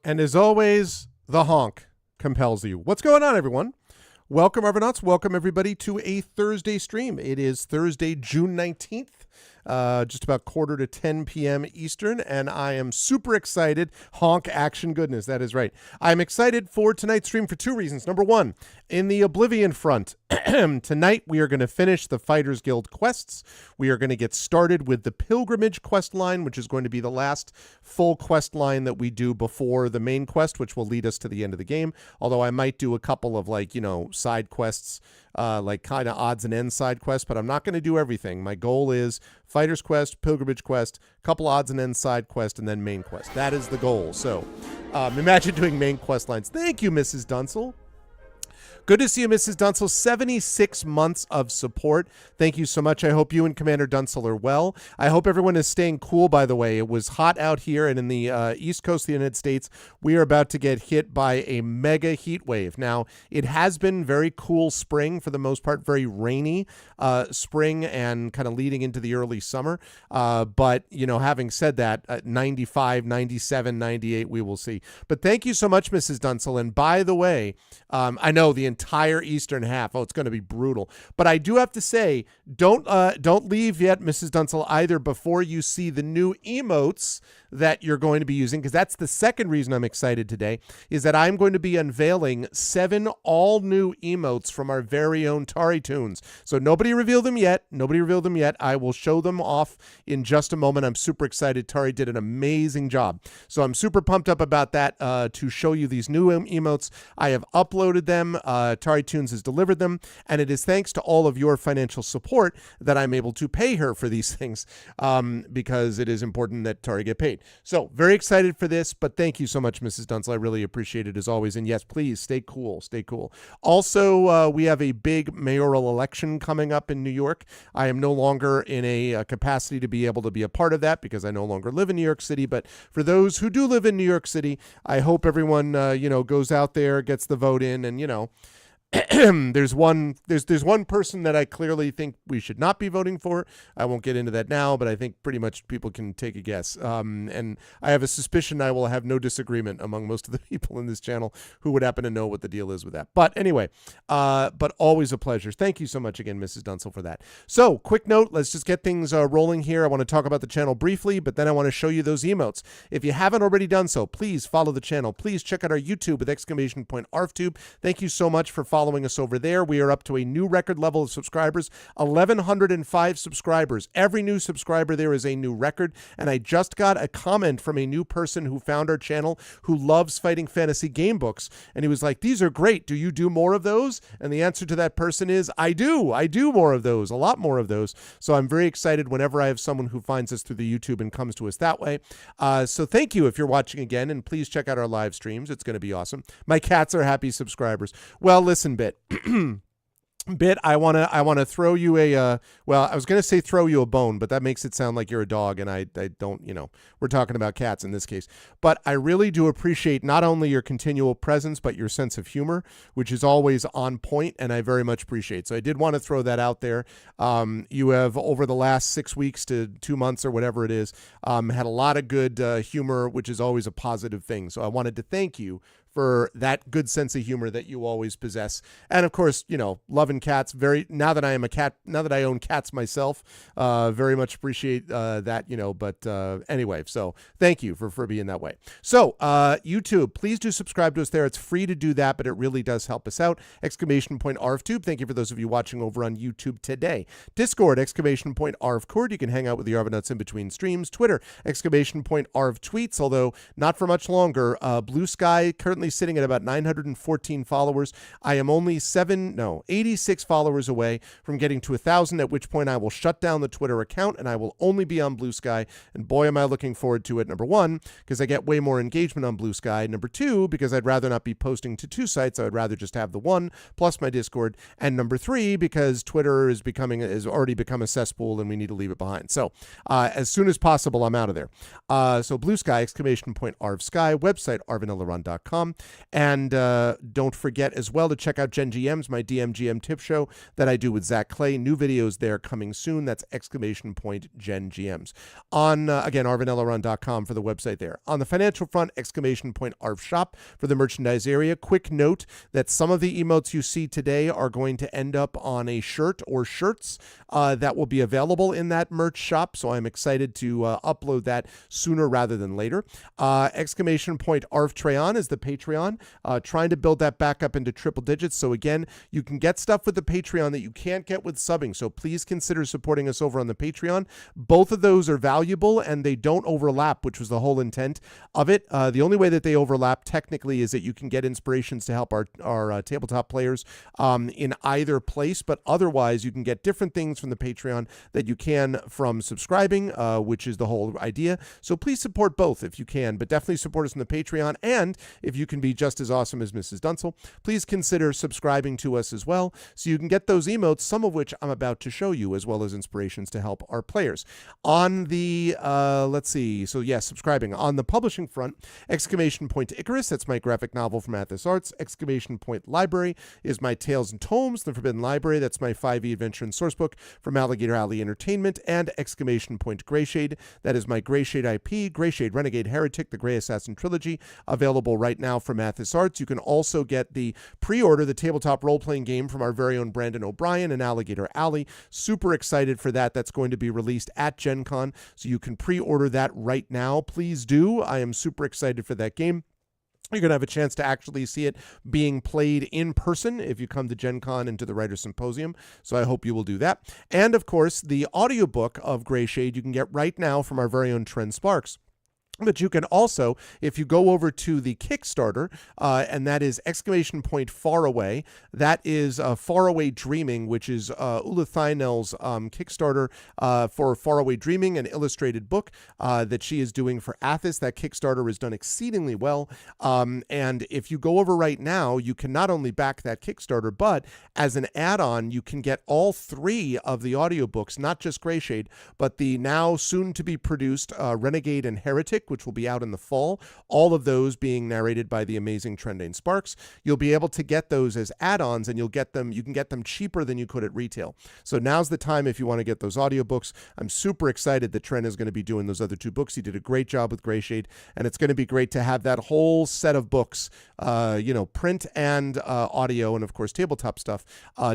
And as always, the honk compels you. What's going on, everyone? Welcome, Arvanauts. Welcome, everybody, to a Thursday stream. It is Thursday, June 19th. Just about 9:45 p.m. Eastern, and I am super excited. Honk action goodness, that is right. I'm excited for tonight's stream for two reasons. Number one, in the Oblivion front, tonight we are going to finish the Fighters Guild quests. We are going to get started with the Pilgrimage quest line, which is going to be the last full quest line that we do before the main quest, which will lead us to the end of the game. Although I might do a couple of side quests, like kind of odds and ends side quests, but I'm not going to do everything. My goal is Fighters Quest, Pilgrimage Quest, couple odds and ends side quest, and then main quest. That is the goal. So imagine doing main quest lines. Thank you, Mrs. Dunsel. Good to see you, Mrs. Dunsel. 76 months of support. Thank you so much. I hope you and Commander Dunsel are well. I hope everyone is staying cool, by the way. It was hot out here, and in the East Coast of the United States, we are about to get hit by a mega heat wave. Now, it has been very cool spring, for the most part, very rainy spring and kind of leading into the early summer. But, having said that, 95, 97, 98, we will see. But thank you so much, Mrs. Dunsel. And by the way, I know the entire eastern half. Oh, it's going to be brutal. But I do have to say, don't leave yet, Mrs. Dunsel, either, before you see the new emotes that you're going to be using, because that's the second reason I'm excited today, is that I'm going to be unveiling 7 all new emotes from our very own TariToons. So nobody revealed them yet. I will show them off in just a moment. I'm super excited. Tari did an amazing job. So I'm super pumped up about that to show you these new emotes. I have uploaded them. TariToons has delivered them, and it is thanks to all of your financial support that I'm able to pay her for these things, because it is important that Tari get paid. So very excited for this, but thank you so much, Mrs. Dunsel. I really appreciate it as always. And yes, please stay cool. Also, we have a big mayoral election coming up in New York. I am no longer in a capacity to be able to be a part of that because I no longer live in New York City. But for those who do live in New York City, I hope everyone, goes out there, gets the vote in, and, there's one person that I clearly think we should not be voting for. I won't get into that now, but I think pretty much people can take a guess. And I have a suspicion I will have no disagreement among most of the people in this channel who would happen to know what the deal is with that. But anyway, but always a pleasure. Thank you so much again, Mrs. Dunsel, for that. So quick note, let's just get things rolling here. I want to talk about the channel briefly, but then I want to show you those emotes. If you haven't already done so, please follow the channel. Please check out our YouTube with !ArfTube. Thank you so much for following us over there. We are up to a new record level of subscribers, 1,105 subscribers. Every new subscriber there is a new record, and I just got a comment from a new person who found our channel who loves fighting fantasy game books, and he was like, "These are great. Do you do more of those?" And the answer to that person is, I do more of those, a lot more of those. So I'm very excited whenever I have someone who finds us through the YouTube and comes to us that way. So thank you if you're watching again, and please check out our live streams. It's going to be awesome. My cats are happy subscribers. Well, listen, Bit. Bit, I want to throw you I was going to say throw you a bone, but that makes it sound like you're a dog, and I don't, we're talking about cats in this case. But I really do appreciate not only your continual presence, but your sense of humor, which is always on point, and I very much appreciate. So I did want to throw that out there. You have, over the last 6 weeks to 2 months or whatever it is, had a lot of good humor, which is always a positive thing. So I wanted to thank you for that good sense of humor that you always possess. And of course, loving cats, now that I own cats myself, very much appreciate that, but anyway, so thank you for being that way. So YouTube, please do subscribe to us there. It's free to do that, but it really does help us out. !ArfTube. Thank you for those of you watching over on YouTube today. Discord, !ArfCord. You can hang out with the Arvanauts in between streams. Twitter, !ArfTweets, although not for much longer. Blue Sky currently sitting at about 914 followers. I am only 86 followers away from getting to 1,000, at which point I will shut down the Twitter account and I will only be on Blue Sky. And boy, am I looking forward to it. Number one, because I get way more engagement on Blue Sky. Number two, because I'd rather not be posting to 2 sites. I would rather just have the one plus my Discord. And number three, because Twitter has already become a cesspool and we need to leave it behind. So as soon as possible, I'm out of there. So Blue Sky, !ArfSky, website arvanillarun.com. gmail.com. And don't forget as well to check out Gen GMs, my DMGM tip show that I do with Zach Clay. New videos there coming soon. That's exclamation point Gen GMs. On, again, arvanellarun.com for the website there. On the financial front, exclamation point ARV shop for the merchandise area. Quick note that some of the emotes you see today are going to end up on a shirt or shirts that will be available in that merch shop. So I'm excited to upload that sooner rather than later. Exclamation point ARV Treon is the Patreon. Trying to build that back up into triple digits. So again, you can get stuff with the Patreon that you can't get with subbing. So please consider supporting us over on the Patreon. Both of those are valuable and they don't overlap, which was the whole intent of it. The only way that they overlap technically is that you can get inspirations to help our tabletop players in either place, but otherwise you can get different things from the Patreon that you can from subscribing, which is the whole idea. So please support both if you can, but definitely support us on the Patreon. And if you can be just as awesome as Mrs. Dunsel, please consider subscribing to us as well so you can get those emotes, some of which I'm about to show you, as well as inspirations to help our players. On the, let's see, so yes, subscribing. On the publishing front, exclamation point Icarus, that's my graphic novel from Athos Arts. Exclamation point Library is my Tales and Tomes, The Forbidden Library, that's my 5e adventure and sourcebook from Alligator Alley Entertainment. And exclamation point Greyshade, that is my Greyshade IP, Greyshade Renegade Heretic, the Grey Assassin Trilogy, available right now from Athos Arts. You can also get the pre-order, the tabletop role-playing game from our very own Brandon O'Brien and Alligator Alley. Super excited for that. That's going to be released at Gen Con, so you can pre-order that right now. Please do. I am super excited for that game. You're going to have a chance to actually see it being played in person if you come to Gen Con and to the Writer Symposium. So I hope you will do that. And of course, the audiobook of Greyshade you can get right now from our very own Trent Sparks. But you can also, if you go over to the Kickstarter, and that is exclamation point Far Away, that is Far Away Dreaming, which is Ula Thynell's Kickstarter for Far Away Dreaming, an illustrated book that she is doing for Athos. That Kickstarter is done exceedingly well. And if you go over right now, you can not only back that Kickstarter, but as an add-on, you can get all three of the audiobooks, not just Greyshade, but the now soon-to-be produced Renegade and Heretic, which will be out in the fall, all of those being narrated by the amazing Trendane Sparks. You'll be able to get those as add-ons, and you can get them cheaper than you could at retail. So now's the time if you want to get those audiobooks. I'm super excited that Trent is going to be doing those other two books. He did a great job with Greyshade, and it's going to be great to have that whole set of books, print and audio, and of course tabletop stuff,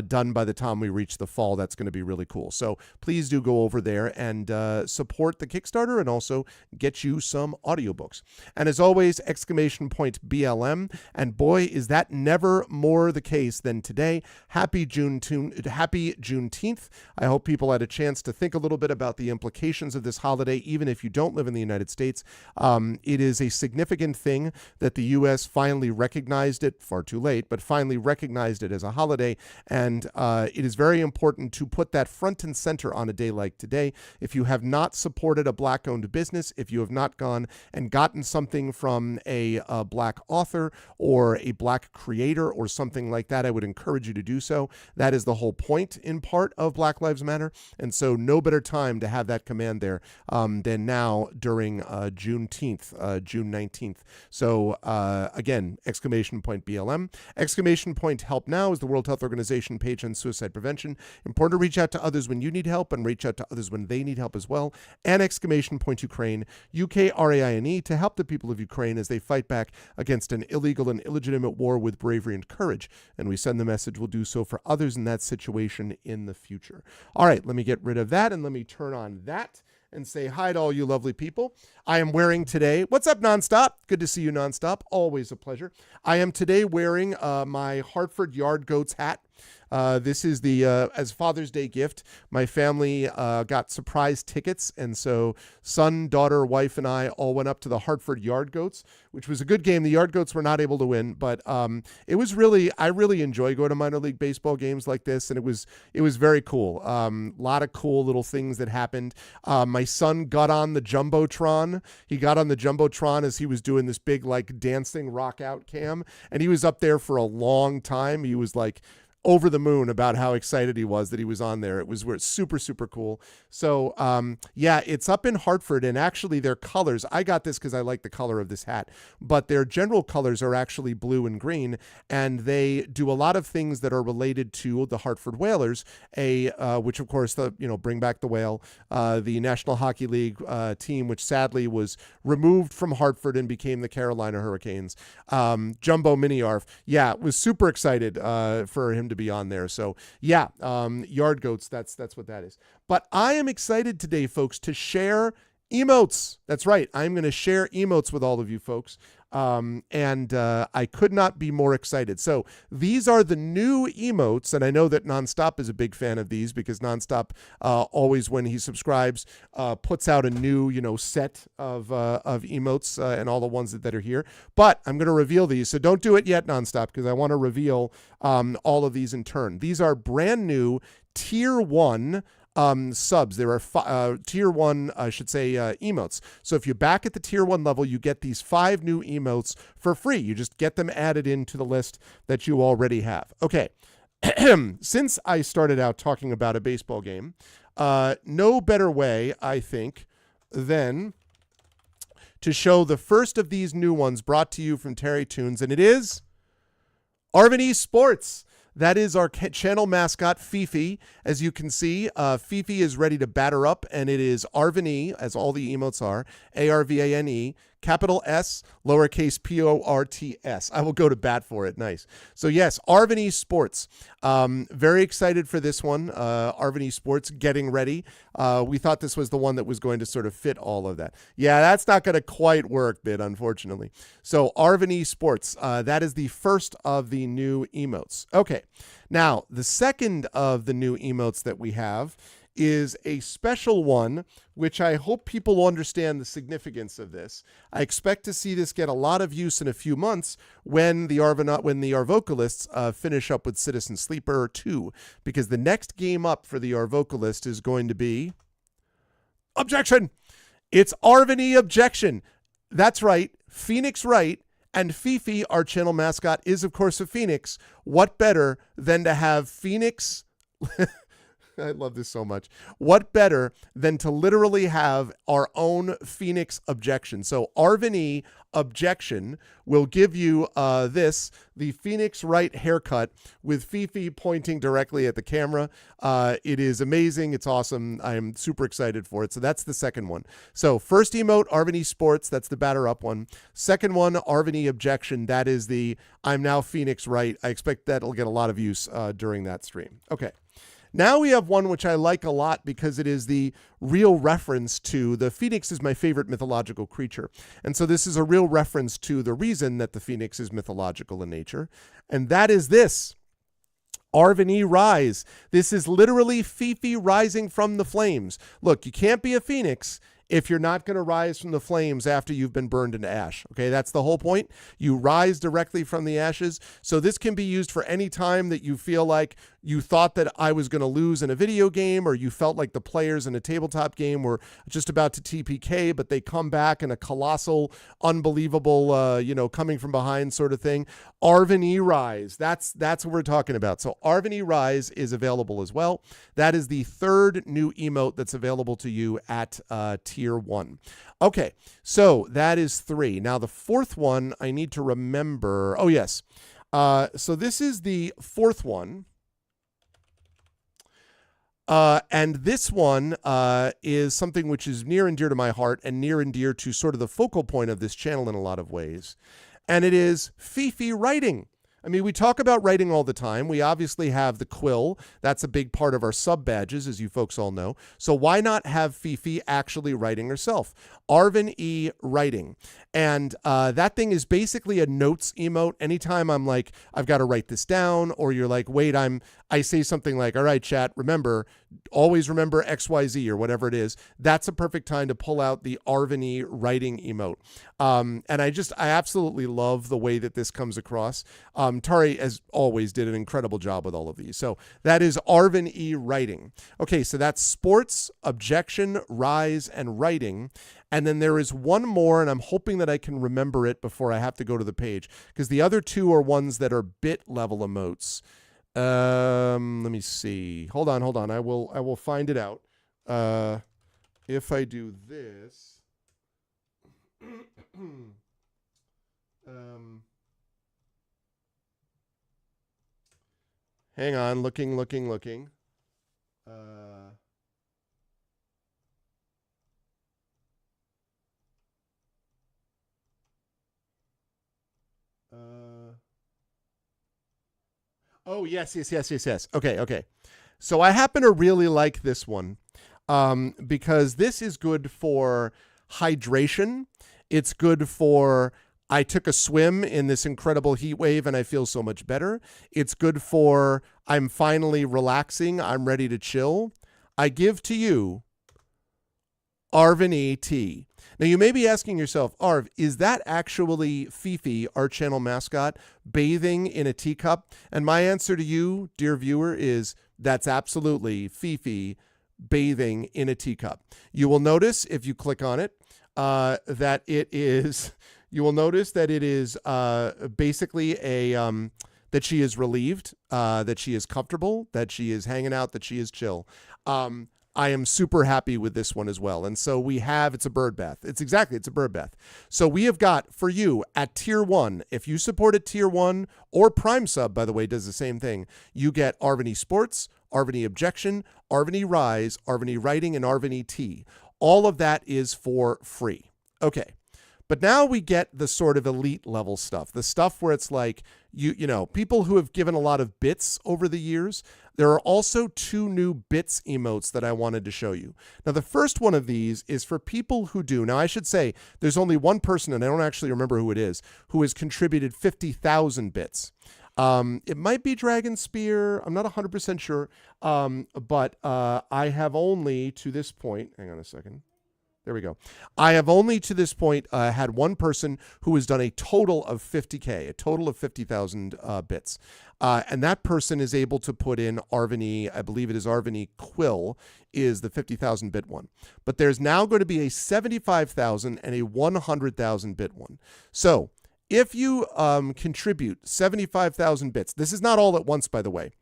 done by the time we reach the fall. That's going to be really cool. So please do go over there and support the Kickstarter and also get you some audiobooks. And as always, exclamation point BLM. And boy, is that never more the case than today. Happy Juneteenth. I hope people had a chance to think a little bit about the implications of this holiday, even if you don't live in the United States. It is a significant thing that the U.S. finally recognized it, far too late, but finally recognized it as a holiday. And it is very important to put that front and center on a day like today. If you have not supported a Black-owned business, if you have not gone and gotten something from a Black author or a Black creator or something like that, I would encourage you to do so. That is the whole point in part of Black Lives Matter. And so no better time to have that command there than now during Juneteenth, June 19th. So again, exclamation point BLM. Exclamation point Help Now is the World Health Organization page on suicide prevention. Important to reach out to others when you need help and reach out to others when they need help as well. And exclamation point Ukraine, UKRAINE, to help the people of Ukraine as they fight back against an illegal and illegitimate war with bravery and courage. And we send the message we'll do so for others in that situation in the future. All right, let me get rid of that and let me turn on that and say hi to all you lovely people. I am wearing today, what's up, Nonstop? Good to see you, Nonstop. Always a pleasure. I am today wearing my Hartford Yard Goats hat. This is the, as Father's Day gift, my family got surprise tickets. And so son, daughter, wife, and I all went up to the Hartford Yard Goats, which was a good game. The Yard Goats were not able to win, but it was really, I really enjoy going to minor league baseball games like this. And it was very cool. A lot of cool little things that happened. My son got on the Jumbotron. He got on the Jumbotron as he was doing this big, like, dancing rock out cam. And he was up there for a long time. He was like, over the moon about how excited he was that he was on there. It was super, super cool. So, yeah, it's up in Hartford, and actually their colors, I got this because I like the color of this hat, but their general colors are actually blue and green, and they do a lot of things that are related to the Hartford Whalers, which of course, bring back the whale, the National Hockey League team, which sadly was removed from Hartford and became the Carolina Hurricanes. Jumbo Mini-Arf. Yeah, was super excited for him to be on there. So yeah, Yard Goats, that's what that is. But I am excited today, folks, to share emotes. That's right. I'm going to share emotes with all of you folks. And I could not be more excited. So these are the new emotes, and I know that Nonstop is a big fan of these because Nonstop always, when he subscribes, puts out a new, set of emotes and all the ones that are here. But I'm going to reveal these, so don't do it yet, Nonstop, because I want to reveal all of these in turn. These are brand new Tier 1 subs. There are Tier 1, I should say, emotes. So if you're back at the Tier 1 level, you get these 5 new emotes for free. You just get them added into the list that you already have. Okay. Since I started out talking about a baseball game, no better way, I think, than to show the first of these new ones brought to you from TariToons, and it is Arvin Sports. That is our channel mascot, Fifi. As you can see, Fifi is ready to batter up, and it is Arvane, as all the emotes are, Arvane, capital S, lowercase Ports. I will go to bat for it. Nice. So yes, Arvin Sports. Very excited for this one. Arvin Sports getting ready. We thought this was the one that was going to sort of fit all of that. Yeah, that's not going to quite work, unfortunately. So Arvin Sports, that is the first of the new emotes. Okay. Now, the second of the new emotes that we have is a special one, which I hope people will understand the significance of this. I expect to see this get a lot of use in a few months when the Arvocalists finish up with Citizen Sleeper 2, because the next game up for the Arvocalist is going to be Objection. It's Arvin Objection. That's right, Phoenix Wright. And Fifi, our channel mascot, is, of course, a phoenix. What better than to have Phoenix? I love this so much. What better than to literally have our own Phoenix Objection? So Arvin Objection will give you the Phoenix Wright haircut with Fifi pointing directly at the camera. It is amazing. It's awesome. I am super excited for it. So that's the second one. So first emote, Arvin Sports. That's the batter up one. Second one, Arvin Objection. That is the I'm now Phoenix Wright. I expect that'll get a lot of use during that stream. Okay. Now we have one which I like a lot because it is the real reference to the phoenix is my favorite mythological creature. And so this is a real reference to the reason that the phoenix is mythological in nature. And that is this. Arvin Rise. This is literally Fifi rising from the flames. Look, you can't be a phoenix if you're not going to rise from the flames after you've been burned into ash. Okay, that's the whole point. You rise directly from the ashes. So this can be used for any time that you feel like you thought that I was going to lose in a video game, or you felt like the players in a tabletop game were just about to TPK, but they come back in a colossal, unbelievable, coming from behind sort of thing. Arvin Rise. That's what we're talking about. So Arvin Rise is available as well. That is the third new emote that's available to you at Tier 1. Okay, so that is 3. Now the fourth one I need to remember. Oh, yes. So this is the fourth one. And this one is something which is near and dear to my heart and near and dear to sort of the focal point of this channel in a lot of ways. And it is Fifi writing. I mean, we talk about writing all the time. We obviously have the quill. That's a big part of our sub badges, as you folks all know. So why not have Fifi actually writing herself? Arvin writing. And that thing is basically a notes emote. Anytime I'm like, I've got to write this down, or you're like, wait, I say something like, all right, chat, always remember XYZ or whatever it is. That's a perfect time to pull out the Arvin writing emote. And I absolutely love the way that this comes across. Tari, as always, did an incredible job with all of these. So that is Arvin writing. Okay, so that's sports, objection, rise, and writing. And then there is one more, and I'm hoping that I can remember it before I have to go to the page, because the other two are ones that are bit level emotes. Let me see. Hold on. I will find it out. If I do this, hang on, looking. Oh, yes. Okay. So I happen to really like this one because this is good for hydration. It's good for I took a swim in this incredible heat wave and I feel so much better. It's good for I'm finally relaxing. I'm ready to chill. I give to you Arvin tea. Now, you may be asking yourself, Arv, is that actually Fifi, our channel mascot, bathing in a teacup? And my answer to you, dear viewer, is that's absolutely Fifi bathing in a teacup. You will notice if you click on it that it is. You will notice that it is basically a that she is relieved, that she is comfortable, that she is hanging out, that she is chill. I am super happy with this one as well. And so we have, it's a bird bath. It's a bird bath. So we have got for you at tier 1, if you support at tier 1 or Prime Sub, by the way, does the same thing, you get Arvin Sports, Arvin Objection, Arvin Rise, Arvin Writing, and Arvin Tea. All of that is for free. Okay. But now we get the sort of elite level stuff, the stuff where it's like, you know, people who have given a lot of bits over the years. There are also 2 new bits emotes that I wanted to show you. Now, the first one of these is for people who do. Now, I should say there's only one person, and I don't actually remember who it is, who has contributed 50,000 bits. It might be Dragon Spear. I'm not 100% sure. But I have only to this point, hang on a second. There we go. I have only to this point had one person who has done a total of 50K, a total of 50,000 bits. And that person is able to put in Arvin, I believe it is Arvin Quill, is the 50,000 bit one. But there's now going to be a 75,000 and a 100,000 bit one. So if you contribute 75,000 bits, this is not all at once, by the way.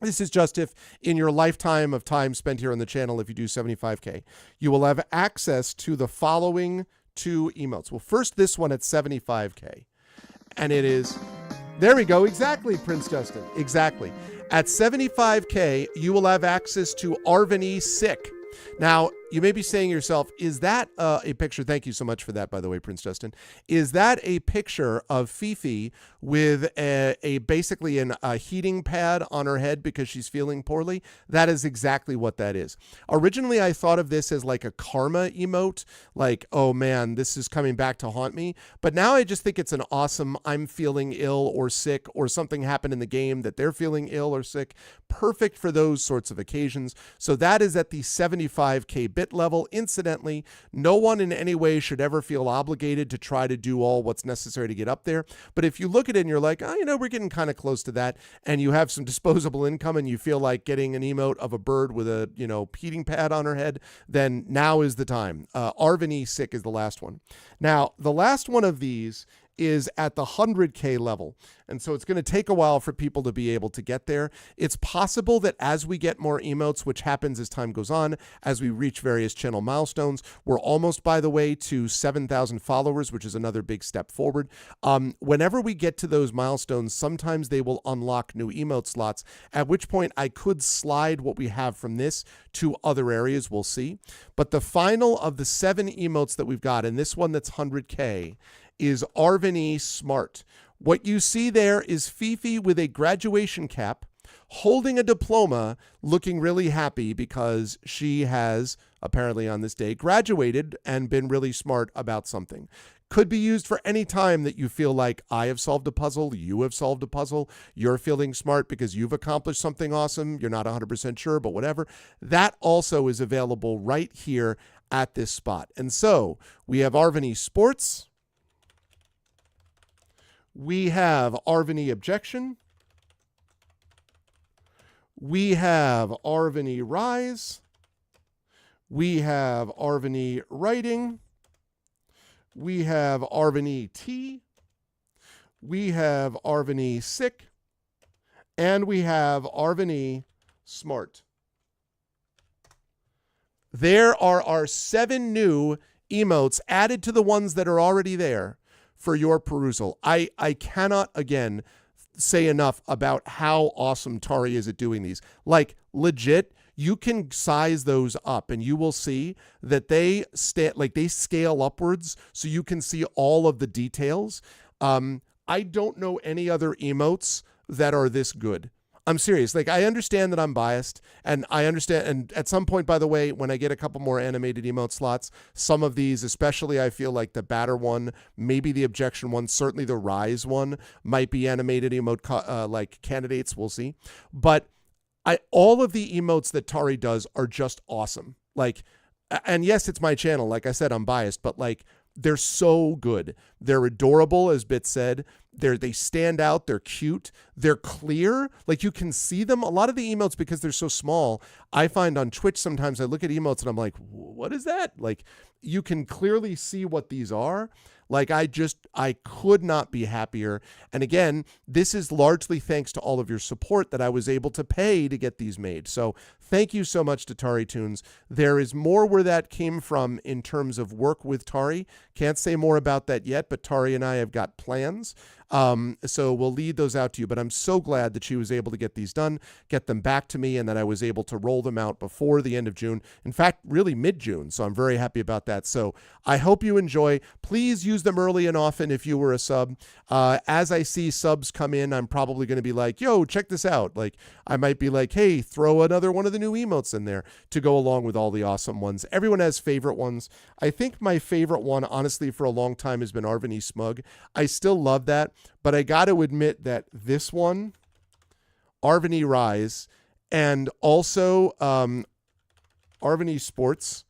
This is just if in your lifetime of time spent here on the channel, if you do 75K, you will have access to the following 2 emotes. Well, first, this one at 75K. And it is, there we go. Exactly, Prince Justin. Exactly. At 75K, you will have access to Arvin Sick. Now, you may be saying to yourself, is that a picture? Thank you so much for that, by the way, Prince Justin. Is that a picture of Fifi with a basically a heating pad on her head because she's feeling poorly? That is exactly what that is. Originally, I thought of this as like a karma emote, like, oh man, this is coming back to haunt me. But now I just think it's an awesome, I'm feeling ill or sick, or something happened in the game that they're feeling ill or sick. Perfect for those sorts of occasions. So that is at the 75K bit level. Incidentally, no one in any way should ever feel obligated to try to do all what's necessary to get up there. But if you look at it and you're like, oh, you know, we're getting kind of close to that, and you have some disposable income and you feel like getting an emote of a bird with a, you know, heating pad on her head, then now is the time. Arvin Sick is the last one. Now, the last one of these is at the 100K level. And so it's going to take a while for people to be able to get there. It's possible that as we get more emotes, which happens as time goes on, as we reach various channel milestones, we're almost, by the way, to 7,000 followers, which is another big step forward. Whenever we get to those milestones, sometimes they will unlock new emote slots, at which point I could slide what we have from this to other areas. We'll see. But the final of the 7 emotes that we've got, and this one that's 100K, is Arvin Smart. What you see there is Fifi with a graduation cap, holding a diploma, looking really happy because she has, apparently on this day, graduated and been really smart about something. Could be used for any time that you feel like I have solved a puzzle, you have solved a puzzle, you're feeling smart because you've accomplished something awesome, you're not 100% sure, but whatever. That also is available right here at this spot. And so we have Arvin Sports. We have Arvin Objection. We have Arvin Rise. We have Arvin Writing. We have Arvin Tea. We have Arvin Sick. And we have Arvani Smart. There are our 7 new emotes added to the ones that are already there for your perusal. I cannot, again, say enough about how awesome Tari is at doing these. Like, legit, you can size those up and you will see that they scale upwards so you can see all of the details. I don't know any other emotes that are this good. I'm serious. Like, I understand that I'm biased, and I understand, and at some point, by the way, when I get a couple more animated emote slots, some of these, especially I feel like the batter one, maybe the objection one, certainly the rise one, might be animated emote like candidates. We'll see. But all of the emotes that Tari does are just awesome. Like, and yes, it's my channel. Like I said, I'm biased, but like, they're so good. They're adorable, as Bit said. They stand out. They're cute. They're clear. Like, you can see them. A lot of the emotes, because they're so small, I find on Twitch sometimes I look at emotes and I'm like, what is that? Like, you can clearly see what these are. Like, I could not be happier. And again, this is largely thanks to all of your support that I was able to pay to get these made. So thank you so much to TariToons. There is more where that came from in terms of work with Tari. Can't say more about that yet, but Tari and I have got plans. So we'll lead those out to you, but I'm so glad that she was able to get these done, get them back to me, and that I was able to roll them out before the end of June. In fact, really mid-June. So I'm very happy about that. So I hope you enjoy. Please use them early and often if you were a sub. As I see subs come in, I'm probably going to be like, yo, check this out. Like, I might be like, hey, throw another one of the new emotes in there to go along with all the awesome ones. Everyone has favorite ones. I think my favorite one, honestly, for a long time has been Arvani Smug. I still love that. But I got to admit that this one, Arvani Rise, and also Arvani Sports,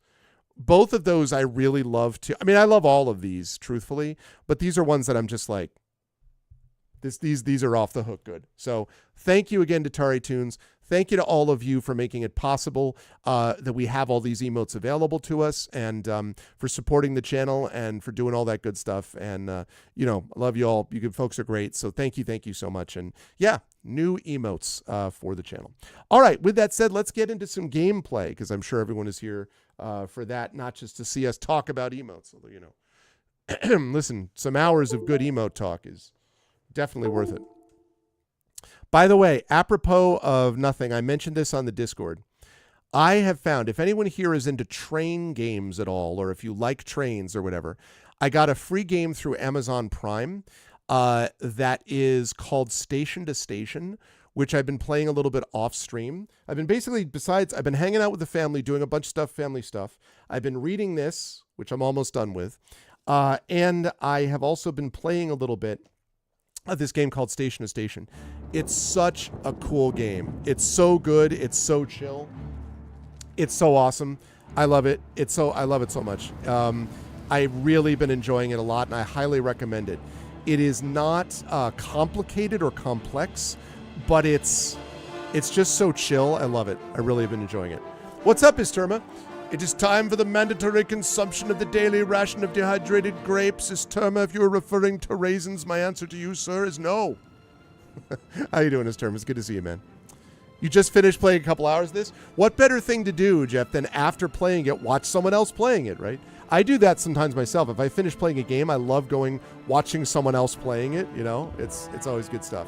both of those I really love too. I mean, I love all of these, truthfully, but these are ones that I'm just like, these are off the hook good. So thank you again to TariToons. Thank you to all of you for making it possible that we have all these emotes available to us, and for supporting the channel and for doing all that good stuff. And, I love you all. You good folks are great. So thank you so much. And yeah, new emotes for the channel. All right. With that said, let's get into some gameplay, because I'm sure everyone is here for that, not just to see us talk about emotes. Although, listen, some hours of good emote talk is definitely worth it. By the way, apropos of nothing, I mentioned this on the Discord. I have found, if anyone here is into train games at all, or if you like trains or whatever, I got a free game through Amazon Prime that is called Station to Station, which I've been playing a little bit off stream. I've been I've been hanging out with the family, doing a bunch of stuff, family stuff. I've been reading this, which I'm almost done with. And I have also been playing a little bit of this game called Station to Station. It's such a cool game. It's so good. It's so chill. It's so awesome. I love it. I love it so much. I've really been enjoying it a lot, and I highly recommend it. It is not complicated or complex, but it's just so chill. I love it. I really have been enjoying it. What's up, Isterma? It is time for the mandatory consumption of the daily ration of dehydrated grapes. Isterma, if you are referring to raisins, my answer to you, sir, is no. How you doing, Isterma? It's good to see you, man. You just finished playing a couple hours of this? What better thing to do, Jeff, than after playing it, watch someone else playing it, right? I do that sometimes myself. If I finish playing a game, I love watching someone else playing it, It's always good stuff.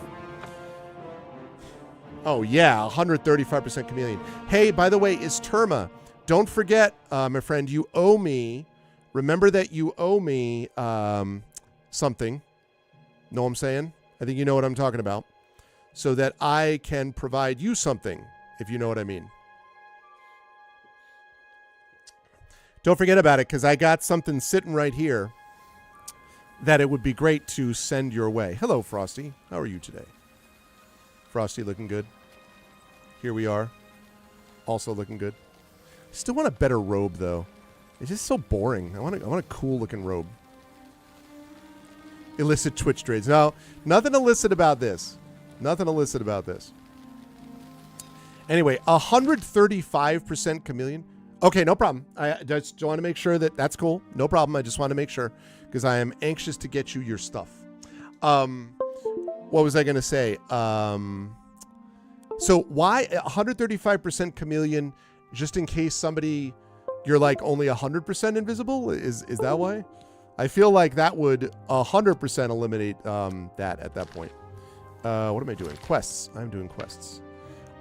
Oh, yeah, 135% chameleon. Hey, by the way, Isterma, don't forget, my friend, you owe me. Remember that you owe me something. Know what I'm saying? I think you know what I'm talking about. So that I can provide you something, if you know what I mean. Don't forget about it, because I got something sitting right here that it would be great to send your way. Hello, Frosty. How are you today? Frosty looking good. Here we are. Also looking good. Still want a better robe, though. It's just so boring. I want a cool-looking robe. Illicit Twitch trades. No, nothing illicit about this. Nothing illicit about this. Anyway, 135% chameleon. Okay, no problem. I just want to make sure that's cool. No problem. I just want to make sure, because I am anxious to get you your stuff. What was I going to say? So why 135% chameleon, just in case somebody, you're like only 100% invisible? Is that why? I feel like that would 100% eliminate that at that point. What am I doing? Quests. I'm doing quests.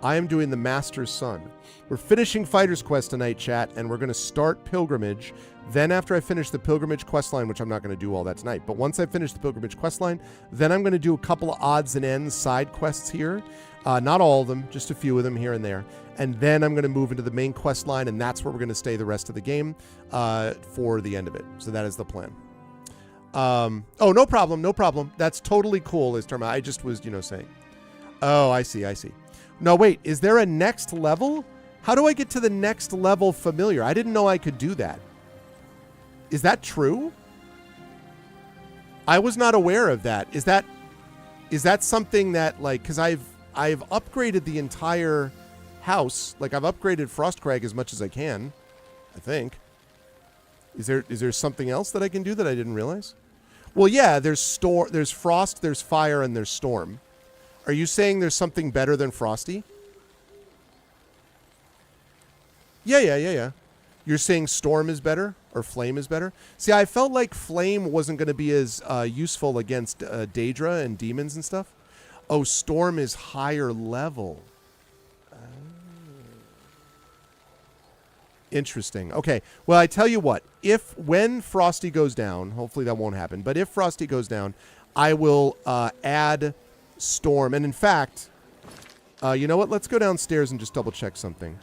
I am doing the Master's Son. We're finishing Fighter's Quest tonight, chat, and we're going to start Pilgrimage. Then after I finish the Pilgrimage questline, which I'm not going to do all that tonight, but once I finish the Pilgrimage questline, then I'm going to do a couple of odds and ends side quests here. Not all of them, just a few of them here and there. And then I'm going to move into the main quest line, and that's where we're going to stay the rest of the game for the end of it. So that is the plan. Oh, no problem, no problem. That's totally cool, is Terma. I just was, saying. Oh, I see. No, wait, is there a next level? How do I get to the next level familiar? I didn't know I could do that. Is that true? I was not aware of that. Is that something that, like, because I've upgraded the entire house. Like, I've upgraded Frostcrag as much as I can, I think. Is there something else that I can do that I didn't realize? Well, yeah, there's Frost, there's Fire, and there's Storm. Are you saying there's something better than Frosty? Yeah. You're saying Storm is better? Or Flame is better? See, I felt like Flame wasn't going to be as useful against Daedra and demons and stuff. Oh, Storm is higher level. Interesting. Okay. Well, I tell you what. When Frosty goes down, hopefully that won't happen, but if Frosty goes down, I will add Storm. And in fact, you know what? Let's go downstairs and just double check something.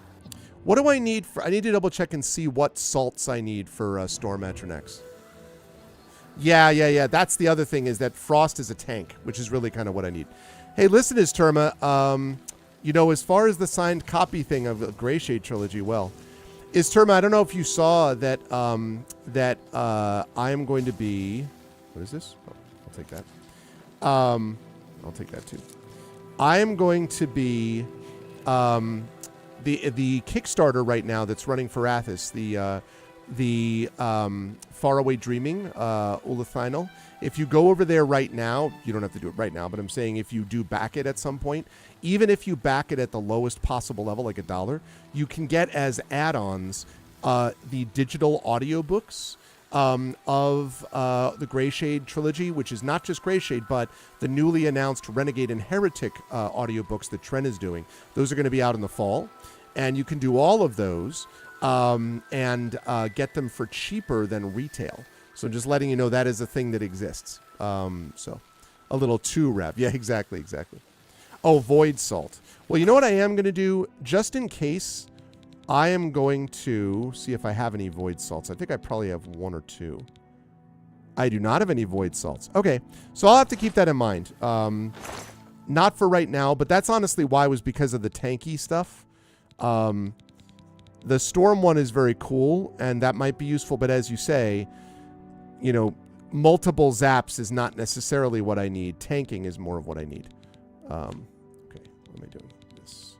What do I need I need to double check and see what salts I need for Storm Atronex. Yeah. That's the other thing, is that Frost is a tank, which is really kind of what I need. Hey, listen, Terma. As far as the signed copy thing of the Greyshade trilogy, well, Terma, I don't know if you saw that I am going to be... What is this? Oh, I'll take that. I'll take that too. I am going to be... The Kickstarter right now that's running for Athos, the Faraway Dreaming, Ulathinal. If you go over there right now, you don't have to do it right now, but I'm saying if you do back it at some point, even if you back it at the lowest possible level, like $1, you can get as add-ons the digital audiobooks of the Greyshade trilogy, which is not just Greyshade, but the newly announced Renegade and Heretic audiobooks that Tren is doing. Those are going to be out in the fall, and you can do all of those and get them for cheaper than retail. So just letting you know that is a thing that exists. So a little 2-rev. Yeah, exactly. Oh, Void Salt. Well, you know what I am going to do? Just in case, I am going to see if I have any Void Salts. I think I probably have 1 or 2. I do not have any Void Salts. Okay, so I'll have to keep that in mind. Not for right now, but that's honestly why, was because of the tanky stuff. The Storm one is very cool, and that might be useful, but as you say, multiple zaps is not necessarily what I need. Tanking is more of what I need. Okay, what am I doing? This.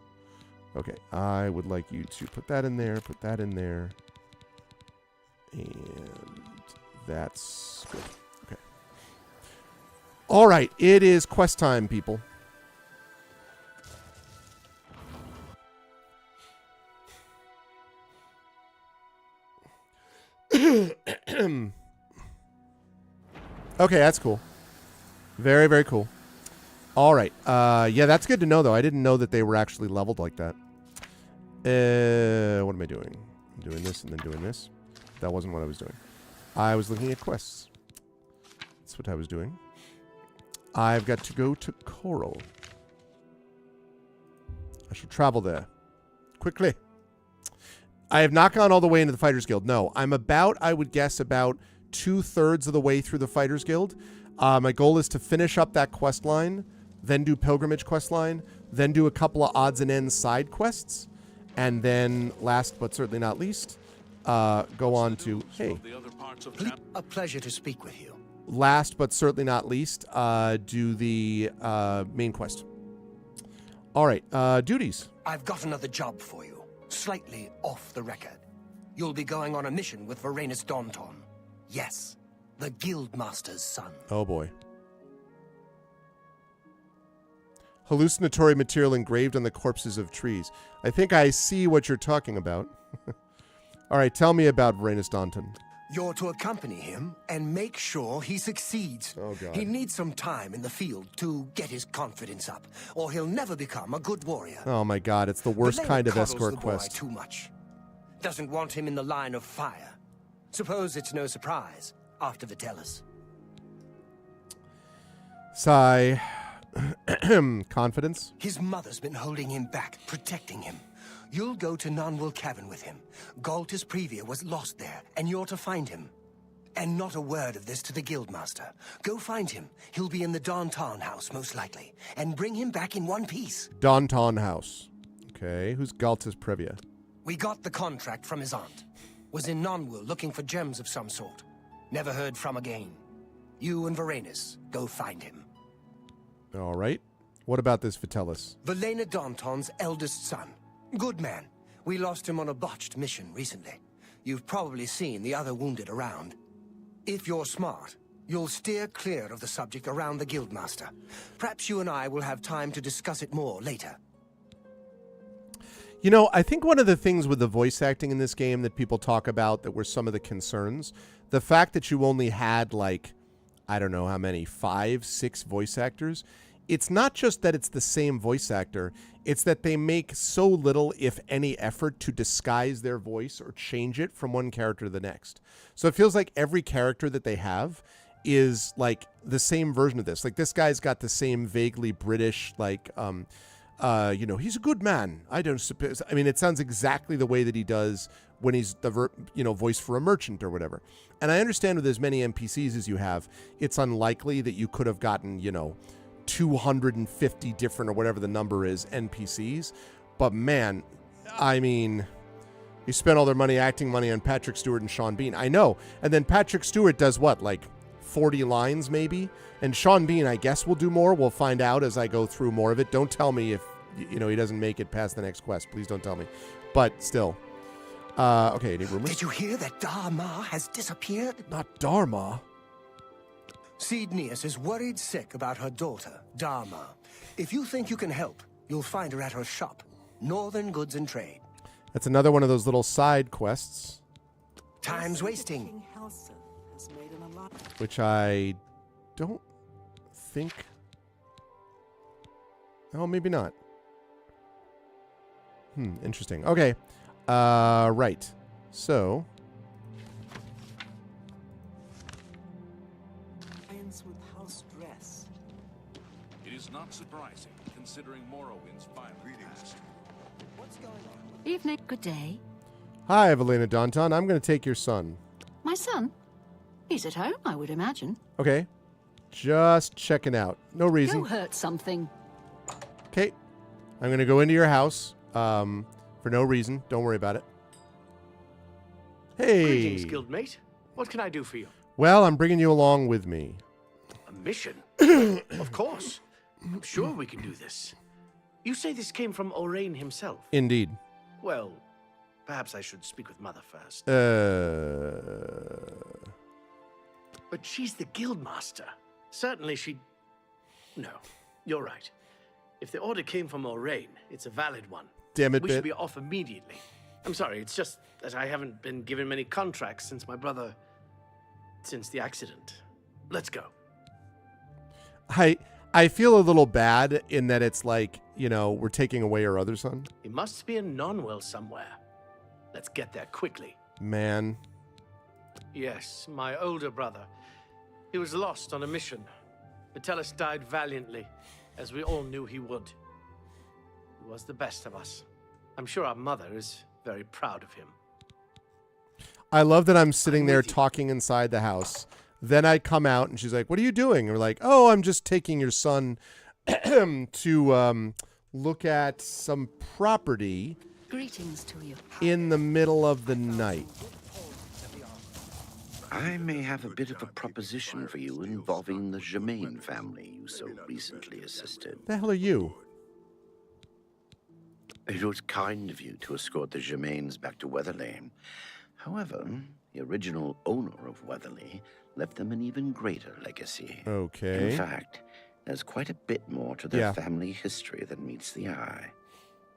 Okay, I would like you to put that in there, and that's good. Okay. All right, it is quest time, people. Okay, that's cool. Very, very cool. All right. Yeah, that's good to know, though. I didn't know that they were actually leveled like that. What am I doing? I'm doing this and then doing this. That wasn't what I was doing. I was looking at quests. That's what I was doing. I've got to go to Coral. I shall travel there. Quickly. I have not gone all the way into the Fighters Guild. No, I'm I would guess, about 2/3 of the way through the Fighters Guild. My goal is to finish up that quest line, then do Pilgrimage quest line, then do a couple of odds and ends side quests, and then, last but certainly not least, go on to, hey. A pleasure to speak with you. Last but certainly not least, do the main quest. All right, duties. I've got another job for you, slightly off the record. You'll be going on a mission with Varanus Daunton. Yes, the Guildmaster's son. Oh boy. Hallucinatory material engraved on the corpses of trees. I think I see what you're talking about. All right, tell me about Varanus Daunton. You're to accompany him and make sure he succeeds. Oh, God. He needs some time in the field to get his confidence up, or he'll never become a good warrior. Oh, my God. It's the worst Valena kind of coddles escort the boy quest. too much. Doesn't want him in the line of fire. Suppose it's no surprise after Vitellis. Sigh. Confidence? His mother's been holding him back, protecting him. You'll go to Nonwell Cavern with him. Galtus Previa was lost there, and you're to find him. And not a word of this to the Guildmaster. Go find him. He'll be in the Daunton house, most likely. And bring him back in one piece. Daunton house. Okay, who's Galtus Previa? We got the contract from his aunt. Was in Nonwell looking for gems of some sort. Never heard from again. You and Varanus, go find him. All right. What about this Vitellis? Valena Daunton's eldest son. Good man. We lost him on a botched mission recently. You've probably seen the other wounded around. If you're smart, you'll steer clear of the subject around the Guildmaster. Perhaps you and I will have time to discuss it more later. You know, I think one of the things with the voice acting in this game that people talk about that were some of the concerns, the fact that you only had like, I don't know how many, 5, 6 voice actors. It's not just that it's the same voice actor, it's that they make so little, if any, effort to disguise their voice or change it from one character to the next. So it feels like every character that they have is like the same version of this. Like this guy's got the same vaguely British, like, he's a good man. I don't suppose. I mean, it sounds exactly the way that he does when he's the voice for a merchant or whatever. And I understand with as many NPCs as you have, it's unlikely that you could have gotten, 250 different or whatever the number is NPCs. But man, I mean, you spent all their money, acting money on Patrick Stewart and Sean Bean. I know. And then Patrick Stewart does what, like 40 lines maybe? And Sean Bean, I guess, will do more. We'll find out as I go through more of it. Don't tell me if, he doesn't make it past the next quest. Please don't tell me. But still. Okay, any rumors? Did you hear that Dharma has disappeared? Not Dharma. Seednius is worried sick about her daughter, Dharma. If you think you can help, you'll find her at her shop, Northern Goods and Trade. That's another one of those little side quests. Time's wasting. Which I don't think... Oh, maybe not. Interesting. Okay. Right. So... With house dress. It is not surprising, considering Morrowind's final past. What's going on? Evening, good day. Hi, Valena Daunton. I'm going to take your son. My son? He's at home, I would imagine. Okay. Just checking out. No reason. Go hurt something. Okay. I'm going to go into your house for no reason. Don't worry about it. Hey. Greetings, guildmate. What can I do for you? Well, I'm bringing you along with me. A mission? Of course. I'm sure we can do this. You say this came from Orain himself? Indeed. Well, perhaps I should speak with Mother first. But she's the guildmaster. Certainly she... No, you're right. If the order came from Orain, it's a valid one. Damn it, We should Bit. be off immediately. I'm sorry, it's just that I haven't been given many contracts since my brother... since the accident. Let's go. I feel a little bad in that it's like, we're taking away our other son. He must be in Nonwell somewhere. Let's get there quickly. Man. Yes, my older brother. He was lost on a mission. Vitellis died valiantly, as we all knew he would. He was the best of us. I'm sure our mother is very proud of him. I love that I'm sitting there with you. talking inside the house. Then I come out and she's like, "What are you doing?" And we're like, "Oh, I'm just taking your son to look at some property Greetings to you. in the middle of the night." I may have a bit of a proposition for you involving the Germain family you so recently assisted. The hell are you? It was kind of you to escort the Germains back to Weatherlane. However, the original owner of Weatherly left them an even greater legacy. Okay. In fact, There's quite a bit more to their family history than meets the eye.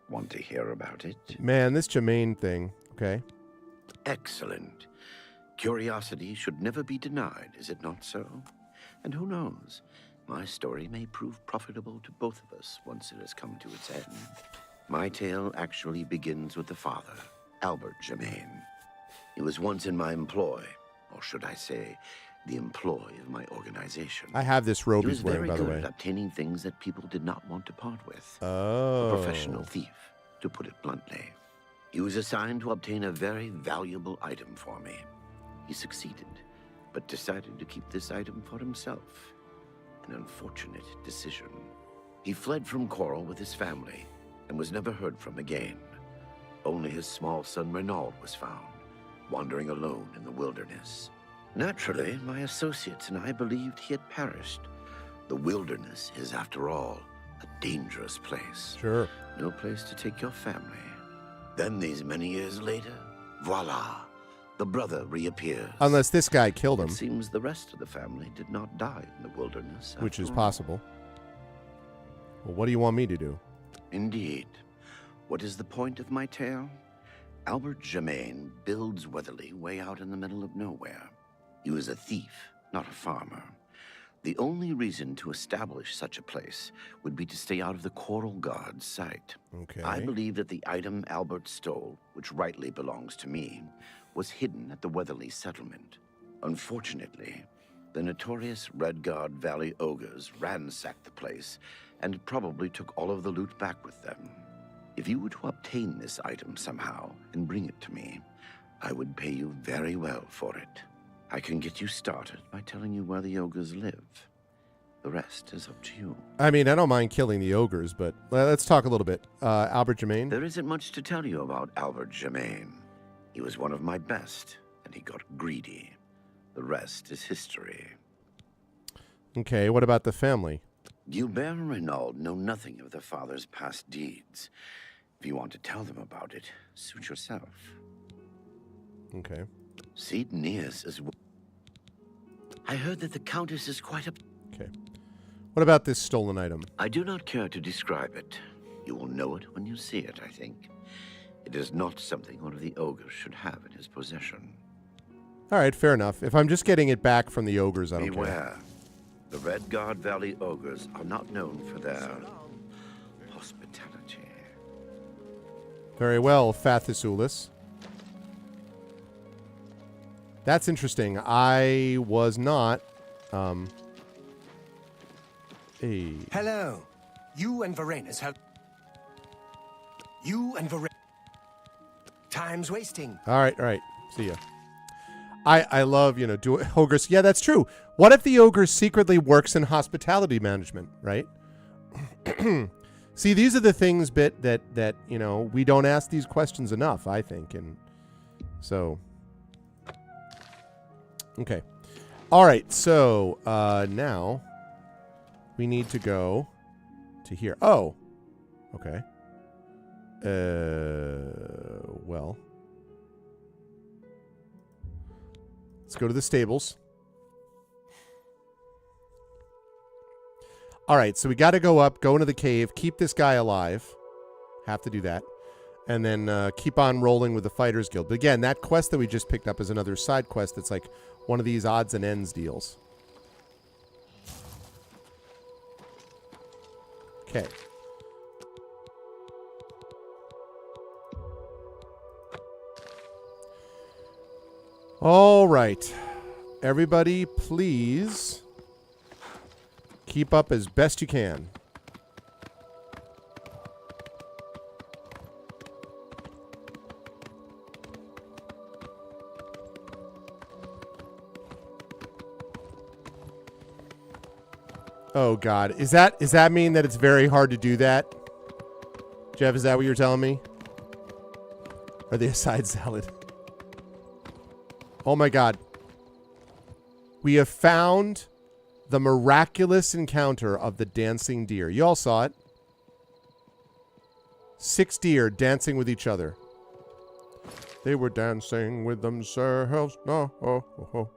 Want to hear about it? Man, this Jermaine thing. Okay. Excellent. Curiosity should never be denied, is it not so? And who knows? My story may prove profitable to both of us once it has come to its end. My tale actually begins with the father, Albert Germain. He was once in my employ, or should I say, the employ of my organization. I have this robe he's wearing, by the way. He was very good at obtaining things that people did not want to part with. Oh. A professional thief, to put it bluntly. He was assigned to obtain a very valuable item for me. He succeeded, but decided to keep this item for himself. An unfortunate decision. He fled from Coral with his family and was never heard from again. Only his small son Renaud was found, wandering alone in the wilderness. Naturally, my associates and I believed he had perished. The wilderness is, after all, a dangerous place. Sure. No place to take your family. Then, these many years later, voila, the brother reappears. Unless this guy killed him. It seems the rest of the family did not die in the wilderness. Which is possible. Well, what do you want me to do? Indeed. What is the point of my tale? Albert Germain builds Weatherly way out in the middle of nowhere. He was a thief, not a farmer. The only reason to establish such a place would be to stay out of the Coral Guard's sight. Okay. I believe that the item Albert stole, which rightly belongs to me, was hidden at the Weatherly settlement. Unfortunately, the notorious Red Guard Valley ogres ransacked the place and probably took all of the loot back with them. If you were to obtain this item somehow and bring it to me, I would pay you very well for it. I can get you started by telling you where the ogres live. The rest is up to you. I mean, I don't mind killing the ogres, but let's talk a little bit. Albert Germain? There isn't much to tell you about Albert Germain. He was one of my best, and he got greedy. The rest is history. Okay, what about the family? Gilbert and Renaud know nothing of their father's past deeds. If you want to tell them about it, suit yourself. Okay. Sid Neas is... I heard that the Countess is quite up... Okay. What about this stolen item? I do not care to describe it. You will know it when you see it, I think. It is not something one of the ogres should have in his possession. All right, fair enough. If I'm just getting it back from the ogres, I don't care. Beware. The Red Guard Valley ogres are not known for their hospitality. Very well, Fathisulis. That's interesting. I was not... Hello. You and Varanus have... Time's wasting. All right. See ya. I love, do ogres. Yeah, that's true. What if the ogre secretly works in hospitality management, right? See, these are the things that we don't ask these questions enough, I think. And so, okay. All right, so now we need to go to here. Oh, okay. Well, let's go to the stables. All right, so we got to go up, go into the cave, keep this guy alive. Have to do that. And then keep on rolling with the Fighters Guild. But again, that quest that we just picked up is another side quest that's like one of these odds and ends deals. Okay. All right. Everybody, please keep up as best you can. Oh God, does that mean that it's very hard to do that? Jeff, is that what you're telling me? Are they a side salad? Oh my God. We have found the miraculous encounter of the dancing deer. You all saw it. 6 deer dancing with each other. They were dancing with themselves. No, oh.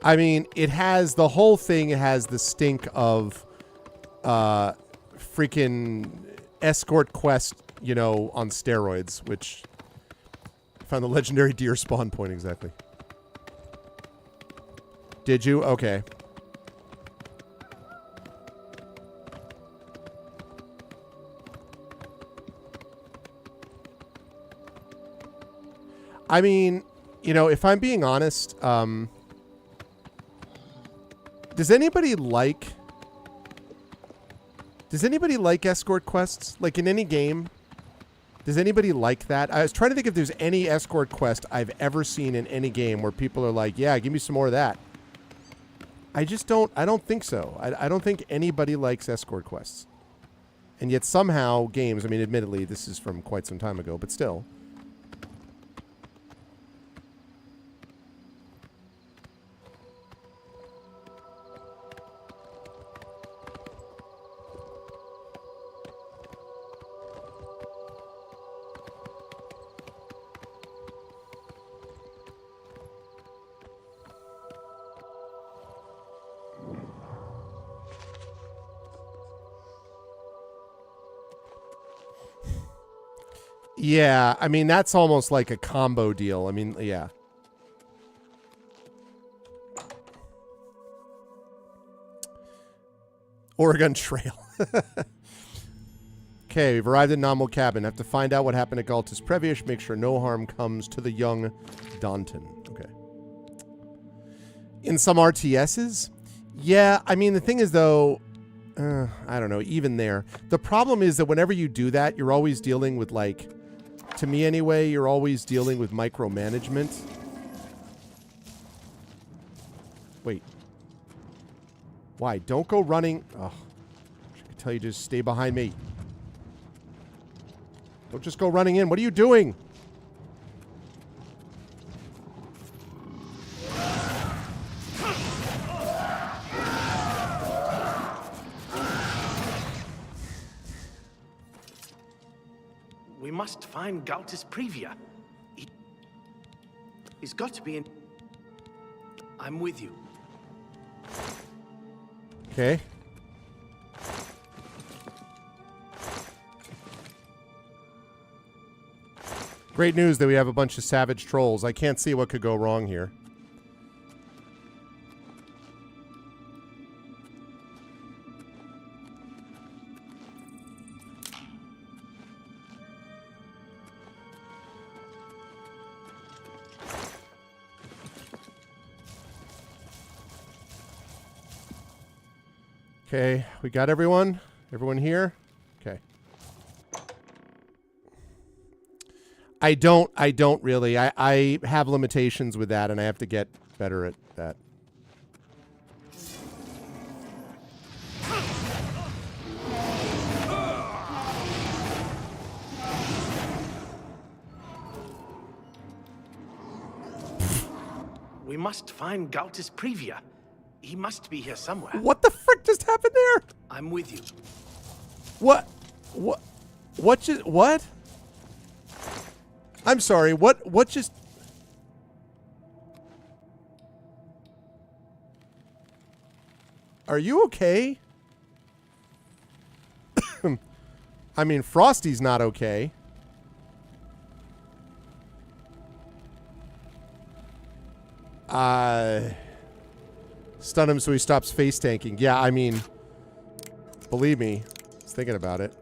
I mean, it has, the whole thing has the stink of freaking escort quest, you know, on steroids, which I found the legendary deer spawn point exactly. Did you? Okay. I mean, you know, if I'm being honest, does anybody like escort quests? Like in any game? Does anybody like that? I was trying to think if there's any escort quest I've ever seen in any game where people are like, yeah, give me some more of that. I don't think so. I don't think anybody likes escort quests. And yet somehow games, I mean, admittedly, this is from quite some time ago, but still. Yeah, I mean, that's almost like a combo deal. I mean, yeah. Oregon Trail. Okay, we've arrived at Nominal Cabin. Have to find out what happened at Galtus Previous. Make sure no harm comes to the young Daunton. Okay. In some RTSs? Yeah, I mean, the thing is, though, I don't know, even there. The problem is that whenever you do that, you're always dealing with, like, to me anyway, you're always dealing with micromanagement. Wait. Why? Don't go running. Oh, I can tell you to just stay behind me. Don't just go running in. What are you doing? We must find Galtus Previa. He's got to be in... I'm with you. Okay. Great news that we have a bunch of savage trolls. I can't see what could go wrong here. Okay, we got everyone? Everyone here? Okay. I don't really. I have limitations with that, and I have to get better at that. We must find Galtus Previa. He must be here somewhere. What the frick just happened there? I'm with you. What? What? I'm sorry. What just... Are you okay? I mean, Frosty's not okay. Stun him so he stops face tanking. Yeah, I mean, believe me, I was thinking about it.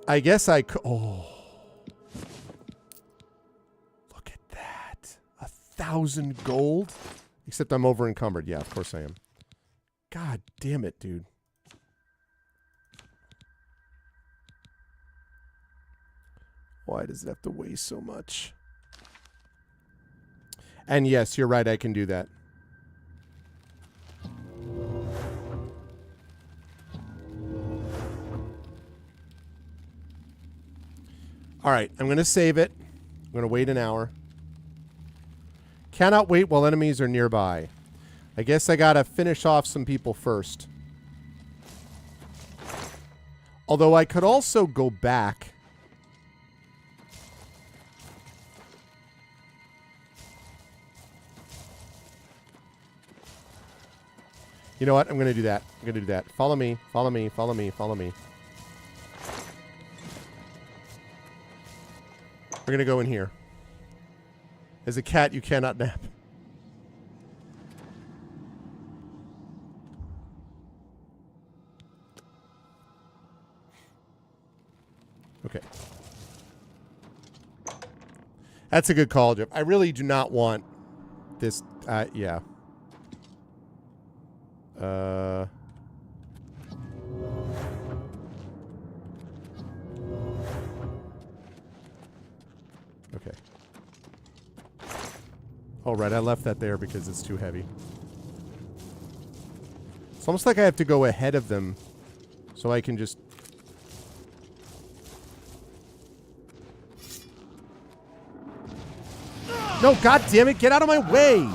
I guess I could. Oh. Look at that. 1,000 gold? Except I'm over encumbered. Yeah, of course I am. God damn it, dude. Why does it have to weigh so much? And yes, you're right. I can do that. All right, I'm going to save it. I'm going to wait an hour. Cannot wait while enemies are nearby. I guess I gotta finish off some people first. Although I could also go back. You know what? I'm going to do that. I'm going to do that. Follow me. Follow me. Follow me. Follow me. We're going to go in here. As a cat, you cannot nap. Okay. That's a good call, Jeff. I really do not want this. Yeah. Okay. All right, I left that there because it's too heavy. It's almost like I have to go ahead of them so I can just... No, God damn it, get out of my way!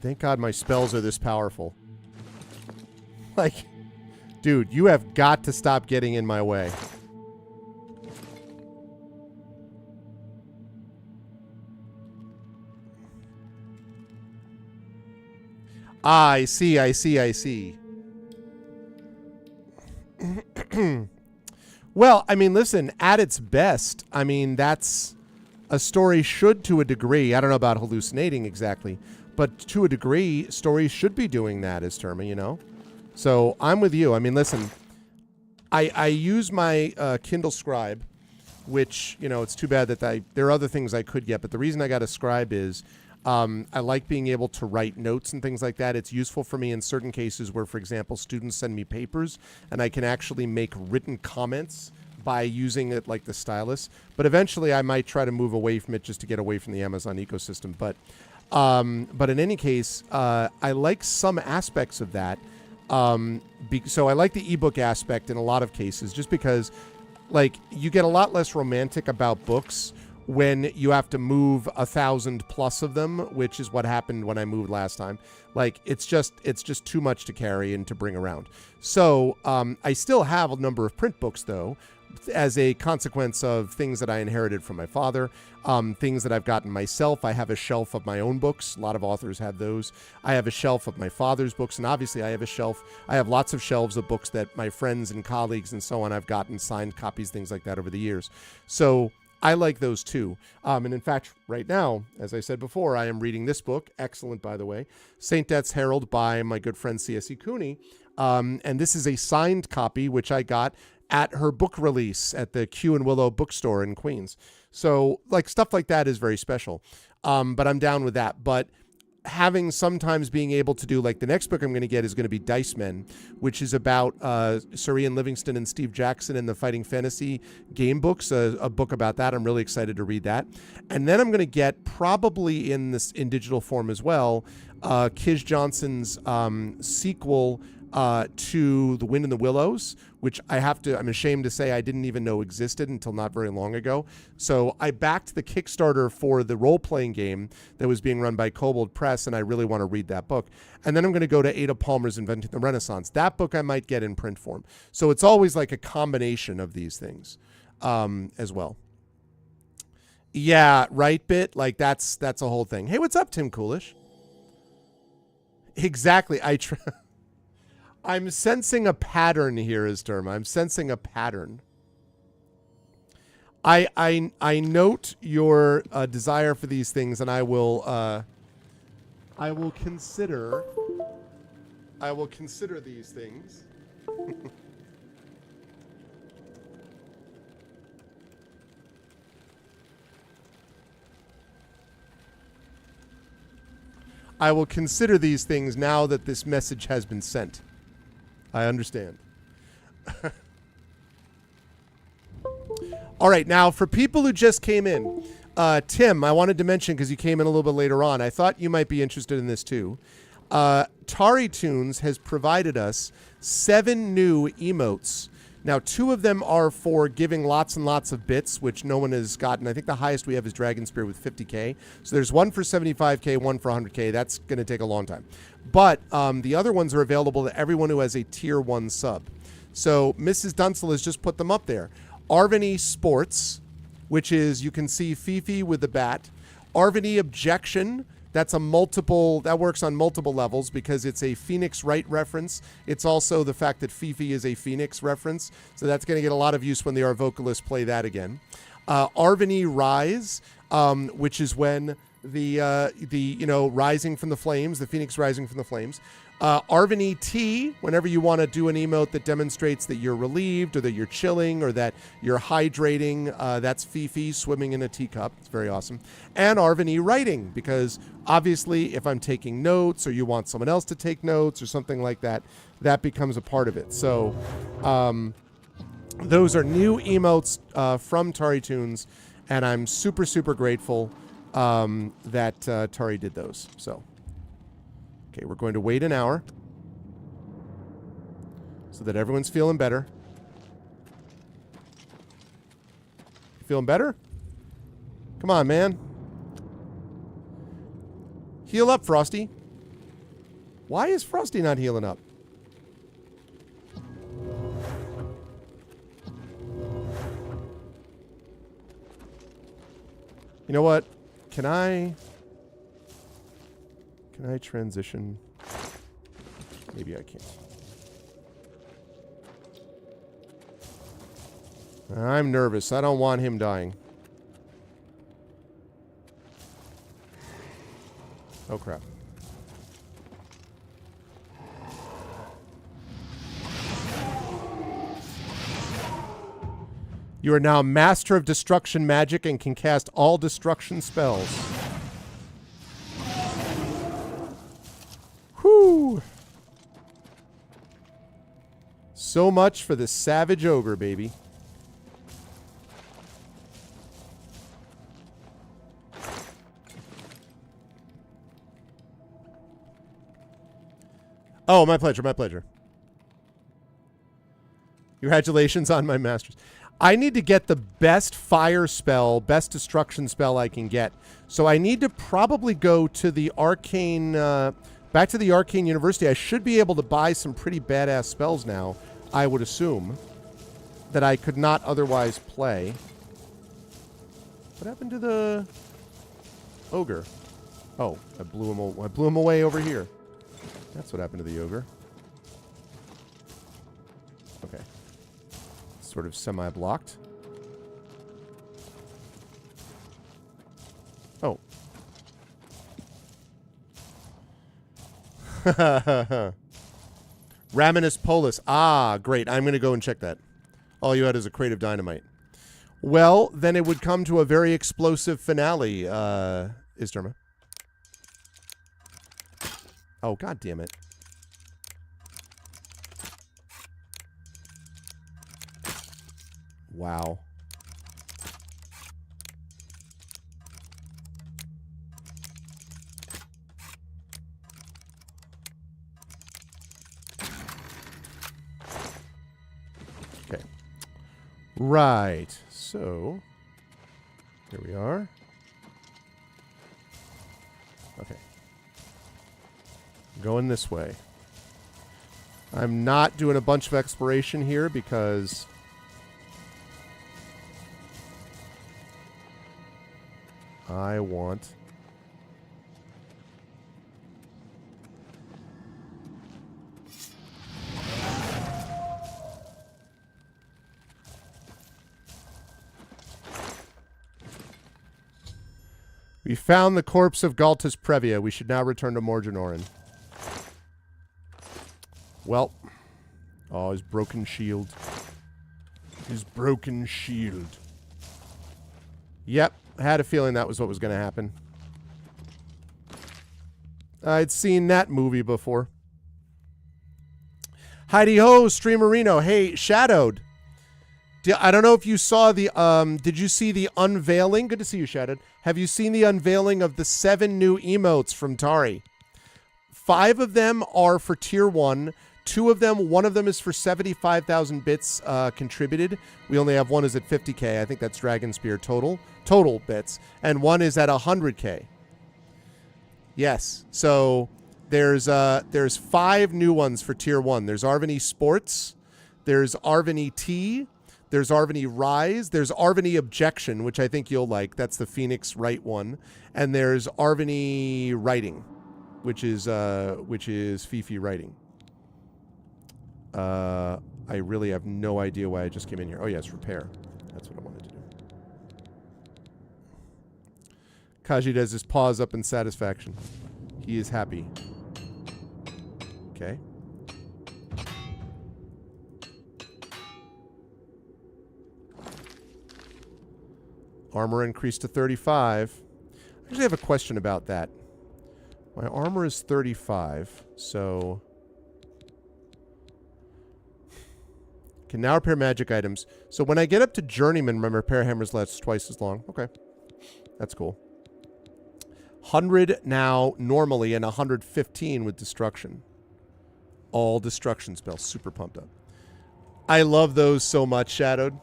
Thank God my spells are this powerful. Like, dude, you have got to stop getting in my way. Ah, I see, I see, I see. Well, I mean, listen, at its best, I mean, that's... A story should, to a degree, I don't know about hallucinating exactly, but to a degree, stories should be doing that, as Terma, you know? So I'm with you. I mean, listen, I use my Kindle Scribe, which, you know, it's too bad that there are other things I could get, but the reason I got a Scribe is I like being able to write notes and things like that. It's useful for me in certain cases where, for example, students send me papers, and I can actually make written comments by using it like the stylus. But eventually I might try to move away from it just to get away from the Amazon ecosystem. But in any case, I like some aspects of that. So I like the ebook aspect in a lot of cases, just because like you get a lot less romantic about books when you have to move 1,000+ of them, which is what happened when I moved last time. Like it's just too much to carry and to bring around. So I still have a number of print books though, as a consequence of things that I inherited from my father, things that I've gotten myself. I have a shelf of my own books. A lot of authors have those. I have a shelf of my father's books, and obviously I have lots of shelves of books that my friends and colleagues and so on, I've gotten signed copies, things like that over the years. So I like those too. And in fact, right now, as I said before, I am reading this book, excellent by the way, St. Death's Herald by my good friend C.S.E. Cooney. And this is a signed copy, which I got at her book release at the Q and Willow bookstore in Queens. So like stuff like that is very special. But I'm down with that. But having sometimes being able to do, like the next book I'm going to get is going to be Dice Men, which is about Sir Ian Livingstone and Steve Jackson and the Fighting Fantasy game books, a book about that. I'm really excited to read that. And then I'm going to get, probably in digital form as well, Kiz Johnson's sequel to The Wind in the Willows, which I'm ashamed to say I didn't even know existed until not very long ago. So I backed the Kickstarter for the role-playing game that was being run by Kobold Press, and I really want to read that book. And then I'm going to go to Ada Palmer's Inventing the Renaissance. That book I might get in print form. So it's always like a combination of these things as well. Yeah, right, Bit? Like that's a whole thing. Hey, what's up, Tim Coolish? Exactly. I'm sensing a pattern here, is term. I'm sensing a pattern. I note your desire for these things, and I will consider these things. I will consider these things now that this message has been sent. I understand. All right, now for people who just came in, Tim, I wanted to mention, because you came in a little bit later on, I thought you might be interested in this too. TariToons has provided us 7 new emotes. Now, 2 of them are for giving lots and lots of bits, which no one has gotten. I think the highest we have is Dragon Spear with 50k. So there's one for 75k, one for 100k. That's going to take a long time. But the other ones are available to everyone who has a tier 1 sub. So Mrs. Dunsel has just put them up there. Arvany Sports, which is, you can see Fifi with the bat. Arvany Objection. That's a multiple, that works on multiple levels because it's a Phoenix Wright reference. It's also the fact that Fifi is a Phoenix reference. So that's going to get a lot of use when the vocalists play that again. Arvany Rise, which is when the rising from the flames, the Phoenix rising from the flames. Arvany T, whenever you want to do an emote that demonstrates that you're relieved or that you're chilling or that you're hydrating, that's Fifi swimming in a teacup. It's very awesome. And Arvany Writing, because obviously if I'm taking notes or you want someone else to take notes or something like that, that becomes a part of it. So those are new emotes from TariToons, and I'm super, super grateful that Tari did those. So. Okay, we're going to wait an hour so that everyone's feeling better. Feeling better? Come on, man. Heal up, Frosty. Why is Frosty not healing up? You know what? Can I transition? Maybe I can't. I'm nervous. I don't want him dying. Oh, crap. You are now master of destruction magic and can cast all destruction spells. Whew. So much for the savage ogre, baby. Oh, my pleasure, my pleasure. Congratulations on my masters. I need to get the best fire spell, best destruction spell I can get. So I need to probably go to the arcane, back to the arcane university. I should be able to buy some pretty badass spells now, I would assume, that I could not otherwise play. What happened to the ogre? Oh, I blew him away over here. That's what happened to the ogre. Okay. Sort of semi-blocked. Oh. Raminus Polus. Ah, great. I'm going to go and check that. All you had is a crate of dynamite. Well, then it would come to a very explosive finale, Isderma. Oh, God damn it. Wow. Okay. Right. So, here we are. Okay. Going this way. I'm not doing a bunch of exploration here because I want We found the corpse of Galtus Previa. We should now return to Morganorin. Well. Oh, his broken shield. His broken shield. Yep. I had a feeling that was what was going to happen. I'd seen that movie before. Heidi Ho, Streamerino. Hey, Shadowed. I don't know if you saw the, did you see the unveiling? Good to see you, Shadowed. Have you seen the unveiling of the 7 new emotes from Tari? 5 of them are for tier 1. 2 of them, one of them is for 75,000 bits contributed. We only have one is at 50K. I think that's Dragon Spear total bits. And one is at 100K. Yes. So there's 5 new ones for tier 1. There's Arvin Sports. There's Arvin T. There's Arvin Rise. There's Arvin Objection, which I think you'll like. That's the Phoenix Wright one. And there's Arvin Writing, which is Fifi Writing. I really have no idea why I just came in here. Oh, yes, repair. That's what I wanted to do. Kaji does his paws up in satisfaction. He is happy. Okay. Armor increased to 35. I actually have a question about that. My armor is 35, so... Can now repair magic items. So when I get up to Journeyman, my repair hammers last twice as long. Okay. That's cool. 100 now normally and 115 with destruction. All destruction spells. Super pumped up. I love those so much, Shadowed.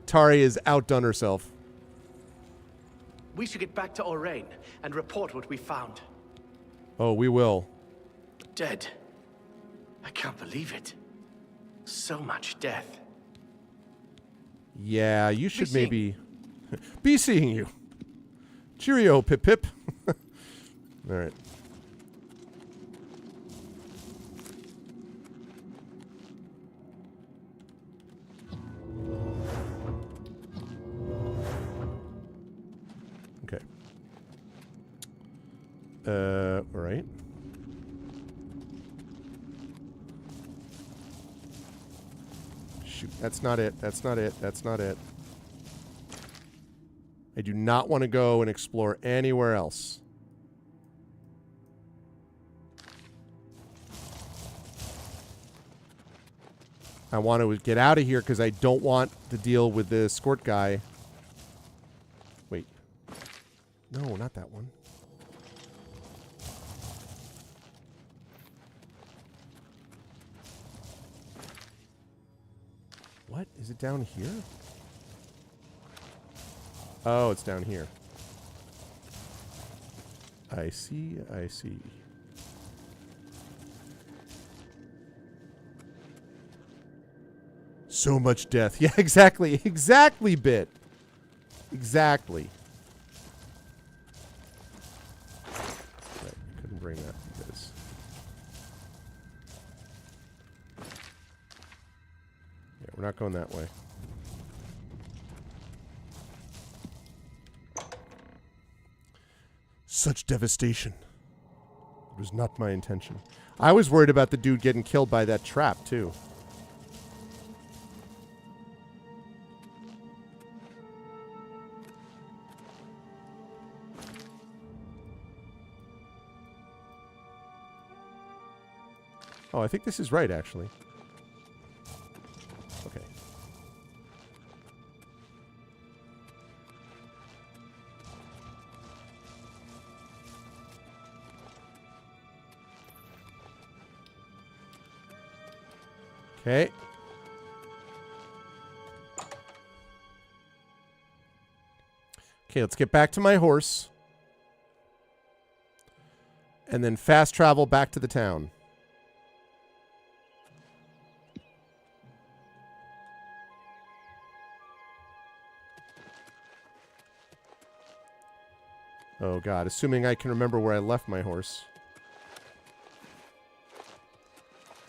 Tari has outdone herself. We should get back to Orain and report what we found. Oh, we will. Dead. I can't believe it. So much death. Yeah, you should maybe be seeing you. Cheerio, Pip Pip. All right. Okay. All right. Shoot, that's not it. That's not it. That's not it. I do not want to go and explore anywhere else. I want to get out of here because I don't want to deal with the escort guy. Wait. No, not that one. What? Is it down here? Oh, it's down here. I see, I see. So much death. Yeah, exactly. Exactly, Bit. Exactly. Right, couldn't bring that because... Yeah, we're not going that way. Such devastation. It was not my intention. I was worried about the dude getting killed by that trap, too. Oh, I think this is right, actually. Okay. Okay. Okay, let's get back to my horse. And then fast travel back to the town. Oh god, assuming I can remember where I left my horse.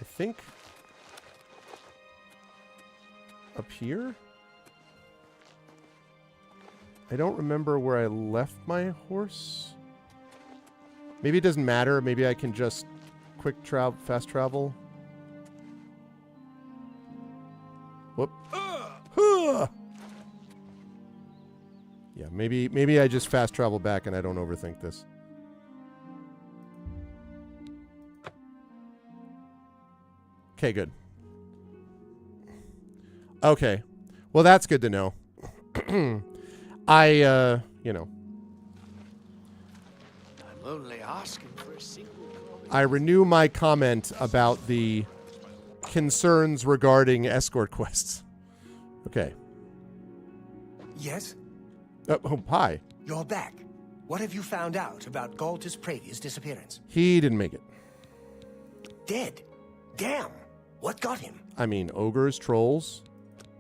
I think... up here? I don't remember where I left my horse. Maybe it doesn't matter. Maybe I can just fast travel. Whoop. Yeah, maybe I just fast travel back and I don't overthink this. Okay, good. Okay. Well, that's good to know. I Only asking for a single comment. I renew my comment about the concerns regarding escort quests. Okay. Yes? Oh, hi. You're back. What have you found out about Galtus Pravia's disappearance? He didn't make it. Dead? Damn! What got him? I mean, ogres, trolls.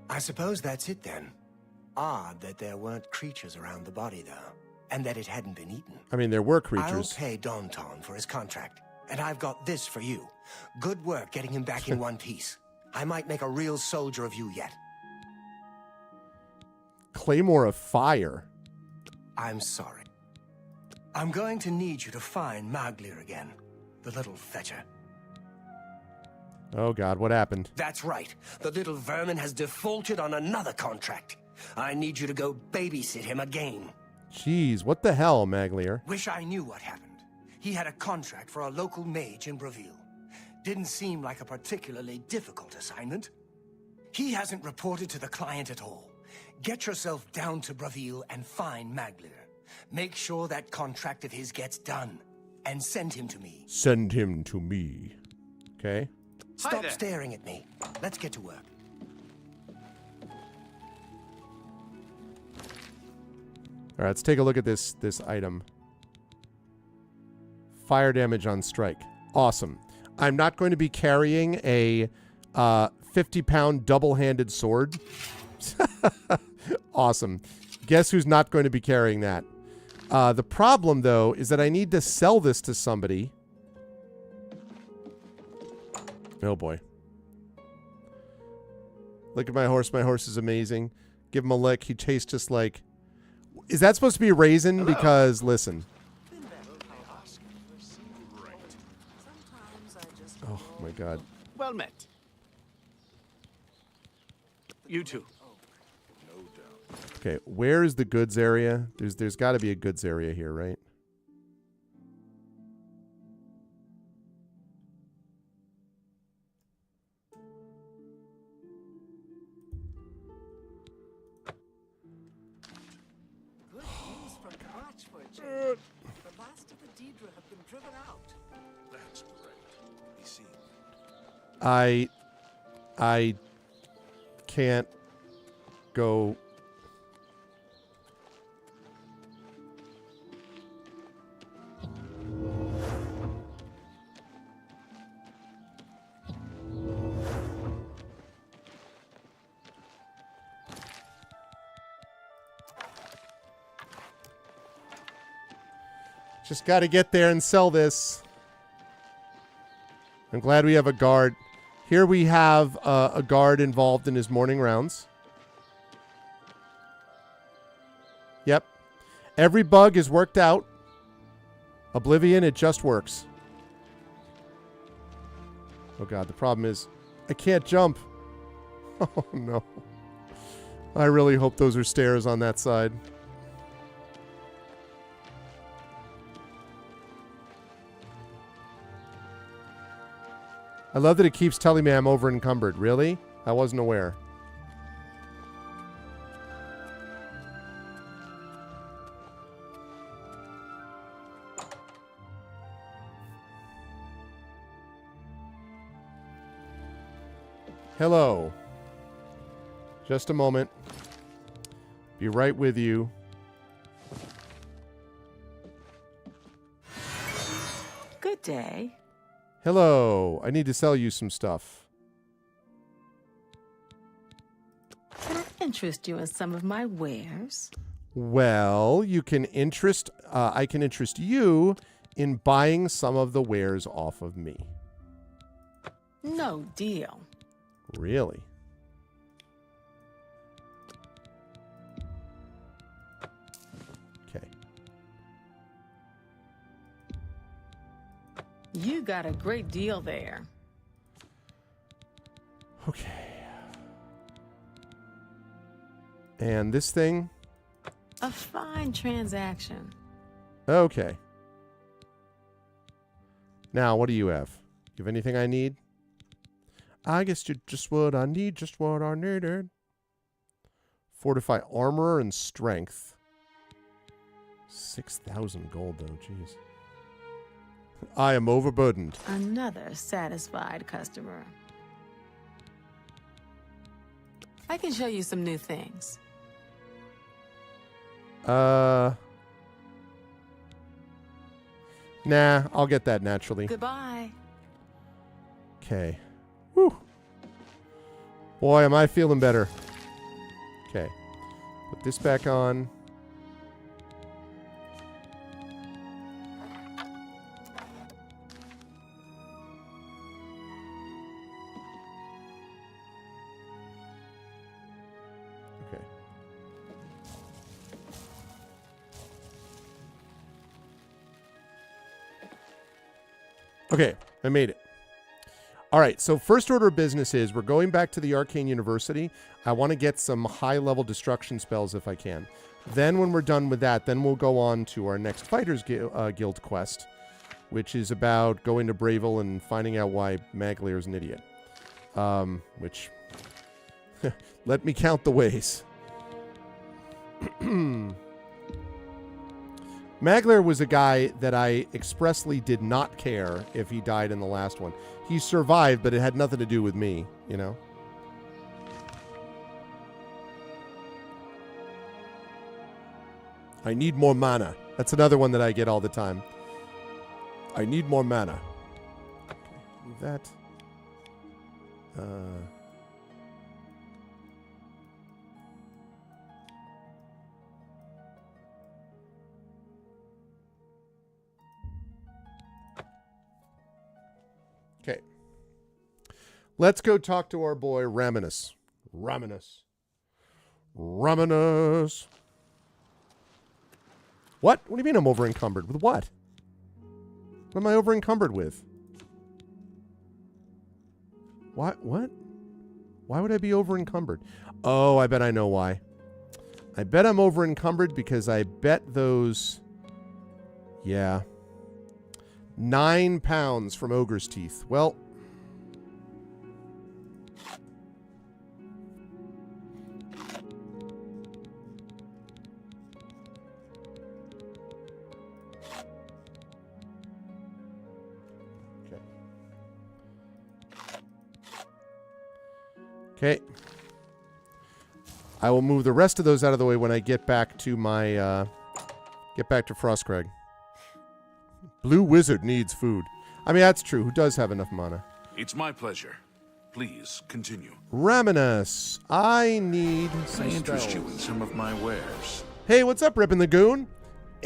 I suppose that's it then. Odd that there weren't creatures around the body, though. And that it hadn't been eaten. I mean, there were creatures. I'll pay Daunton for his contract. And I've got this for you. Good work getting him back in one piece. I might make a real soldier of you yet. Claymore of Fire. I'm sorry. I'm going to need you to find Maglir again. The little fetcher. Oh, God, what happened? That's right. The little vermin has defaulted on another contract. I need you to go babysit him again. Jeez, what the hell, Maglier? Wish I knew what happened. He had a contract for a local mage in Bravil. Didn't seem like a particularly difficult assignment. He hasn't reported to the client at all. Get yourself down to Bravil and find Maglir. Make sure that contract of his gets done. And send him to me. Send him to me. Okay. Stop staring at me. Let's get to work. All right, let's take a look at this item. Fire damage on strike. Awesome. I'm not going to be carrying a 50-pound double-handed sword. Awesome. Guess who's not going to be carrying that? The problem, though, is that I need to sell this to somebody. Oh, boy. Look at my horse. My horse is amazing. Give him a lick. He tastes just like... Is that supposed to be a raisin? Hello. Because, listen. Oh, my God. Well met. You too. Okay, where is the goods area? There's got to be a goods area here, right? Good news from Arch for a change. The last of the Daedra have been driven out. That's great. Be seen. I can't go. Just got to get there and sell this. I'm glad we have a guard. Here we have a guard involved in his morning rounds. Yep. Every bug is worked out. Oblivion, it just works. Oh, God. The problem is I can't jump. Oh, no. I really hope those are stairs on that side. I love that it keeps telling me I'm over encumbered. Really? I wasn't aware. Hello. Just a moment. Be right with you. Good day. Hello. I need to sell you some stuff. Can I interest you in some of my wares? Well, you can interest. I can interest you in buying some of the wares off of me. No deal. Really? Okay. You got a great deal there. Okay. And this thing? A fine transaction. Okay. Now, what do you have? You have anything I need? I guess you're just what I need, just what I needed. Fortify armor and strength. 6,000 gold, though. Jeez. I am overburdened. Another satisfied customer. I can show you some new things. Nah, I'll get that naturally. Goodbye. Okay. Whew. Boy, am I feeling better. Okay. Put this back on. Okay. Okay, I made it. All right, so first order of business is we're going back to the Arcane University. I want to get some high-level destruction spells if I can. Then when we're done with that, then we'll go on to our next Fighters Guild quest, which is about going to Bravil and finding out why Maglear is an idiot. Which, let me count the ways. Maglear was a guy that I expressly did not care if he died in the last one. He survived, but it had nothing to do with me, you know? I need more mana. That's another one that I get all the time. I need more mana. Okay, move that. Okay. Let's go talk to our boy Raminus. Raminus. What? What do you mean I'm over encumbered? With what? What am I over encumbered with? What? Why would I be over encumbered? Oh, I bet I know why. I bet I'm over encumbered because I bet those... Yeah. 9 pounds from Ogre's Teeth. Well... Okay. I will move the rest of those out of the way when I get back to my, get back to Frostcrag. Blue Wizard needs food. I mean, that's true. Who does have enough mana? It's my pleasure. Please continue. Raminus, I need some I interest spells. you in some of my wares. Hey, what's up, Rippin' the Goon?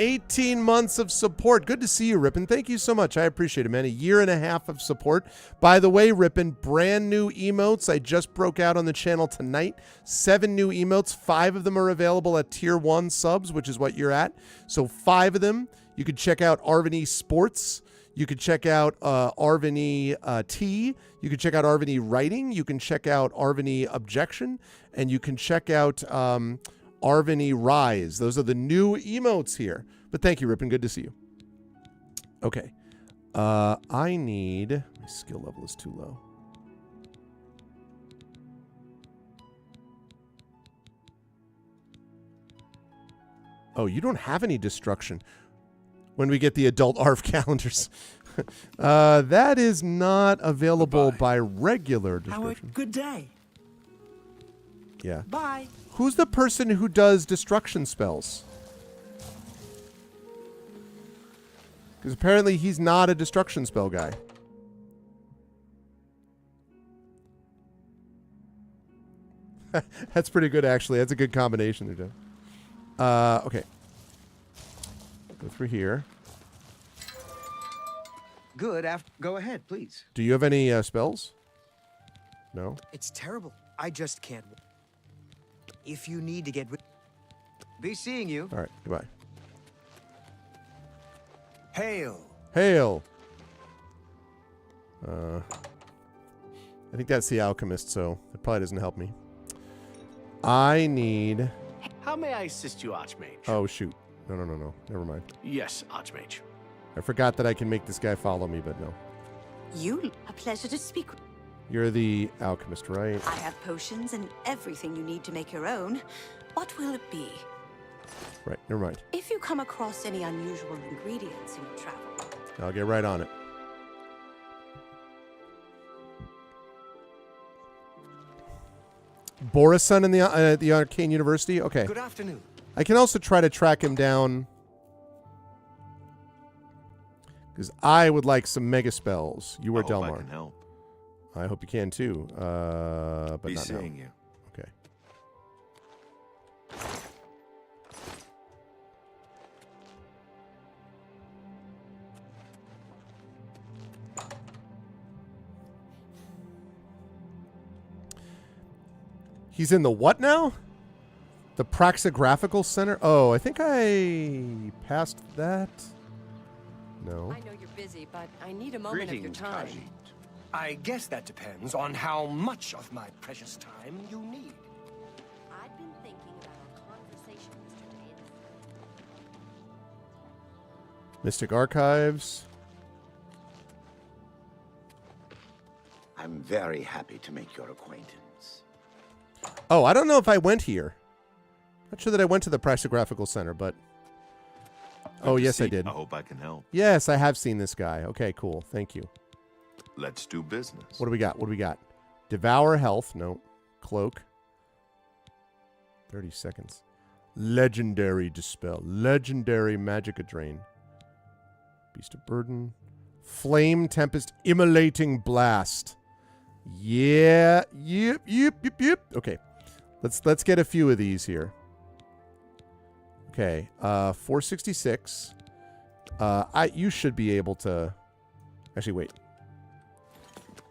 18 months of support. Good to see you, Rippin'. Thank you so much. I appreciate it, man. 1.5 years of support. By the way, Rippin', brand new emotes. I just broke out on the channel tonight. 7 new emotes. 5 of them are available at Tier 1 subs, which is what you're at. So 5 of them. You could check out Arvany Sports. You could check out Arvany T. You could check out Arvany Writing. You can check out Arvany Objection. And you can check out... Arvany Rise. Those are the new emotes here. But thank you, Rippin'. Good to see you. Okay. I need... My skill level is too low. Oh, you don't have any destruction when we get the adult ARF calendars. That is not available by regular destruction. Good day. Yeah. Bye. Who's the person who does destruction spells? Because apparently he's not a destruction spell guy. That's pretty good, actually. That's a good combination they're doing. Okay. Go through here. Good. Go ahead, please. Do you have any spells? No? It's terrible. I just can't. If you need to get rid... Be seeing you. All right. Goodbye. Hail. Hail. I think that's the alchemist, so it probably doesn't help me. I need... How may I assist you, Archmage? Oh, shoot. No. Never mind. Yes, Archmage. I forgot that I can make this guy follow me, but no. You? A pleasure to speak with. You're the alchemist, right? I have potions and everything you need to make your own. What will it be? Right, never mind. If you come across any unusual ingredients in your travel, I'll get right on it. Borisun in the Arcane University? Okay. Good afternoon. I can also try to track him down. Because I would like some mega spells. You are I hope I Delmar. can help. I hope you can too. But Be not now. seeing you. Okay. He's in the what now? The Praxographical Center? Oh, I think I passed that. No. I know you're busy, but I need a moment of your Greetings, time. Khajiit. I guess that depends on how much of my precious time you need. I've been thinking about our conversation yesterday. Mystic Archives. I'm very happy to make your acquaintance. Oh, I don't know if I went here. Not sure that I went to the Praxographical Center, but... Oh, Good to yes, I see- did. I hope I can help. Yes, I have seen this guy. Okay, cool. Thank you. Let's do business. What do we got? What do we got? Devour Health. No. Cloak. 30 seconds. Legendary Dispel. Legendary Magica Drain. Beast of Burden. Flame Tempest. Immolating Blast. Yeah. Yep. Okay. Let's get a few of these here. Okay. 466. You should be able to... Actually, wait.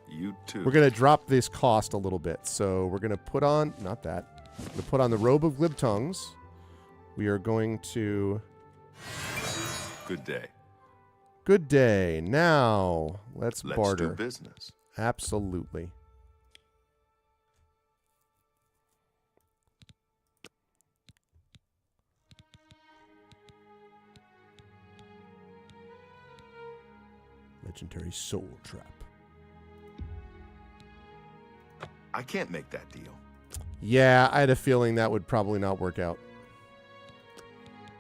You too. We're going to drop this cost a little bit. So we're going to put on... Not that. We're going to put on the Robe of Glib Tongues. We are going to... Good day. Good day. Now, let's barter. do business. Absolutely. Legendary Soul Trap. I can't make that deal. Yeah, I had a feeling that would probably not work out.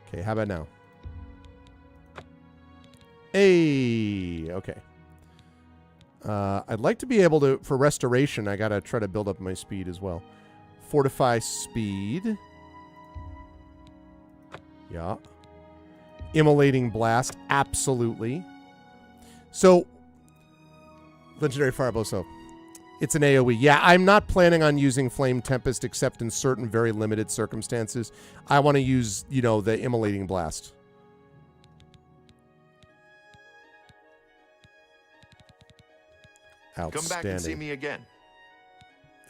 Okay, how about now? Hey, okay. I'd like to be able to, for restoration, I gotta try to build up my speed as well. Fortify speed. Yeah. Immolating Blast, absolutely. So, Legendary Fireball, so it's an AoE. Yeah, I'm not planning on using Flame Tempest except in certain very limited circumstances. I want to use, the Immolating Blast. Outstanding. Come back and see me again.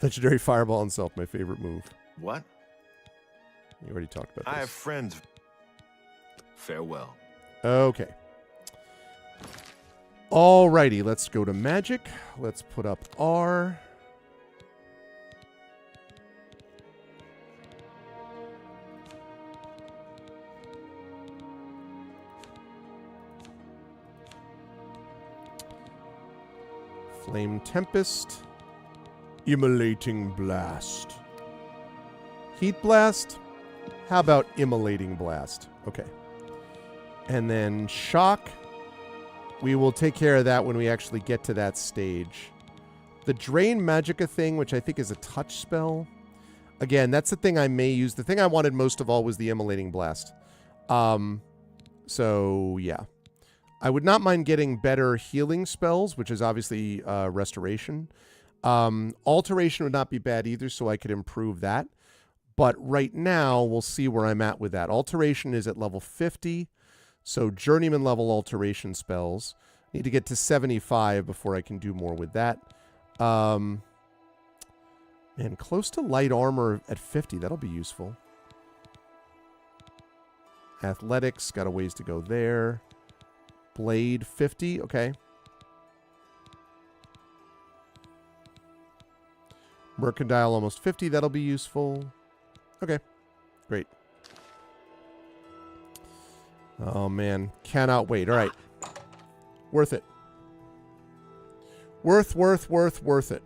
Legendary Fireball himself, my favorite move. What? You already talked about this. I have friends. Farewell. Okay. Alrighty, let's go to magic. Let's put up R. Flame Tempest. Immolating Blast. Heat Blast. How about Immolating Blast? Okay. And then Shock. We will take care of that when we actually get to that stage. The Drain Magica thing, which I think is a touch spell. Again, that's the thing I may use. The thing I wanted most of all was the Immolating Blast. So, yeah. I would not mind getting better healing spells, which is obviously Restoration. Alteration would not be bad either, so I could improve that. But right now, we'll see where I'm at with that. Alteration is at level 50. So Journeyman level alteration spells. Need to get to 75 before I can do more with that. And close to light armor at 50. That'll be useful. Athletics. Got a ways to go there. Blade 50. Okay. Mercantile almost 50. That'll be useful. Okay. Great. Oh, man. Cannot wait. All right. Worth it. Worth it.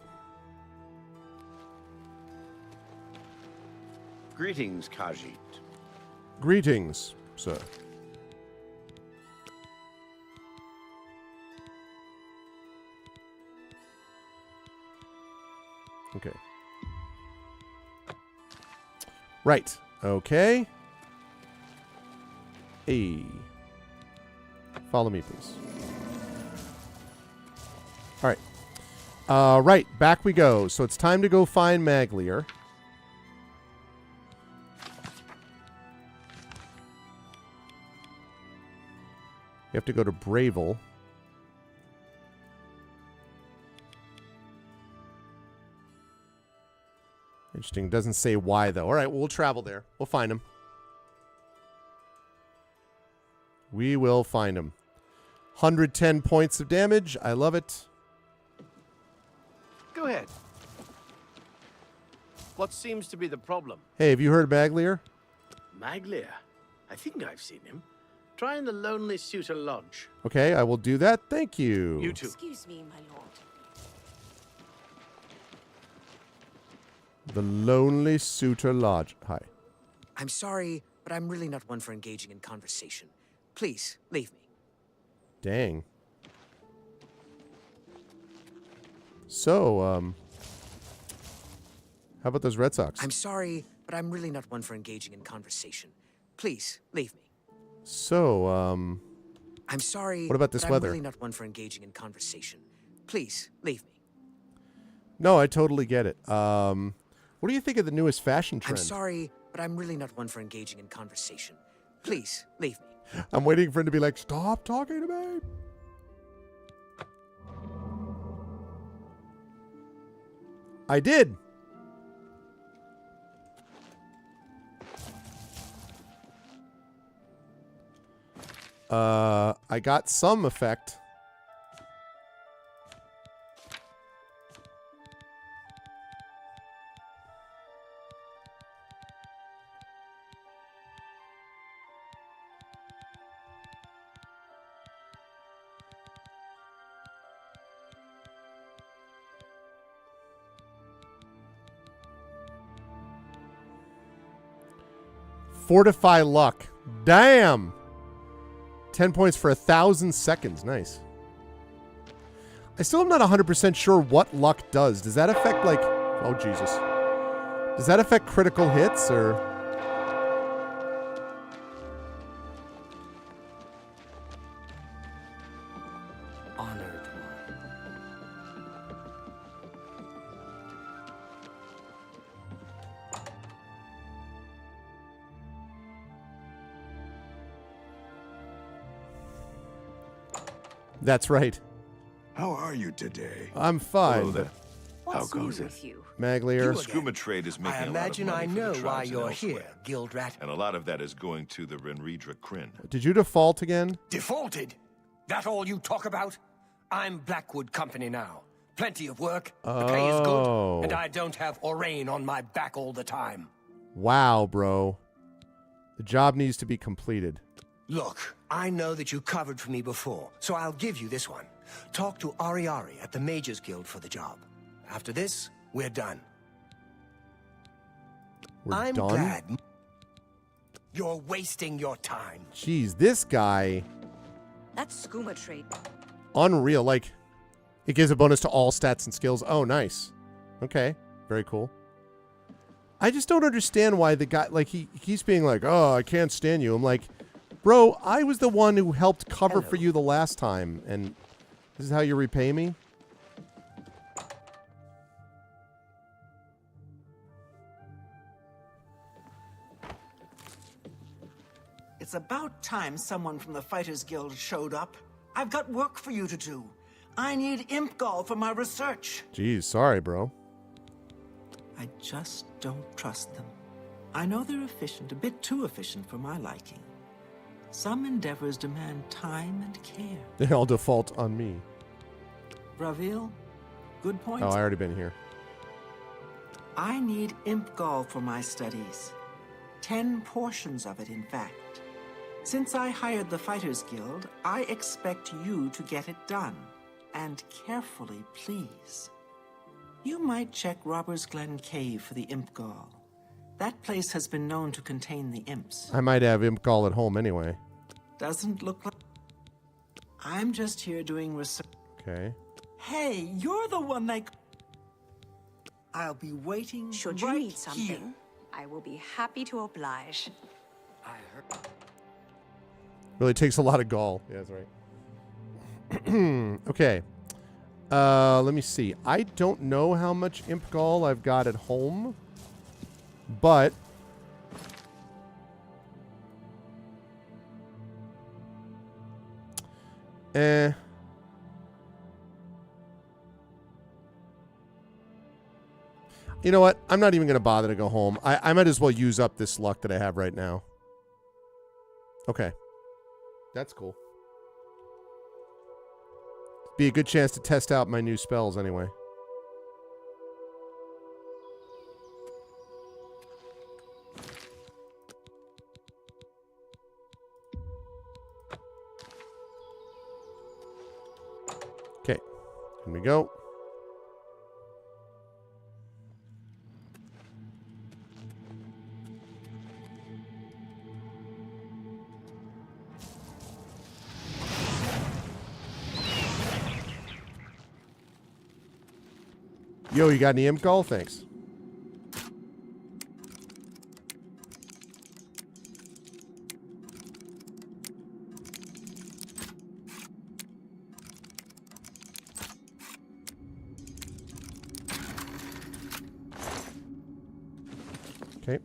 Greetings, Khajiit. Greetings, sir. Okay. Right. Okay. Hey. Follow me, please. All right. Right. Back we go. So it's time to go find Maglier. You have to go to Bravel. Interesting. Doesn't say why, though. All right, well, we'll travel there. We'll find him. We will find him. 110 points of damage. I love it. Go ahead. What seems to be the problem? Hey, have you heard of Maglier? Maglier. I think I've seen him. Try in the Lonely Suitor Lodge. Okay, I will do that. Thank you. You too. Excuse me, my lord. The Lonely Suitor Lodge. Hi. I'm sorry, but I'm really not one for engaging in conversation. Please, leave me. Dang. So, how about those Red Sox? I'm sorry, but I'm really not one for engaging in conversation. Please, leave me. So, I'm sorry, what about this but weather? I'm really not one for engaging in conversation. Please, leave me. No, I totally get it. What do you think of the newest fashion trend? I'm sorry, but I'm really not one for engaging in conversation. Please, leave me. I'm waiting for him to be like, stop talking to me. I did. I got some effect. Fortify luck. Damn. 10 points for 1,000 seconds. Nice. I still am not 100% sure what luck does. Does that affect, like... Oh, Jesus. Does that affect critical hits, or... Honored one. That's right. How are you today? I'm fine. Hello there. What's How new goes it? with you? Maglier. You Scuba trade is making I a lot of imagine money I for the know why tribes and you're elsewhere. here, Guildrat. And a lot of that is going to the Renredra Kryn. Did you default again? Defaulted? That all you talk about? I'm Blackwood Company now. Plenty of work, the pay is Oh. good, and I don't have Orain on my back all the time. Wow, bro. The job needs to be completed. Look, I know that you covered for me before, so I'll give you this one. Talk to Ariari at the Mages Guild for the job. After this, we're done. We're I'm done? glad. You're wasting your time. Jeez, this guy... That's skooma trade. Unreal. Like, it gives a bonus to all stats and skills. Oh, nice. Okay. Very cool. I just don't understand why the guy... Like, he keeps being like, oh, I can't stand you. I'm like, bro, I was the one who helped cover for you the last time, and this is how you repay me? It's about time someone from the Fighters Guild showed up. I've got work for you to do. I need imp gall for my research. Jeez, sorry, bro. I just don't trust them. I know they're efficient, a bit too efficient for my liking. Some endeavors demand time and care. They all default on me. Bravil, good point. Oh, I already been here. I need imp gall for my studies. 10 portions of it, in fact. Since I hired the Fighters Guild, I expect you to get it done. And carefully, please. You might check Robbers Glen Cave for the imp gall. That place has been known to contain the imps. I might have Imp Gall at home anyway. Doesn't look like... I'm just here doing research. Okay. Hey, you're the one I'll be waiting Should you right need something, here. I will be happy to oblige. I heard. Really takes a lot of gall. Yeah, that's right. Okay. Let me see. I don't know how much imp gall I've got at home, but you know what? I'm not even going to bother to go home. I might as well use up this luck that I have right now. Okay. That's cool. Be a good chance to test out my new spells anyway. Okay. Here we go. Yo, you got any imp gall? Thanks. Okay.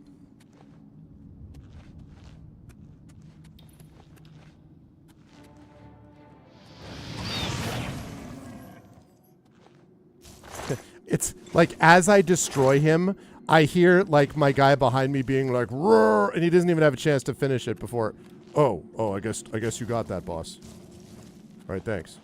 It's like as I destroy him, I hear like my guy behind me being like roar, and he doesn't even have a chance to finish it before. Oh, I guess you got that, boss. All right, thanks.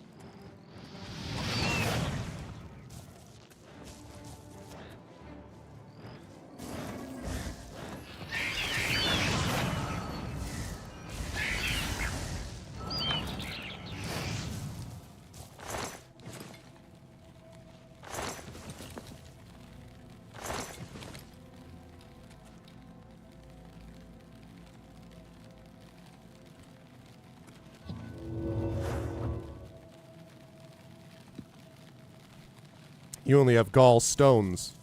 You only have gall stones.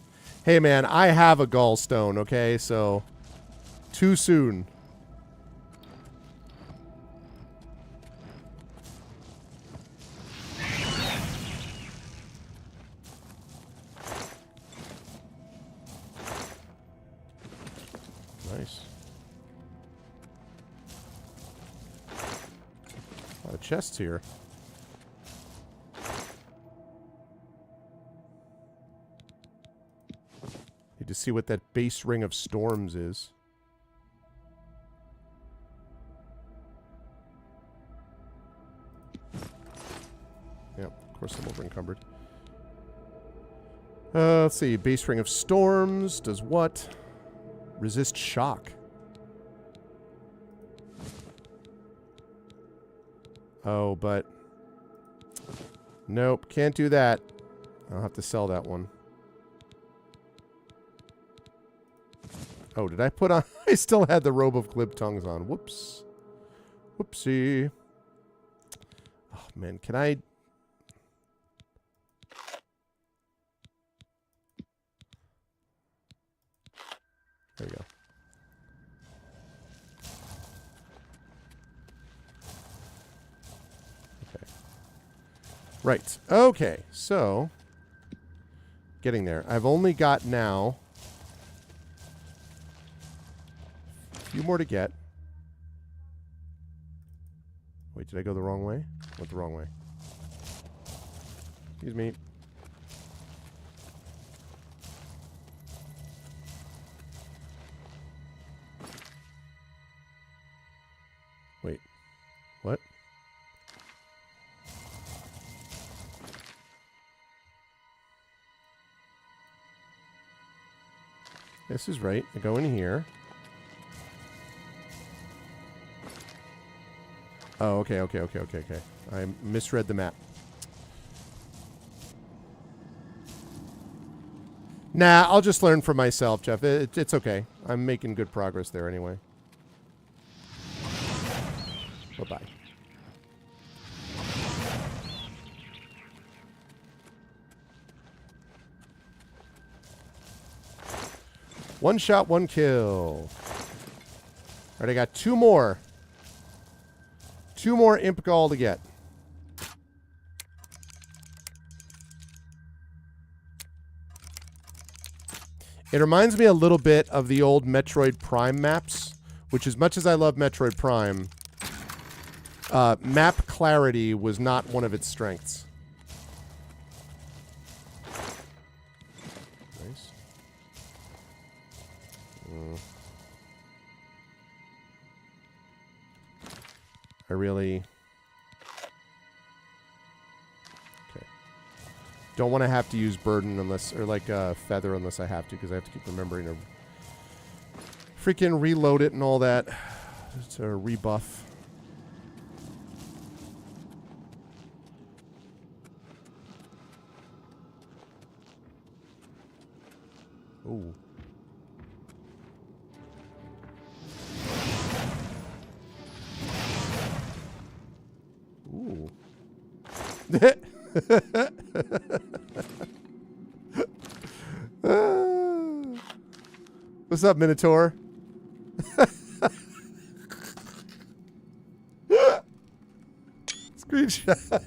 Hey, man, I have a gall stone, okay? So, too soon. Nice. A lot of chests here. Need to see what that base ring of storms is. Yeah, of course I'm over encumbered. Let's see. Base ring of storms does what? Resist shock. Oh, but nope, can't do that. I'll have to sell that one. Oh, did I put on... I still had the robe of glib tongues on. Whoops. Whoopsie. Oh, man. Can I... There we go. Okay. Right. Okay. So... Getting there. I've only got now... few more to get. Wait, did I go the wrong way? Went the wrong way. Excuse me. Wait. What? This is right. I go in here. Oh, okay. I misread the map. Nah, I'll just learn for myself, Jeff. It's okay. I'm making good progress there anyway. Bye-bye. One shot, one kill. All right, I got 2 more. 2 more Imp Gall to get. It reminds me a little bit of the old Metroid Prime maps, which as much as I love Metroid Prime, map clarity was not one of its strengths. Nice. I really... Okay. Don't want to have to use Burden unless... Or like Feather unless I have to, because I have to keep remembering to freaking reload it and all that. It's a rebuff. Ooh. Ooh. What's up, Minotaur? Screenshot.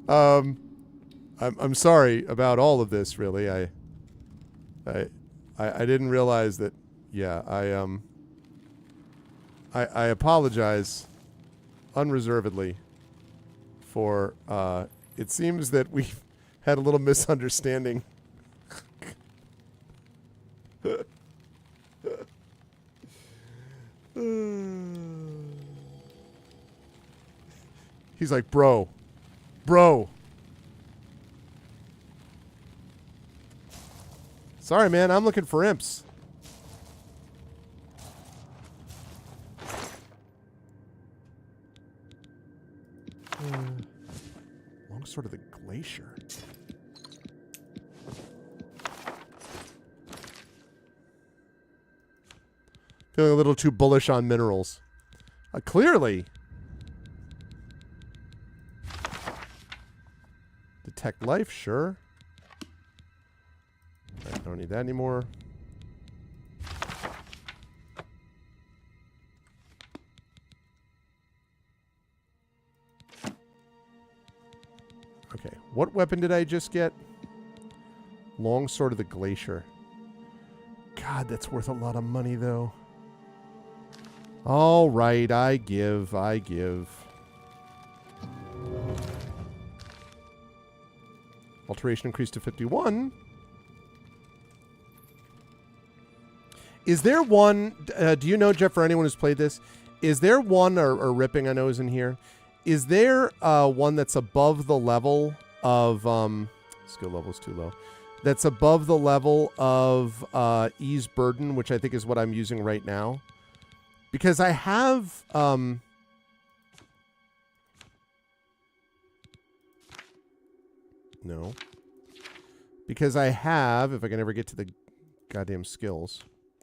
I'm sorry about all of this, really. I didn't realize that. Yeah, I apologize unreservedly for it seems that we've had a little misunderstanding. He's like, bro. Sorry, man. I'm looking for imps. Longsword of the Glacier. Feeling a little too bullish on minerals. Clearly. Detect life, sure. I don't need that anymore. Okay, what weapon did I just get? Longsword of the Glacier. God, that's worth a lot of money, though. All right, I give. Alteration increased to 51. Is there one, do you know, Jeff, for anyone who's played this, is there one, or Ripping, I know is in here, is there one that's above the level of, skill level's too low, that's above the level of Ease Burden, which I think is what I'm using right now? Because I have, no. Because I have, if I can ever get to the goddamn skills.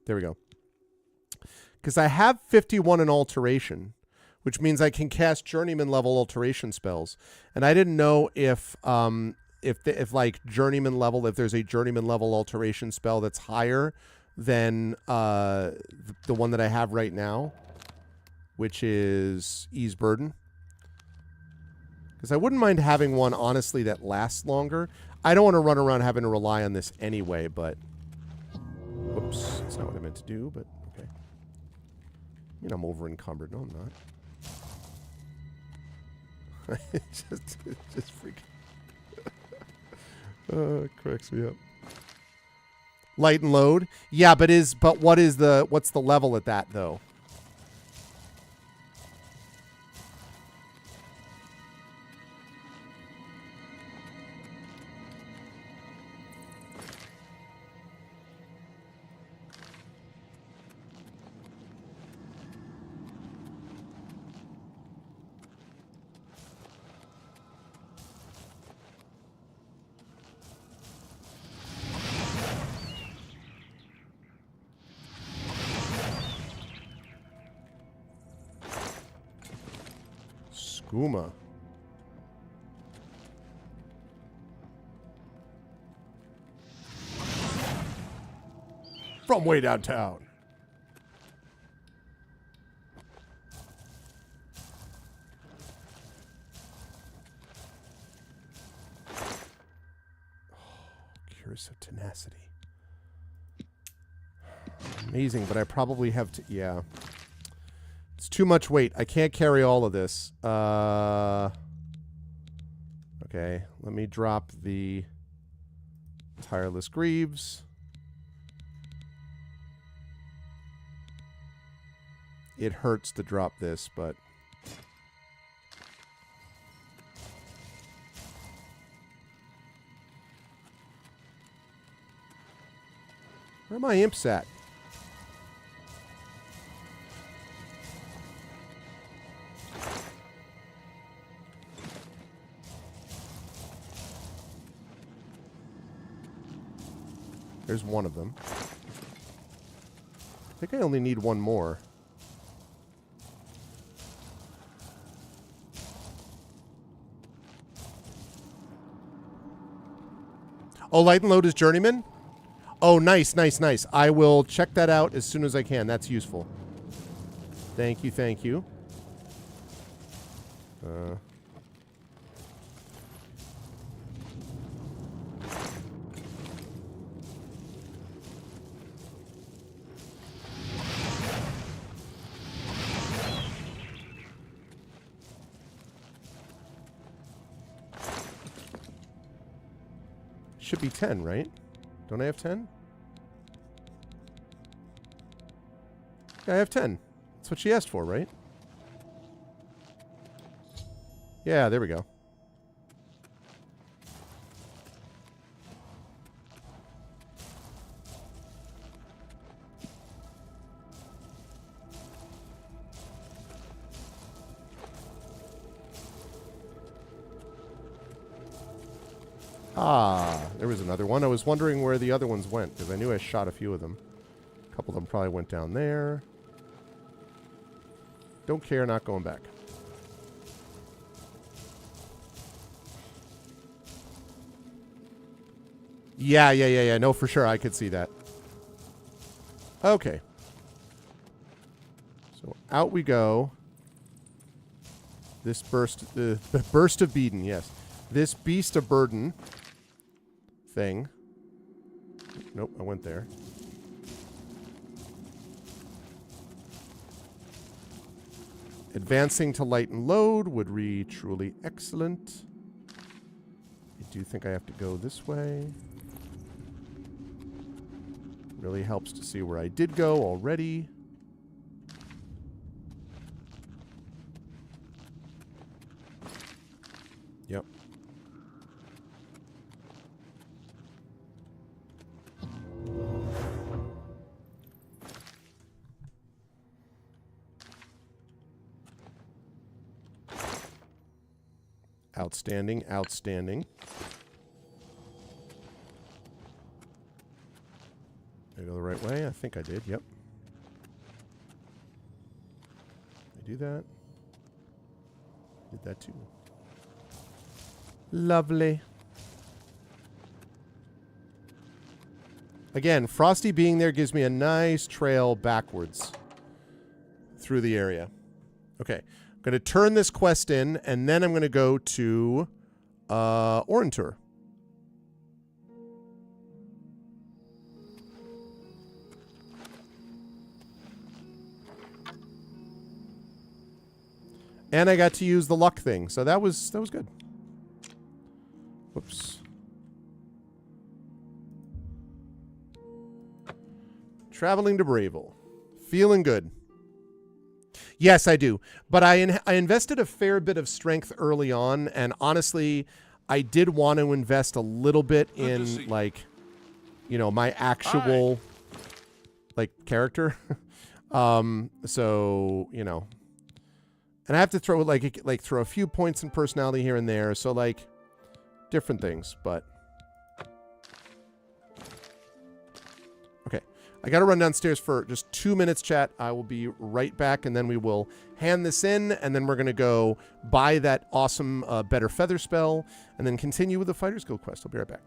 There we go. Because I have 51 in Alteration, which means I can cast Journeyman level Alteration spells. And I didn't know if like Journeyman level, if there's a Journeyman level Alteration spell that's higher than the one that I have right now, which is Ease Burden. Because I wouldn't mind having one, honestly, that lasts longer. I don't want to run around having to rely on this anyway, but... Whoops. That's not what I meant to do, but okay. I mean, I'm over encumbered. No, I'm not. It just freaking... it cracks me up. Light and load? Yeah, but what's the level at that, though? Skooma. From way downtown. Curious of tenacity. Amazing, but I probably have to... Yeah. It's too much weight. I can't carry all of this. Okay, let me drop the Tireless Greaves. It hurts to drop this, but... Where are my imps at? There's one of them. I think I only need one more. Oh, Light and Load is Journeyman? Oh, nice, nice, nice. I will check that out as soon as I can. That's useful. Thank you, thank you. Should be 10, right? Don't I have 10? Yeah, I have 10. That's what she asked for, right? Yeah, there we go. Ah, there was another one. I was wondering where the other ones went, because I knew I shot a few of them. A couple of them probably went down there. Don't care, not going back. Yeah. No, for sure, I could see that. Okay. So out we go. This burst, the burst of Beedon, yes. This beast of burden thing. Nope, I went there. Advancing to Light and Load would be truly excellent. I do think I have to go this way. Really helps to see where I did go already. Yep. Outstanding, outstanding. Did I go the right way? I think I did, yep. Did I do that? Did that too. Lovely. Again, Frosty being there gives me a nice trail backwards through the area. Okay. I'm going to turn this quest in, and then I'm going to go to Orintur. And I got to use the luck thing, so that was good. Whoops. Traveling to Bravel. Feeling good. Yes, I do. But I invested a fair bit of strength early on, and honestly, I did want to invest a little bit in, like, you know, my actual, like, character. So, you know. And I have to throw, like throw a few points in personality here and there, so, like, different things, but... Okay. I got to run downstairs for just 2 minutes, chat. I will be right back, and then we will hand this in, and then we're going to go buy that awesome Better Feather spell, and then continue with the Fighter's Guild quest. I'll be right back.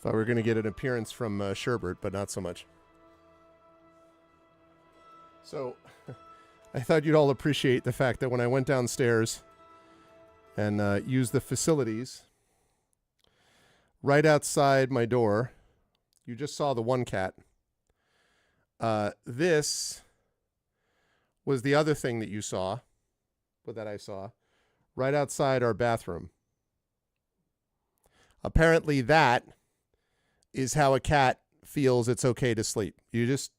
Thought we were going to get an appearance from Sherbert, but not so much. So, I thought you'd all appreciate the fact that when I went downstairs and used the facilities, right outside my door, you just saw the one cat. This was the other thing that you saw, but that I saw, right outside our bathroom. Apparently that is how a cat feels it's okay to sleep. You just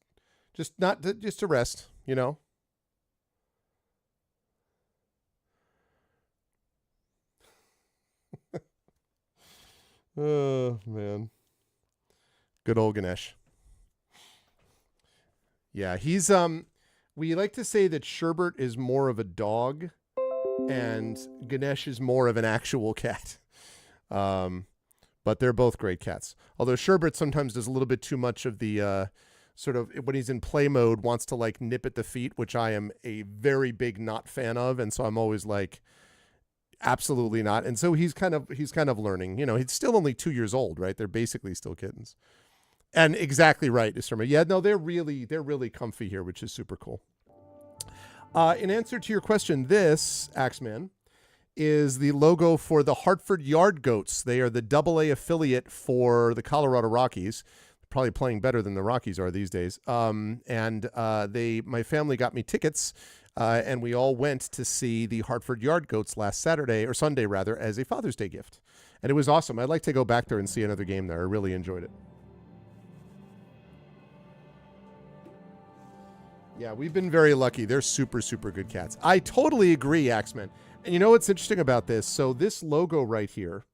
to rest, you know? Oh, man. Good old Ganesh. Yeah, he's, we like to say that Sherbert is more of a dog and Ganesh is more of an actual cat. But they're both great cats. Although Sherbert sometimes does a little bit too much of the, sort of, when he's in play mode, wants to like nip at the feet, which I am a very big not fan of. And so I'm always like, absolutely not. And so he's kind of learning, you know, he's still only 2 years old, right? They're basically still kittens. And exactly right, Isirma. Yeah, no, they're really comfy here, which is super cool. In answer to your question, this, Axeman, is the logo for the Hartford Yard Goats. They are the AA affiliate for the Colorado Rockies. Probably playing better than the Rockies are these days. My family got me tickets, and we all went to see the Hartford Yard Goats last Saturday, or Sunday rather, as a Father's Day gift. And it was awesome. I'd like to go back there and see another game there. I really enjoyed it. Yeah, we've been very lucky. They're super, super good cats. I totally agree, Axeman. And you know what's interesting about this? So this logo right here.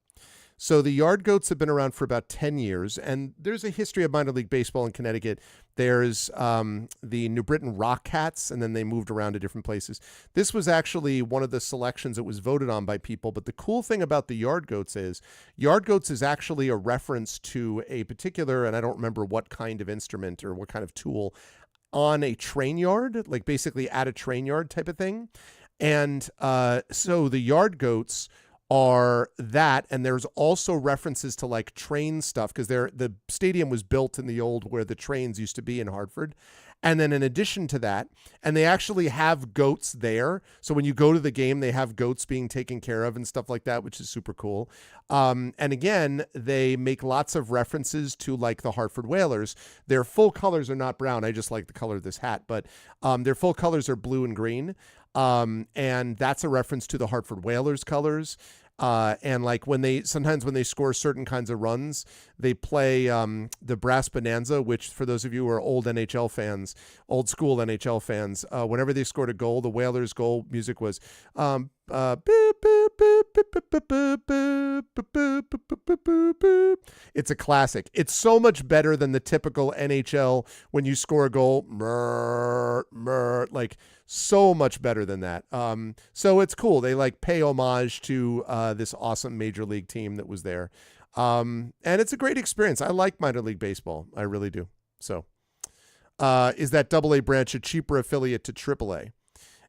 So the Yard Goats have been around for about 10 years, and there's a history of minor league baseball in Connecticut. There's the New Britain Rock Cats, and then they moved around to different places. This was actually one of the selections that was voted on by people, but the cool thing about the Yard Goats is actually a reference to a particular, and I don't remember what kind of instrument or what kind of tool, on a train yard, like basically at a train yard type of thing. And so the Yard Goats are that, and there's also references to like train stuff, because the stadium was built in the old where the trains used to be in Hartford. And then in addition to that, and they actually have goats there. So when you go to the game, they have goats being taken care of and stuff like that, which is super cool. And again, they make lots of references to like the Hartford Whalers. Their full colors are not brown. I just like the color of this hat, but their full colors are blue and green. And that's a reference to the Hartford Whalers colors. And like sometimes when they score certain kinds of runs, they play the Brass Bonanza, which for those of you who are old school NHL fans, whenever they scored a goal, the Whalers goal music was it's a classic. It's so much better than the typical NHL when you score a goal, like so much better than that. So it's cool. They like pay homage to this awesome major league team that was there. And it's a great experience. I like minor league baseball. I really do. So is that AA branch a cheaper affiliate to AAA?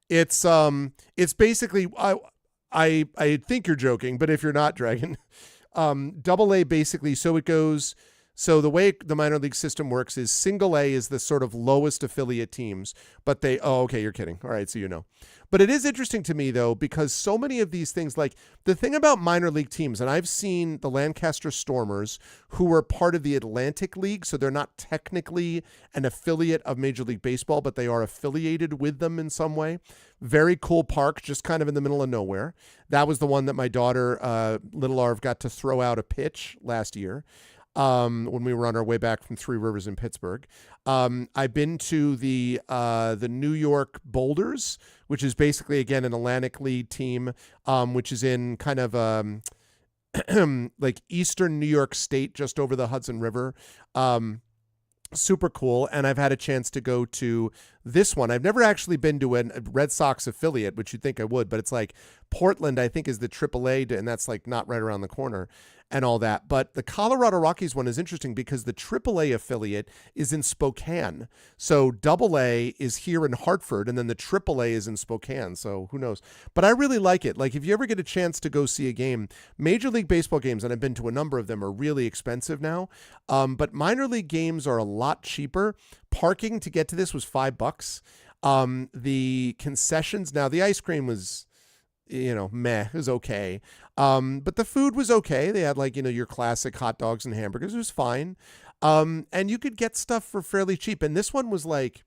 It's basically, I think you're joking, but if you're not, Dragon, AA basically, so the way the minor league system works is single A is the sort of lowest affiliate teams, but okay, you're kidding. All right, so you know. But it is interesting to me, though, because so many of these things, like the thing about minor league teams, and I've seen the Lancaster Stormers, who are part of the Atlantic League, so they're not technically an affiliate of Major League Baseball, but they are affiliated with them in some way. Very cool park, just kind of in the middle of nowhere. That was the one that my daughter, Little Arv, got to throw out a pitch last year. When we were on our way back from Three Rivers in Pittsburgh. I've been to the New York Boulders, which is basically, again, an Atlantic League team, which is in kind of like eastern New York State, just over the Hudson River. Super cool. And I've had a chance to go to this one. I've never actually been to a Red Sox affiliate, which you'd think I would, but it's like Portland, I think, is the AAA, and that's like not right around the corner and all that. But the Colorado Rockies one is interesting because the AAA affiliate is in Spokane. So AA is here in Hartford, and then the AAA is in Spokane. So who knows? But I really like it. Like, if you ever get a chance to go see a game, Major League Baseball games, and I've been to a number of them, are really expensive now. But minor league games are a lot cheaper. Parking to get to this was $5. The concessions, now the ice cream was, meh, it was okay. But the food was okay. They had like, your classic hot dogs and hamburgers. It was fine. And you could get stuff for fairly cheap. And this one was like,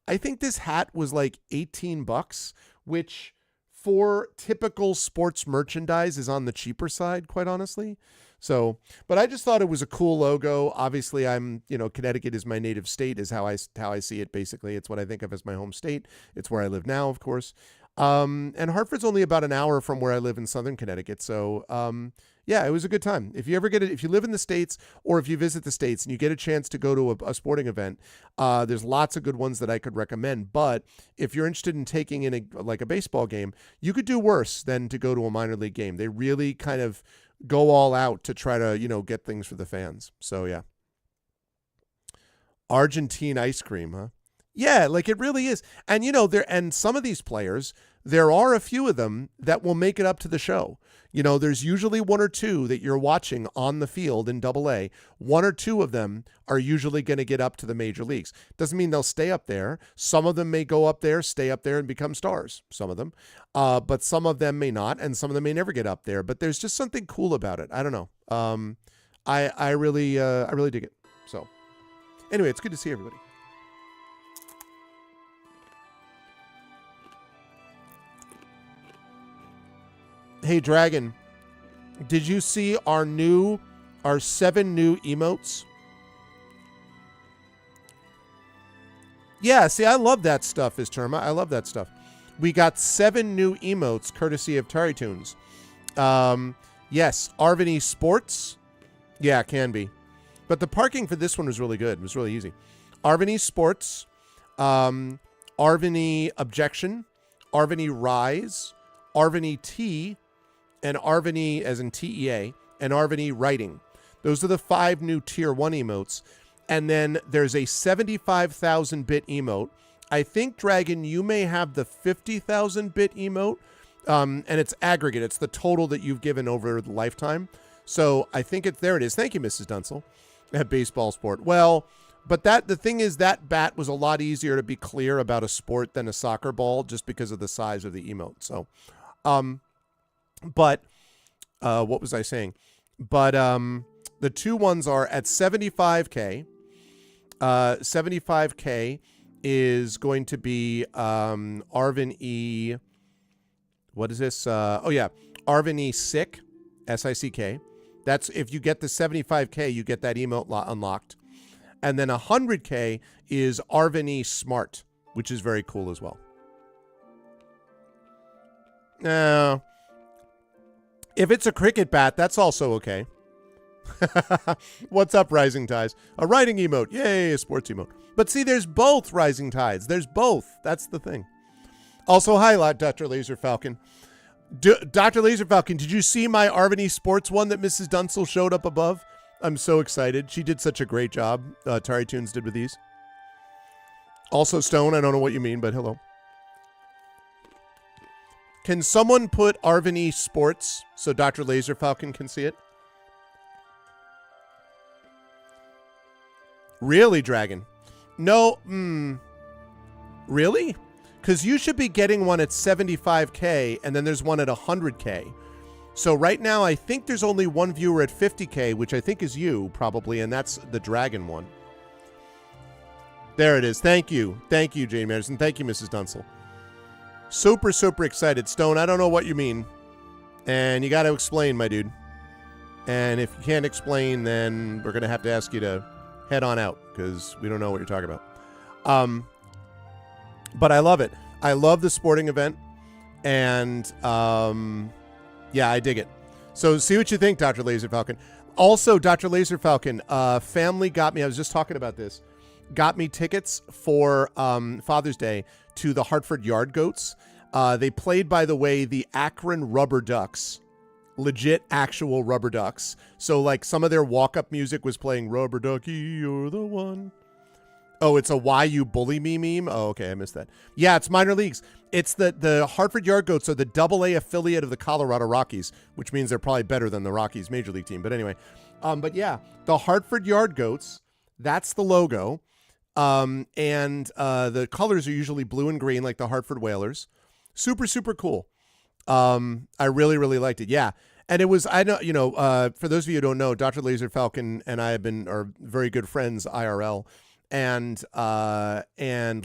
I think this hat was like $18, which for typical sports merchandise is on the cheaper side, quite honestly. So, but I just thought it was a cool logo. Obviously, I'm, Connecticut is my native state, is how I see it. Basically, it's what I think of as my home state. It's where I live now, of course. And Hartford's only about an hour from where I live in Southern Connecticut. So, yeah, it was a good time. If you ever if you live in the States, or if you visit the States and you get a chance to go to a sporting event, there's lots of good ones that I could recommend. But if you're interested in taking in a baseball game, you could do worse than to go to a minor league game. They really kind of go all out to try to, get things for the fans. So, yeah. Argentine ice cream, huh? Yeah, like it really is. And, and some of these players, there are a few of them that will make it up to the show. There's usually one or two that you're watching on the field in AA. One or two of them are usually going to get up to the major leagues. Doesn't mean they'll stay up there. Some of them may go up there, stay up there, and become stars. Some of them. But some of them may not, and some of them may never get up there. But there's just something cool about it. I don't know. I really dig it. So, anyway, it's good to see everybody. Hey, Dragon, did you see our 7 new emotes? Yeah, see, I love that stuff, Terma. I love that stuff. We got 7 new emotes courtesy of TariToons. Yes, Arvany Sports. Yeah, it can be. But the parking for this one was really good. It was really easy. Arvany Sports, Arvany Objection, Arvany Rise, Arvany T, and Arvany, as in TEA, and Arvany Writing. Those are the 5 new Tier 1 emotes. And then there's a 75,000-bit emote. I think, Dragon, you may have the 50,000-bit emote, and it's aggregate. It's the total that you've given over the lifetime. So I think there it is. Thank you, Mrs. Dunsel, at Baseball Sport. Well, but the thing is, that bat was a lot easier to be clear about a sport than a soccer ball, just because of the size of the emote. So, but what was I saying? But the 2 ones are at 75K. 75K is going to be Arvin E. What is this? Arvin E. Sick, S-I-C-K. That's if you get the 75K, you get that emote unlocked. And then 100K is Arvin E. Smart, which is very cool as well. If it's a cricket bat, that's also okay. What's up, Rising Tides? A writing emote. Yay, a sports emote. But see, there's both Rising Tides. There's both. That's the thing. Also, highlight Dr. Laser Falcon. Dr. Laser Falcon, did you see my Arvany Sports one that Mrs. Dunsel showed up above? I'm so excited. She did such a great job. TariToons did with these. Also, Stone, I don't know what you mean, but hello. Can someone put Arvany Sports so Dr. Laser Falcon can see it? Really, Dragon? No, really? Because you should be getting one at 75K, and then there's one at 100K. So right now, I think there's only one viewer at 50K, which I think is you, probably, and that's the Dragon one. There it is. Thank you. Thank you, Jane Madison. Thank you, Mrs. Dunsel. Super, super excited. Stone, I don't know what you mean. And you got to explain, my dude. And if you can't explain, then we're going to have to ask you to head on out, because we don't know what you're talking about. But I love it. I love the sporting event. And, yeah, I dig it. So see what you think, Dr. Laser Falcon. Also, Dr. Laser Falcon, family got me. I was just talking about this. got me tickets for Father's Day to the Hartford Yard Goats. They played, by the way, the Akron Rubber Ducks. Legit, actual rubber ducks. So, like, some of their walk-up music was playing Rubber Ducky, you're the one. Oh, it's a Why You Bully Me meme? Oh, okay, I missed that. Yeah, it's minor leagues. It's the Hartford Yard Goats are the AA affiliate of the Colorado Rockies, which means they're probably better than the Rockies Major League team. But anyway, but yeah, the Hartford Yard Goats, that's the logo. And the colors are usually blue and green, like the Hartford Whalers. Super, super cool. I really, really liked it. Yeah. And it was, I know, for those of you who don't know, Dr. Laser Falcon and I are very good friends IRL, and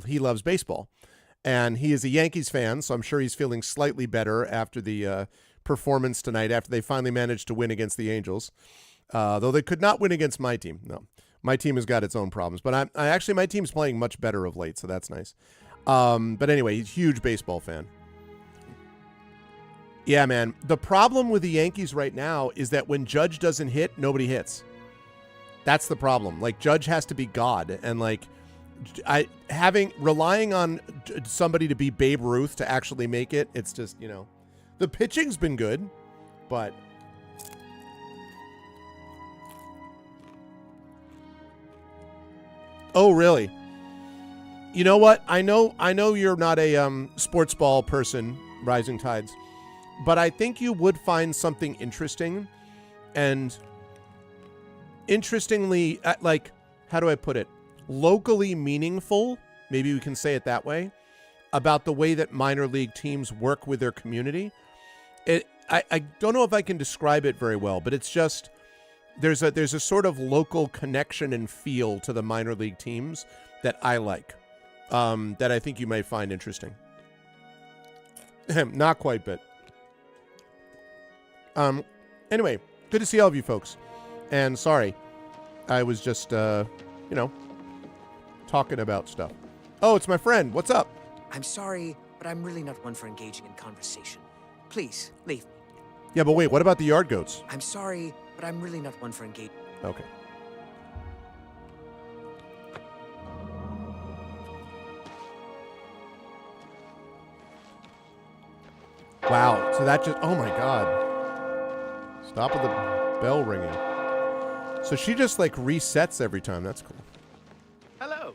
he loves baseball, and he is a Yankees fan. So I'm sure he's feeling slightly better after the performance tonight, after they finally managed to win against the Angels. Though they could not win against my team. No, my team has got its own problems, but I actually, my team's playing much better of late. So that's nice. But anyway, he's a huge baseball fan. Yeah, man. The problem with the Yankees right now is that when Judge doesn't hit, nobody hits. That's the problem. Like, Judge has to be God, and like, relying on somebody to be Babe Ruth to actually make it. It's just, the pitching's been good, but oh, really? You know what? I know you're not a sports ball person, Rising Tides. But I think you would find something interesting, and interestingly, like, how do I put it? Locally meaningful, maybe we can say it that way, about the way that minor league teams work with their community. I don't know if I can describe it very well, but it's just, there's a sort of local connection and feel to the minor league teams that I like, that I think you might find interesting. Not quite, but anyway, good to see all of you folks. And sorry, I was just, talking about stuff. Oh, it's my friend. What's up? I'm sorry, but I'm really not one for engaging in conversation. Please, leave me. Yeah, but wait, what about the Yard Goats? I'm sorry, but I'm really not one for engaging. Okay. Wow, so that just, oh my God. Stop with the bell ringing. So she just like resets every time. That's cool. Hello.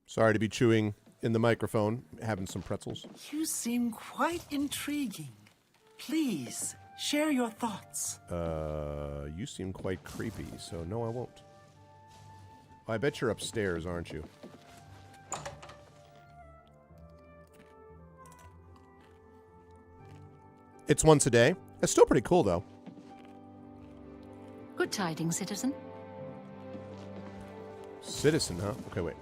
Sorry to be chewing in the microphone, having some pretzels. You seem quite intriguing. Please, share your thoughts. You seem quite creepy, so no, I won't. I bet you're upstairs, aren't you? It's once a day. It's still pretty cool, though. Good tidings, citizen. Citizen, huh? Okay, wait.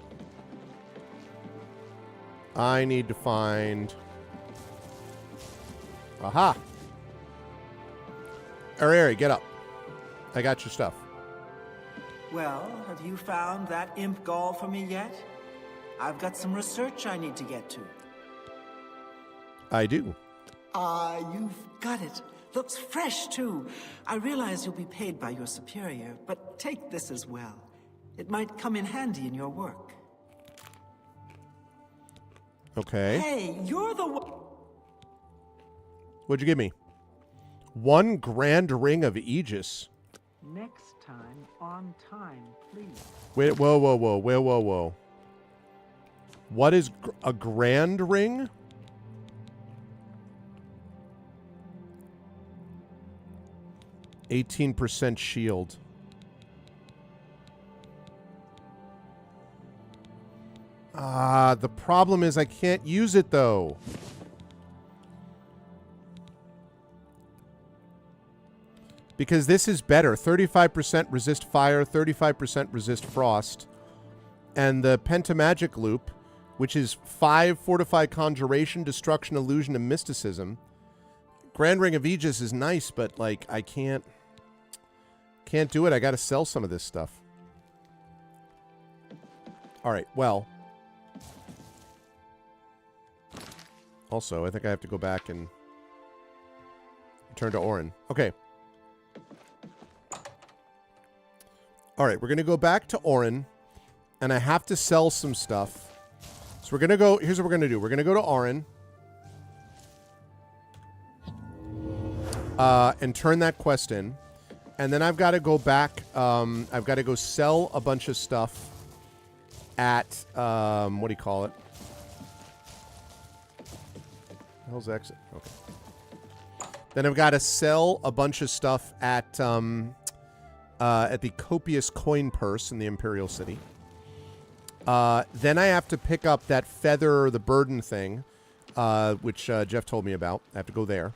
I need to find... Aha! Ari, get up. I got your stuff. Well, have you found that imp gall for me yet? I've got some research I need to get to. I do. You've got it. Looks fresh, too. I realize you'll be paid by your superior, but take this as well. It might come in handy in your work. Okay. Hey, you're the one... What'd you give me? 1 grand ring of Aegis. Next time, on time, please. Wait, whoa. What is a grand ring? %shield. The problem is I can't use it, though. Because this is better. 35% resist fire, 35% resist frost. And the Pentamagic loop, which is 5 fortified conjuration, destruction, illusion, and mysticism. Grand Ring of Aegis is nice, but like I can't do it. I got to sell some of this stuff. All right, well. Also, I think I have to go back and Turn to Orin. Okay. All right, we're going to go back to Orin, and I have to sell some stuff. So we're going to go... Here's what we're going to do. We're going to go to Orin. And turn that quest in. And then I've got to go back. I've got to go sell a bunch of stuff at... what do you call it? Hell's exit. Okay. Then I've got to sell a bunch of stuff at the Copious Coin Purse in the Imperial City. Then I have to pick up that feather, the burden thing, which Jeff told me about. I have to go there.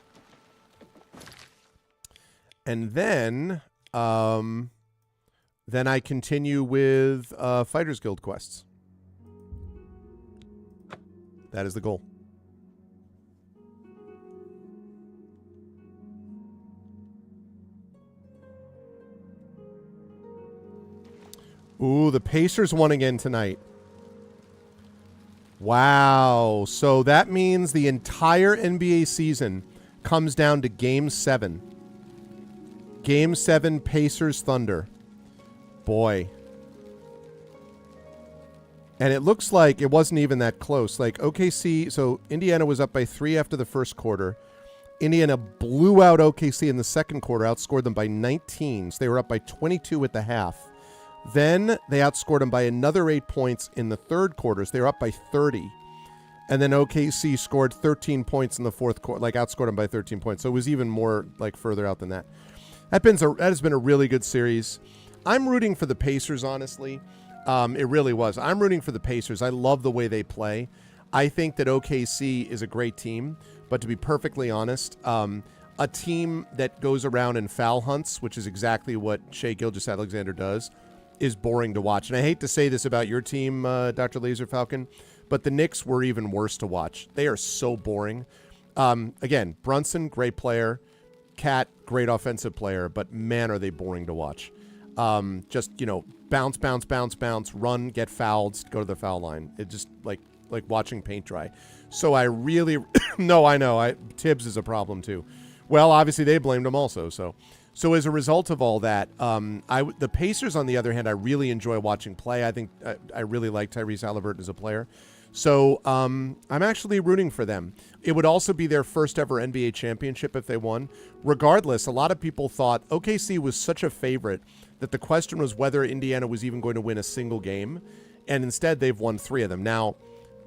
And then I continue with Fighters Guild quests. That is the goal. Ooh, the Pacers won again tonight. Wow. So that means the entire NBA season comes down to Game 7. Game 7, Pacers Thunder. Boy. And it looks like it wasn't even that close. Like OKC, so Indiana was up by 3 after the first quarter. Indiana blew out OKC in the second quarter, outscored them by 19. So they were up by 22 at the half. Then they outscored them by another 8 points in the third quarter. So they were up by 30. And then OKC scored 13 points in the fourth quarter, like outscored them by 13 points. So it was even more like further out than that. That has been a really good series. I'm rooting for the Pacers, honestly. It really was. I'm rooting for the Pacers. I love the way they play. I think that OKC is a great team. But to be perfectly honest, a team that goes around and foul hunts, which is exactly what Shai Gilgeous-Alexander does, is boring to watch. And I hate to say this about your team, Dr. Laser Falcon, but the Knicks were even worse to watch. They are so boring. Again, Brunson, great player. Cat, great offensive player, but man, are they boring to watch. Just, bounce, bounce, bounce, bounce, run, get fouled, go to the foul line. It just like watching paint dry. So I really, no, I know, Tibbs is a problem too. Well, obviously they blamed him also, So as a result of all that, the Pacers, on the other hand, I really enjoy watching play. I think I really like Tyrese Halliburton as a player. So I'm actually rooting for them. It would also be their first ever NBA championship if they won. Regardless, a lot of people thought OKC was such a favorite that the question was whether Indiana was even going to win a single game. And instead, they've won 3 of them. Now,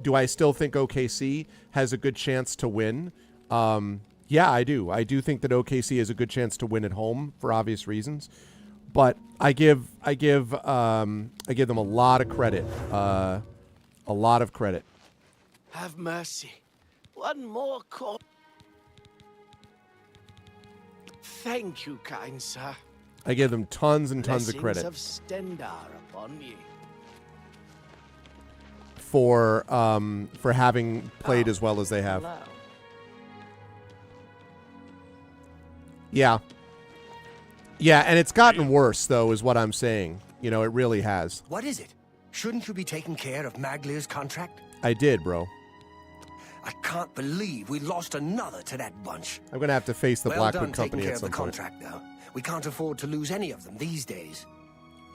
do I still think OKC has a good chance to win? Yeah, I do. I do think that OKC has a good chance to win at home for obvious reasons, but I give them a lot of credit. A lot of credit. Have mercy. One more call. Thank you, kind sir. I give them tons and tons of credit of Stendar upon ye. For having played as well as they have. Hello. Yeah. Yeah, and it's gotten worse, though, is what I'm saying. It really has. What is it? Shouldn't you be taking care of Maglier's contract? I did, bro. I can't believe we lost another to that bunch. I'm going to have to face the Well Blackwood done Company taking care at of the some point. contract, though. We can't afford to lose any of them these days.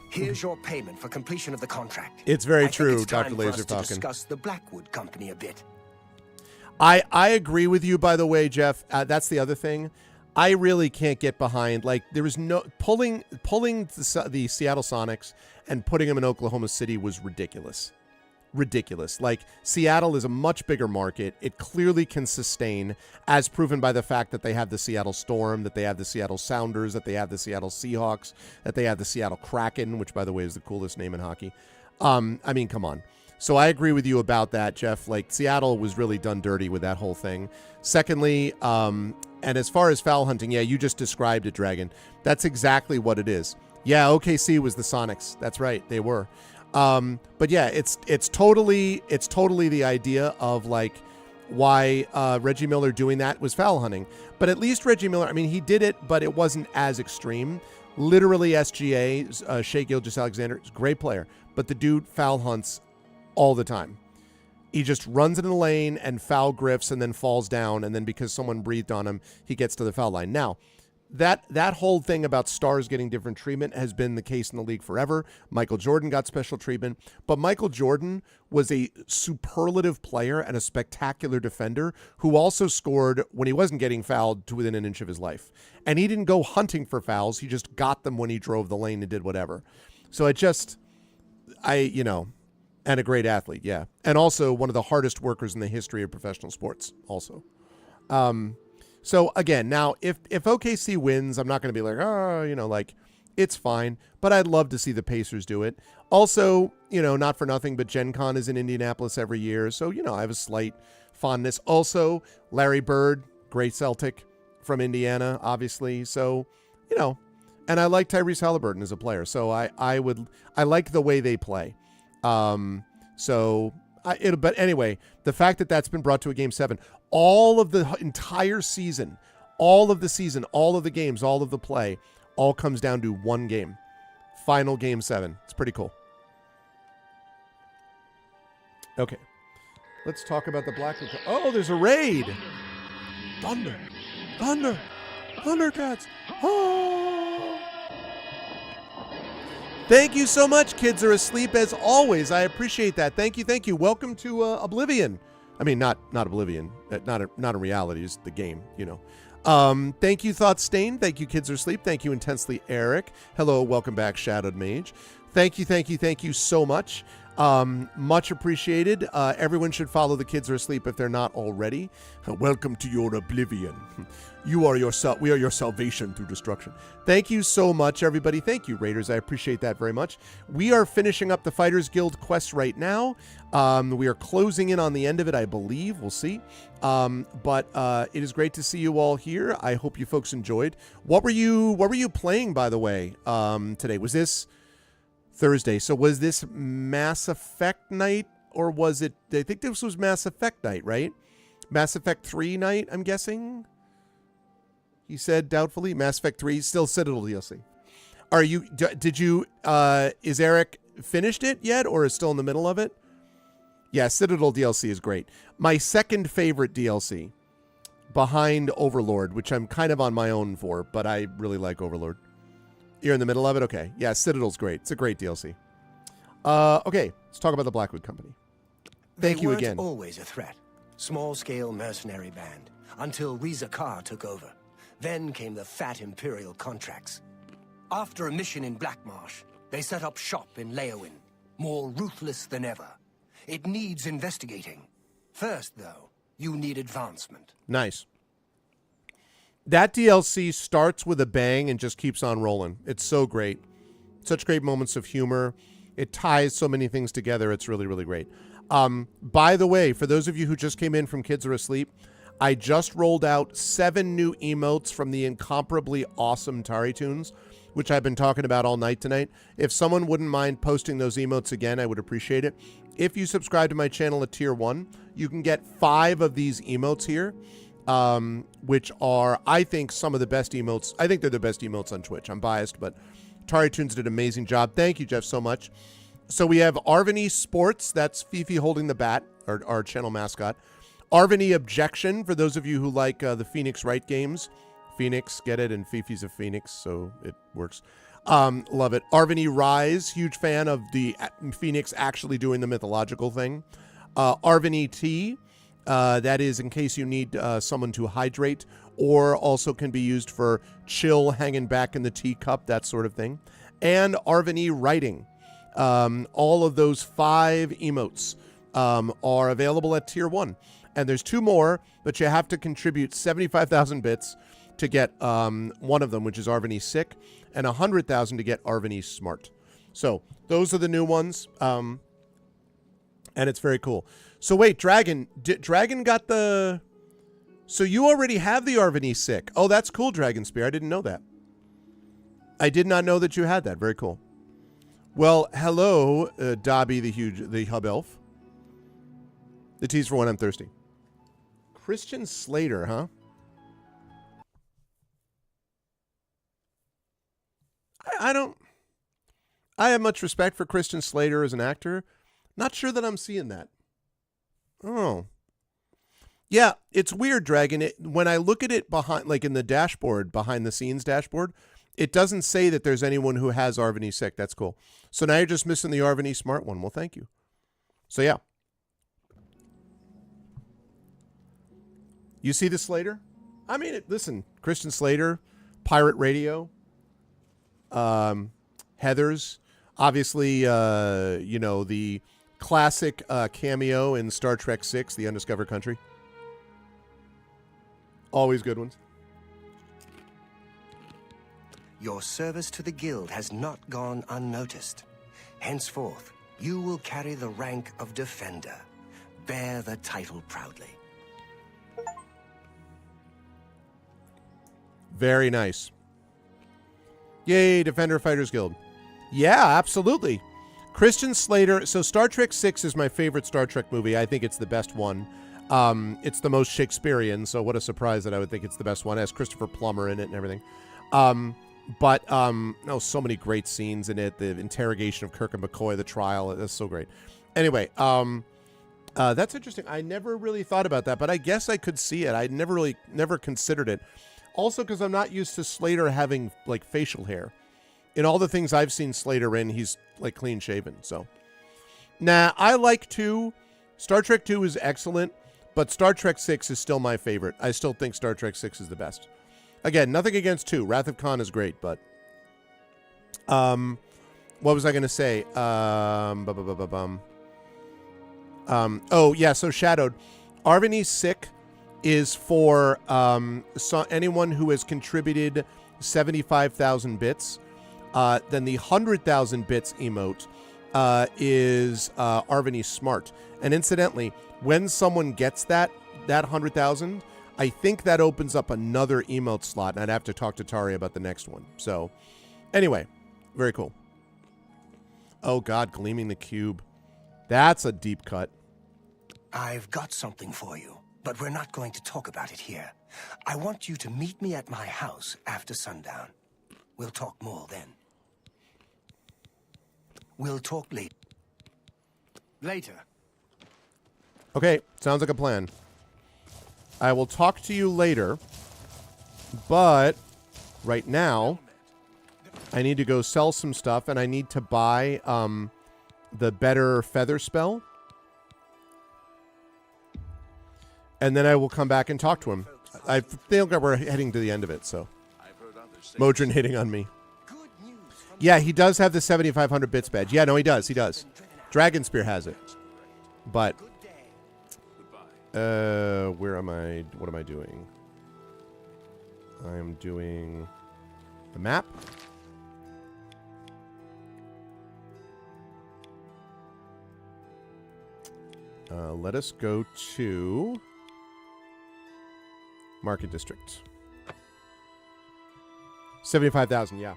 Here's your payment for completion of the contract. It's very I think true, it's time Dr. for us Laser to Falcon. discuss the Blackwood Company a bit. I agree with you, by the way, Jeff. That's the other thing. I really can't get behind, there was no pulling the Seattle Sonics and putting them in Oklahoma City was ridiculous. Ridiculous. Seattle is a much bigger market. It clearly can sustain, as proven by the fact that they have the Seattle Storm, that they have the Seattle Sounders, that they have the Seattle Seahawks, that they have the Seattle Kraken, which, by the way, is the coolest name in hockey. I mean, come on. So I agree with you about that, Jeff. Seattle was really done dirty with that whole thing. Secondly, and as far as foul hunting, yeah, you just described it, Dragon. That's exactly what it is. Yeah, OKC was the Sonics. That's right, they were. But yeah, it's totally the idea of why Reggie Miller doing that was foul hunting. But at least Reggie Miller, he did it, but it wasn't as extreme. Literally, SGA, Shai Gilgeous-Alexander, is a great player, but the dude foul hunts all the time. He just runs into the lane and foul griffs and then falls down, and then because someone breathed on him, he gets to the foul line. Now, that whole thing about stars getting different treatment has been the case in the league forever. Michael Jordan got special treatment, but Michael Jordan was a superlative player and a spectacular defender who also scored when he wasn't getting fouled to within an inch of his life. And he didn't go hunting for fouls. He just got them when he drove the lane and did whatever. So and a great athlete, yeah. And also one of the hardest workers in the history of professional sports also. So again, now if OKC wins, I'm not going to be like, it's fine, but I'd love to see the Pacers do it. Also, not for nothing, but Gen Con is in Indianapolis every year. So, I have a slight fondness. Also, Larry Bird, great Celtic from Indiana, obviously. So, and I like Tyrese Halliburton as a player. So I like the way they play. But anyway, the fact that that's been brought to a game 7, all of the entire season, all of the games, all of the play, all comes down to one game. Final game 7. It's pretty cool. Okay. Let's talk about the Blackwood. Oh, there's a raid. Thundercats. Oh. Thank you so much. Kids are asleep as always. I appreciate that. Thank you. Welcome to Oblivion. I mean, not Oblivion. Not a reality. It's the game, Thank you, Thought Stain. Thank you, Kids Are Asleep. Thank you, Intensely Eric. Hello, welcome back, Shadowed Mage. Thank you so much. Much appreciated. Everyone should follow the Kids Are Asleep if they're not already. Welcome to your Oblivion. We are your salvation through destruction. Thank you so much, everybody. Thank you, Raiders. I appreciate that very much. We are finishing up the Fighters Guild quest right now. We are closing in on the end of it, I believe. We'll see. But it is great to see you all here. I hope you folks enjoyed. What were you playing, by the way, today? Was this Thursday? So was this Mass Effect night, or was it? I think this was Mass Effect night, right? Mass Effect 3 night, I'm guessing. He said doubtfully. Mass Effect 3, still Citadel DLC. Is Eric finished it yet, or is still in the middle of it? Yeah, Citadel DLC is great. My second favorite DLC, behind Overlord, which I'm kind of on my own for, but I really like Overlord. You're in the middle of it? Okay. Yeah, Citadel's great. It's a great DLC. Okay, let's talk about the Blackwood Company. Thank you again. They weren't always a threat. Small-scale mercenary band, until Reza Kar took over. Then came the fat Imperial contracts. After a mission in Blackmarsh, they set up shop in Leowin, more ruthless than ever. It needs investigating. First, though, you need advancement. Nice. That DLC starts with a bang and just keeps on rolling. It's so great. Such great moments of humor. It ties so many things together. It's really, really great. By the way, for those of you who just came in from Kids Are Asleep, I just rolled out 7 new emotes from the incomparably awesome TariToons, which I've been talking about all night tonight. If someone wouldn't mind posting those emotes again, I would appreciate it. If you subscribe to my channel at Tier 1, you can get 5 of these emotes here, which are, I think, some of the best emotes. I think they're the best emotes on Twitch. I'm biased, but TariToons did an amazing job. Thank you, Jeff, so much. So we have Arvany Sports. That's Fifi holding the bat, our channel mascot. Arvany Objection, for those of you who like the Phoenix Wright games. Phoenix, get it? And Fifi's a Phoenix, so it works. Love it. Arvany Rise, huge fan of the Phoenix actually doing the mythological thing. Arvany Tea, that is in case you need someone to hydrate, or also can be used for chill, hanging back in the teacup, that sort of thing. And Arvany Writing. All of those 5 emotes are available at Tier 1. And there's 2 more, but you have to contribute 75,000 bits to get one of them, which is Arvany Sick, and 100,000 to get Arvany Smart. So those are the new ones, and it's very cool. So wait, Dragon got the... So you already have the Arvany Sick. Oh, that's cool, Dragon Spear. I didn't know that. I did not know that you had that. Very cool. Well, hello, Dobby the Hub Elf. The T's for one, I'm thirsty. Christian Slater, huh? I have much respect for Christian Slater as an actor. Not sure that I'm seeing that. Oh. Yeah, it's weird, Dragon. When I look at it behind, like in the dashboard, behind the scenes dashboard, it doesn't say that there's anyone who has Arvany sick. That's cool. So now you're just missing the Arvany smart one. Well, thank you. So yeah. You see the Slater? I mean, listen, Christian Slater, Pirate Radio, Heathers, obviously, the classic cameo in Star Trek VI, The Undiscovered Country. Always good ones. Your service to the guild has not gone unnoticed. Henceforth, you will carry the rank of Defender. Bear the title proudly. Very nice. Yay, Defender Fighters Guild. Yeah, absolutely. Christian Slater. So Star Trek VI is my favorite Star Trek movie. I think it's the best one. It's the most Shakespearean, so what a surprise that I would think it's the best one. It has Christopher Plummer in it and everything. So many great scenes in it. The interrogation of Kirk and McCoy, the trial. That's so great. Anyway, that's interesting. I never really thought about that, but I guess I could see it. I never considered it. Also, because I'm not used to Slater having like facial hair. In all the things I've seen Slater in, he's like clean shaven. So, I like 2. Star Trek 2 is excellent, but Star Trek 6 is still my favorite. I still think Star Trek 6 is the best. Again, nothing against 2. Wrath of Khan is great, but what was I going to say? So Shadowed. Arvany sick is for anyone who has contributed 75,000 bits. Then the 100,000 bits emote is Arvany Smart. And incidentally, when someone gets that 100,000, I think that opens up another emote slot, and I'd have to talk to Tari about the next one. So, anyway, very cool. Oh God, Gleaming the Cube. That's a deep cut. I've got something for you, but we're not going to talk about it here. I want you to meet me at my house after sundown. We'll talk more then. We'll talk later. Okay, sounds like a plan. I will talk to you later, but right now, I need to go sell some stuff, and I need to buy the better feather spell. And then I will come back and talk to him. I think we're heading to the end of it, so. Modron hitting on me. Yeah, he does have the 7,500 bits badge. Yeah, no, he does. He does. Dragon Spear has it. But, where am I? What am I doing? I am doing the map. Let us go to Market District. 75,000, yeah.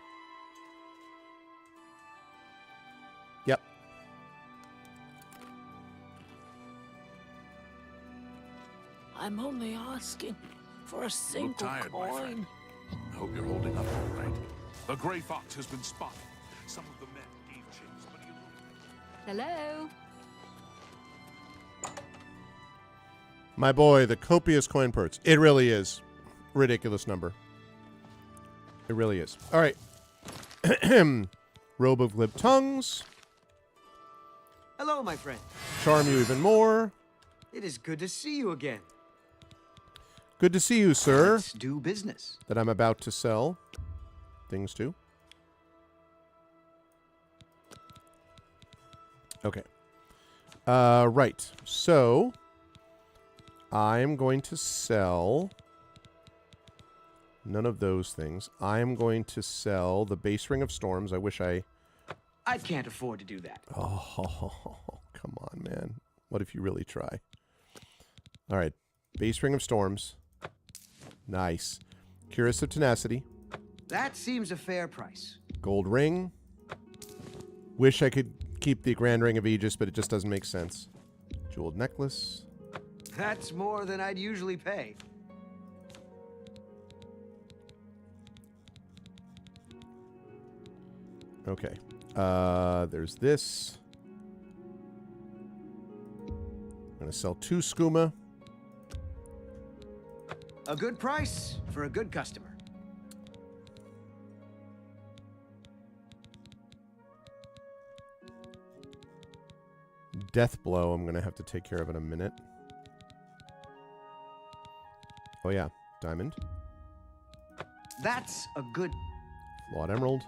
Yep. I'm only asking for a single Look tired, my coin. friend. I hope you're holding up all right. The Grey Fox has been spotted. Some of the men gave chase, but he... Hello? My boy, the copious coin purse. It really is. Ridiculous number. It really is. All right. Robe of Glib Tongues. Hello, my friend. Charm you even more. It is good to see you again. Good to see you, sir. Let's do business. That I'm about to sell things to. Okay. Right. So, I'm going to sell none of those things. I'm going to sell the base Ring of Storms. I wish I can't afford to do that. Oh, come on, man. What if you really try? All right. Base Ring of Storms. Nice. Cuirass of Tenacity. That seems a fair price. Gold ring. Wish I could keep the Grand Ring of Aegis, but it just doesn't make sense. Jeweled necklace. That's more than I'd usually pay. Okay. There's this. going to sell 2 skooma. A good price for a good customer. Death blow, I'm going to have to take care of in a minute. Oh yeah, diamond. That's a good... Flawed emerald.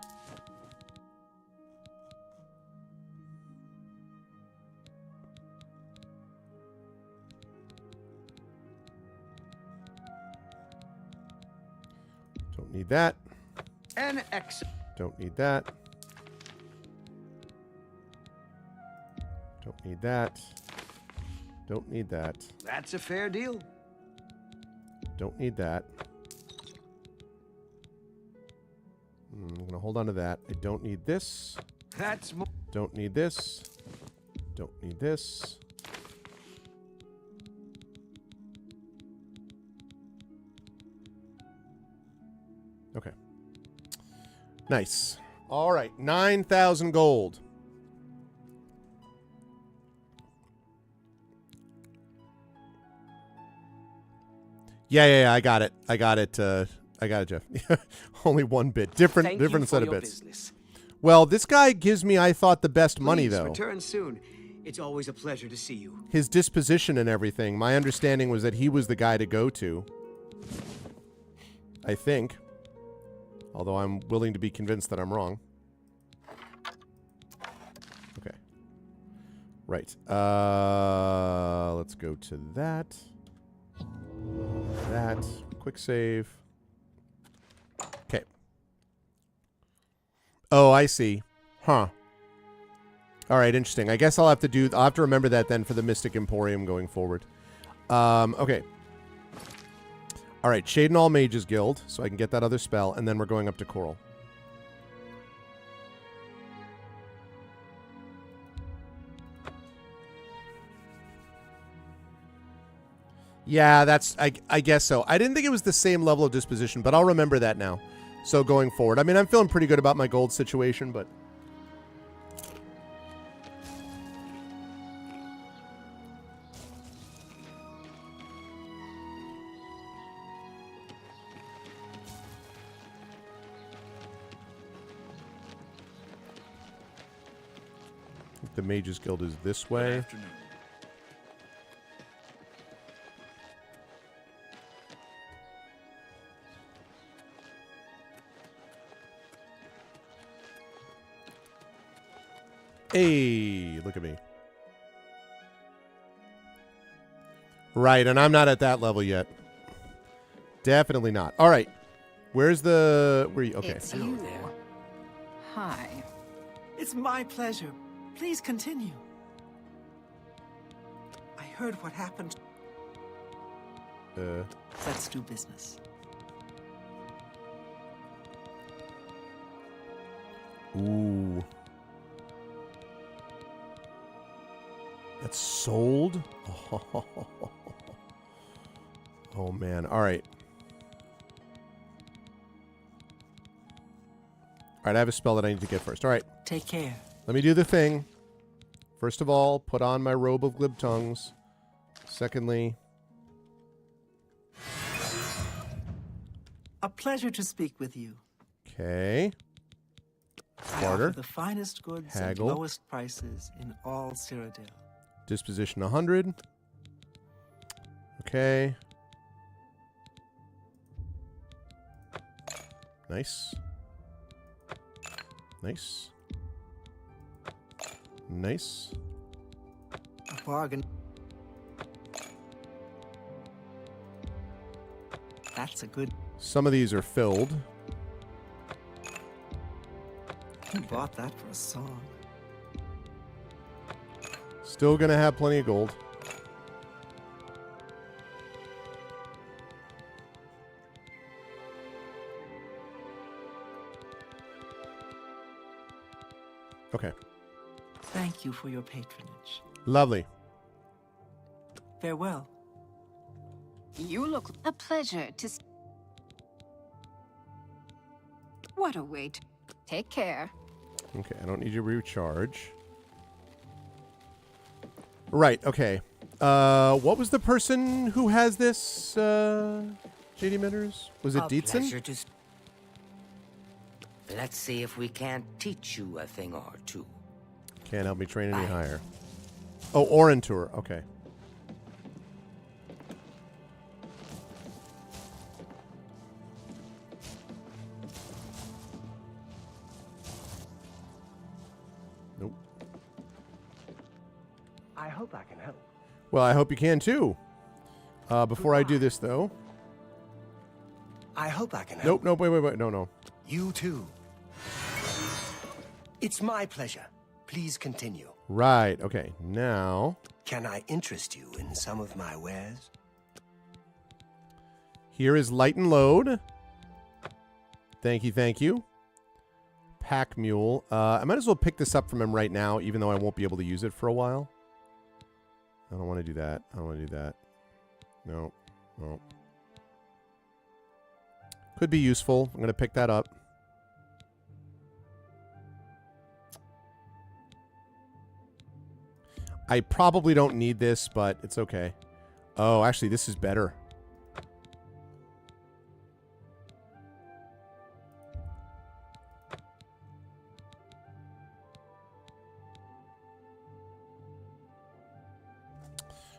Don't need that. An X. Don't need that. Don't need that. Don't need that. That's a fair deal. Don't need that. I'm going to hold on to that. I don't need this. That's more. Don't need this. Don't need this. Okay. Nice. All right. 9,000 gold. Yeah. I got it. I got it, Jeff. Only one bit. Different set of bits. Business. Well, this guy gives me, I thought, the best money, Please though. return soon. It's always a pleasure to see you. His disposition and everything. My understanding was that he was the guy to go to. I think. Although I'm willing to be convinced that I'm wrong. Okay. Right. Let's go to that. That. Quick save. Okay. Oh, I see. Huh. All right, interesting. I guess I'll have to remember that then for the Mystic Emporium going forward. Okay. All right, Shade and All Mages Guild, so I can get that other spell, and then we're going up to Coral. Yeah, that's, I guess so. I didn't think it was the same level of disposition, but I'll remember that now. So going forward. I mean, I'm feeling pretty good about my gold situation, but... The Mages Guild is this way. Afternoon. Hey, look at me. Right, and I'm not at that level yet. Definitely not. All right. Where's the... Where you... Okay. It's you. Hi. It's my pleasure. Please continue. I heard what happened. Let's do business. Ooh. That's sold? Oh, man. All right. All right, I have a spell that I need to get first. All right. Take care. Let me do the thing. First of all, put on my robe of glib tongues. Secondly... A pleasure to speak with you. Okay. I offer the finest goods Haggle. and lowest prices in all Cyrodiil. Disposition 100. Okay. Nice. Nice. Nice. A bargain. That's a good... Some of these are filled. Who bought that for a song? Still gonna have plenty of gold. Okay. Thank you for your patronage. Lovely. Farewell. You look a pleasure to... What a wait. Take care. Okay, I don't need you to recharge. Right, okay. What was the person who has this, JD Mitters? Was it Dietzen? Pleasure to Let's see if we can't teach you a thing or two. Can't help me train any higher. Oh, Orantur. Okay. Nope. I hope I can help. Well, I hope you can too. Before I do this, though. I hope I can help. Nope, wait. No. You too. It's my pleasure. Please continue. Right, okay. Now. Can I interest you in some of my wares? Here is Light and Load. Thank you. Pack Mule. I might as well pick this up from him right now, even though I won't be able to use it for a while. I don't want to do that. No. Could be useful. I'm going to pick that up. I probably don't need this, but it's okay. Oh, actually, this is better.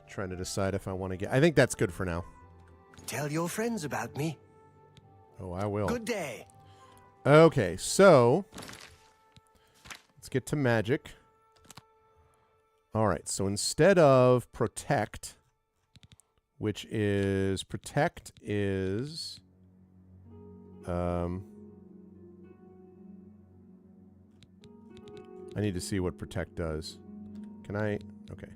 Trying to decide if I want to get... I think that's good for now. Tell your friends about me. Oh, I will. Good day. Okay, so... let's get to magic. All right, so instead of protect, which is... protect is... I need to see what protect does. Can I... okay.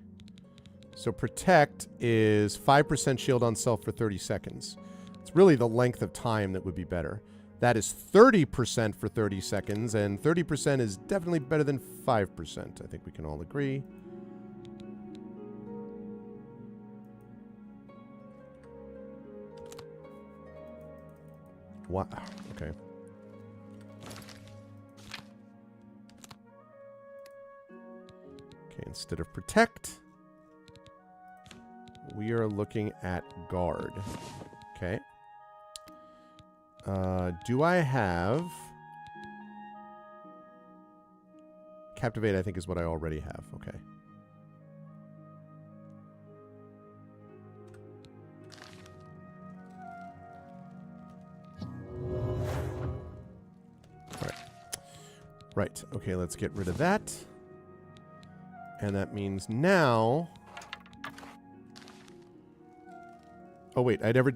So protect is 5% shield on self for 30 seconds. It's really the length of time that would be better. That is 30% for 30 seconds, and 30% is definitely better than 5%. I think we can all agree. Wow. Okay. Okay, instead of protect... we are looking at guard. Okay. Do I have... captivate, I think, is what I already have. Okay. Right. Okay, let's get rid of that. And that means now... oh, wait. I never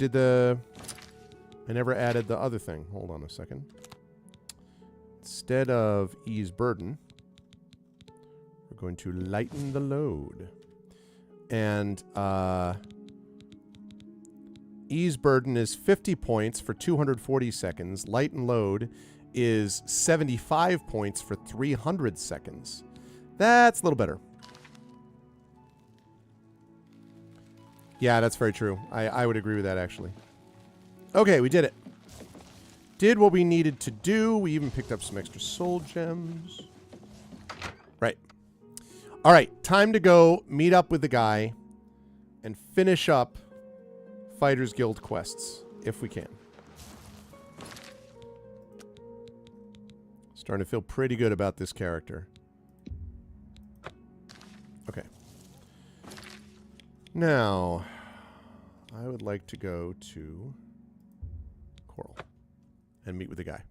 added the other thing. Hold on a second. Instead of ease burden, we're going to lighten the load. And ease burden is 50 points for 240 seconds. Lighten load is 75 points for 300 seconds. That's a little better. Yeah, that's very true. I would agree with that, actually. Okay, we did it. Did what we needed to do. We even picked up some extra soul gems. Right. All right, time to go meet up with the guy and finish up Fighters Guild quests, if we can. Starting to feel pretty good about this character. Okay. Now, I would like to go to Coral and meet with the guy.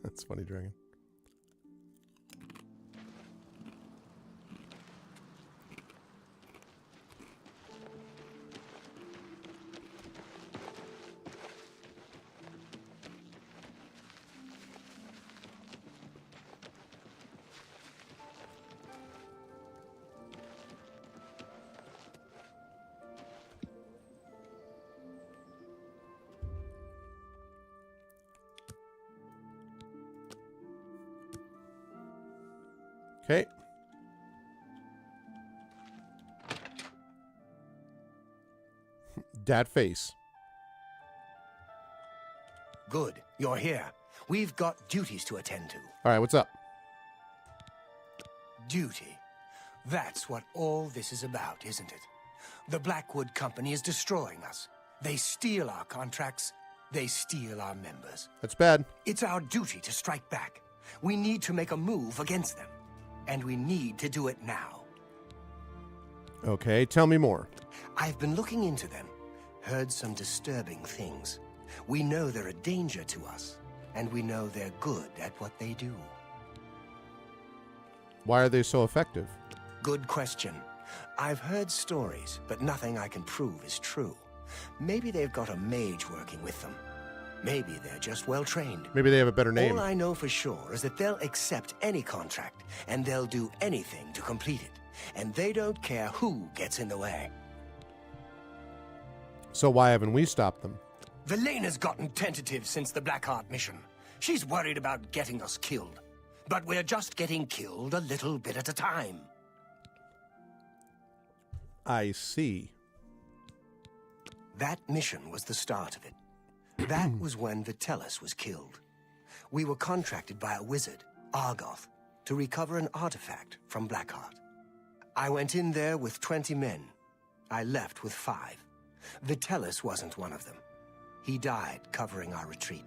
That's funny, Dragon. Okay. Dat face. Good. You're here. We've got duties to attend to. All right, what's up? Duty. That's what all this is about, isn't it? The Blackwood Company is destroying us. They steal our contracts. They steal our members. That's bad. It's our duty to strike back. We need to make a move against them. And we need to do it now. Okay, tell me more. I've been looking into them. Heard some disturbing things. We know they're a danger to us. And we know they're good at what they do. Why are they so effective? Good question. I've heard stories, but nothing I can prove is true. Maybe they've got a mage working with them. Maybe they're just well-trained. Maybe they have a better name. All I know for sure is that they'll accept any contract, and they'll do anything to complete it. And they don't care who gets in the way. So why haven't we stopped them? Velena's gotten tentative since the Blackheart mission. She's worried about getting us killed. But we're just getting killed a little bit at a time. I see. That mission was the start of it. That was when Vitelis was killed. We were contracted by a wizard, Argoth, to recover an artifact from Blackheart. I went in there with 20 men. I left with 5. Vitelis wasn't one of them. He died covering our retreat.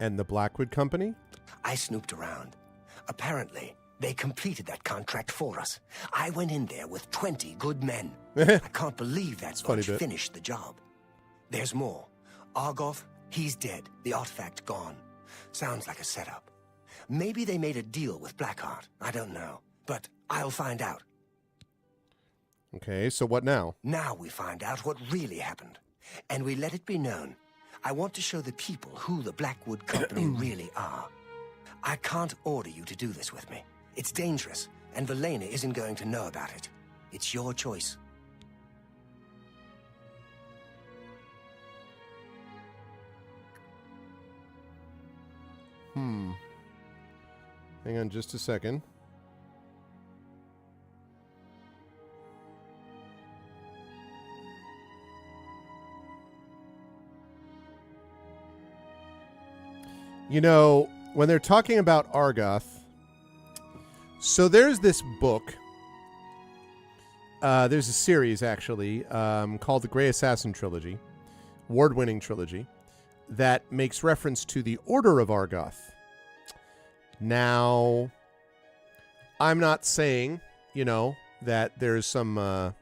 And the Blackwood Company? I snooped around. Apparently, they completed that contract for us. I went in there with 20 good men. I can't believe that bunch finished the job. There's more. Argoth, he's dead. The artifact gone. Sounds like a setup. Maybe they made a deal with Blackheart. I don't know. But I'll find out. Okay, so what now? Now we find out what really happened. And we let it be known. I want to show the people who the Blackwood Company really are. I can't order you to do this with me. It's dangerous, and Velena isn't going to know about it. It's your choice. Hang on just a second. You know, when they're talking about Argoth, so there's this book. There's a series, actually, called the Grey Assassin Trilogy, award-winning trilogy, that makes reference to the Order of Argoth. Now, I'm not saying, you know, that there's some,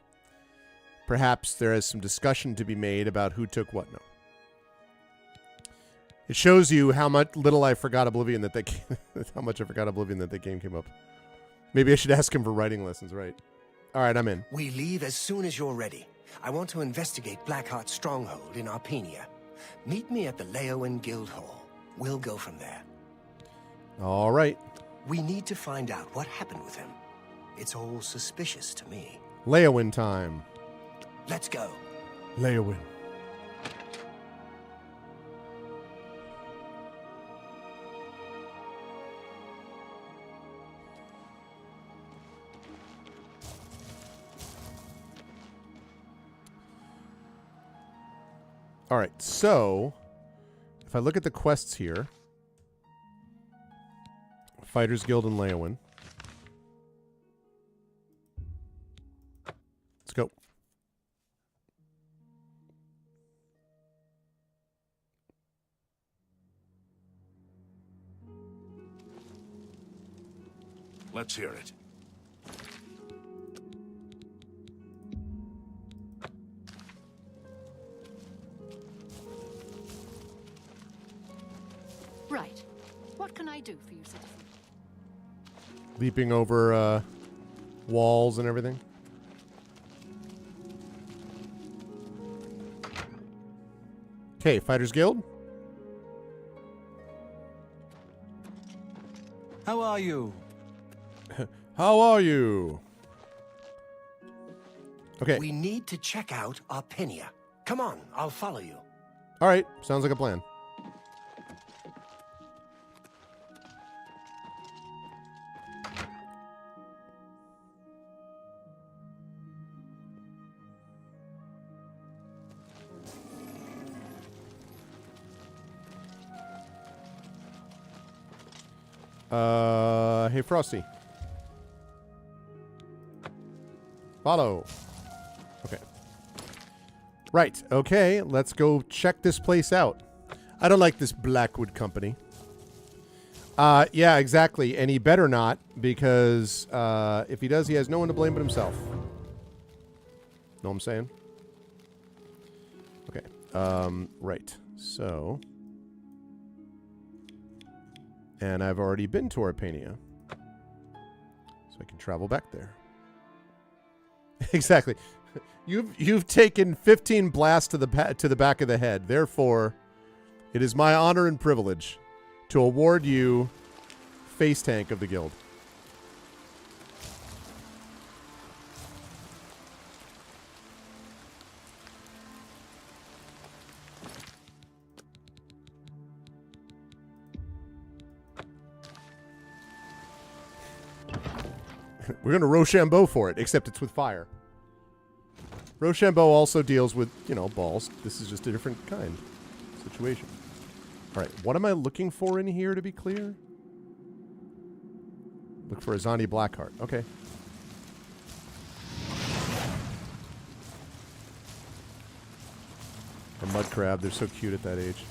perhaps there is some discussion to be made about who took what. No. It shows you how much little I forgot Oblivion that they how much I forgot Oblivion that game came up. Maybe I should ask him for writing lessons, right? All right, I'm in. We leave as soon as you're ready. I want to investigate Blackheart's stronghold in Arpenia. Meet me at the Leowen Guild Hall. We'll go from there. All right. We need to find out what happened with him. It's all suspicious to me. Leowen time. Let's go. Leowen. All right, so if I look at the quests here, Fighters Guild and Leowen. Let's go. Let's hear it. Right. What can I do for you, citizen? Leaping over walls and everything. Okay, Fighters Guild. How are you? How are you? Okay. We need to check out Arpenia. Come on, I'll follow you. All right, sounds like a plan. Hey, Frosty. Follow. Okay. Right. Okay, let's go check this place out. I don't like this Blackwood company. Yeah, exactly. And he better not, because if he does, he has no one to blame but himself. Know what I'm saying? Okay. Right. So. And I've already been to Arpania. So I can travel back there. Exactly. You've taken 15 blasts to the back of the head. Therefore, it is my honor and privilege to award you face tank of the guild. We're going to Rochambeau for it, except it's with fire. Rochambeau also deals with, you know, balls. This is just a different kind of situation. All right, what am I looking for in here, to be clear? Look for a Azani Blackheart. Okay. A mud crab. They're so cute at that age.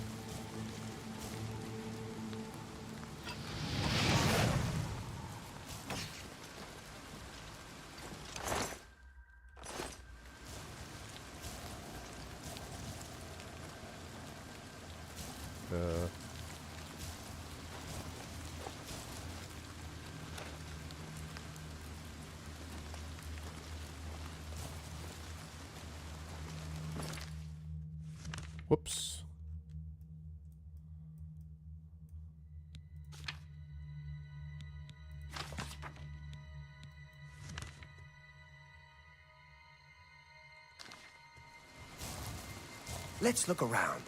Whoops. Let's look around.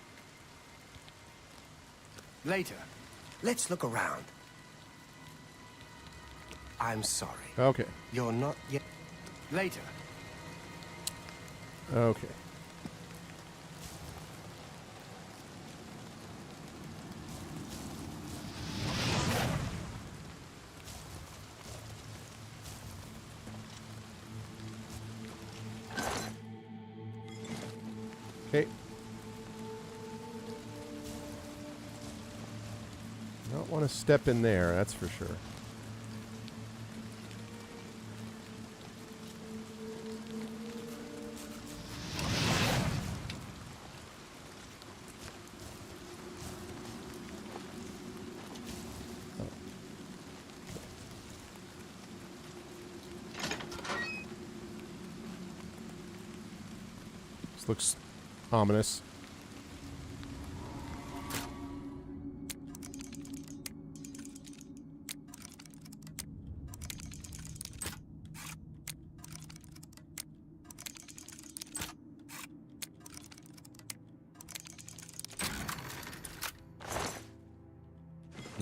Later. Let's look around. I'm sorry. Okay. You're not yet. Later. Okay. Okay. Don't want to step in there, that's for sure. This looks ominous.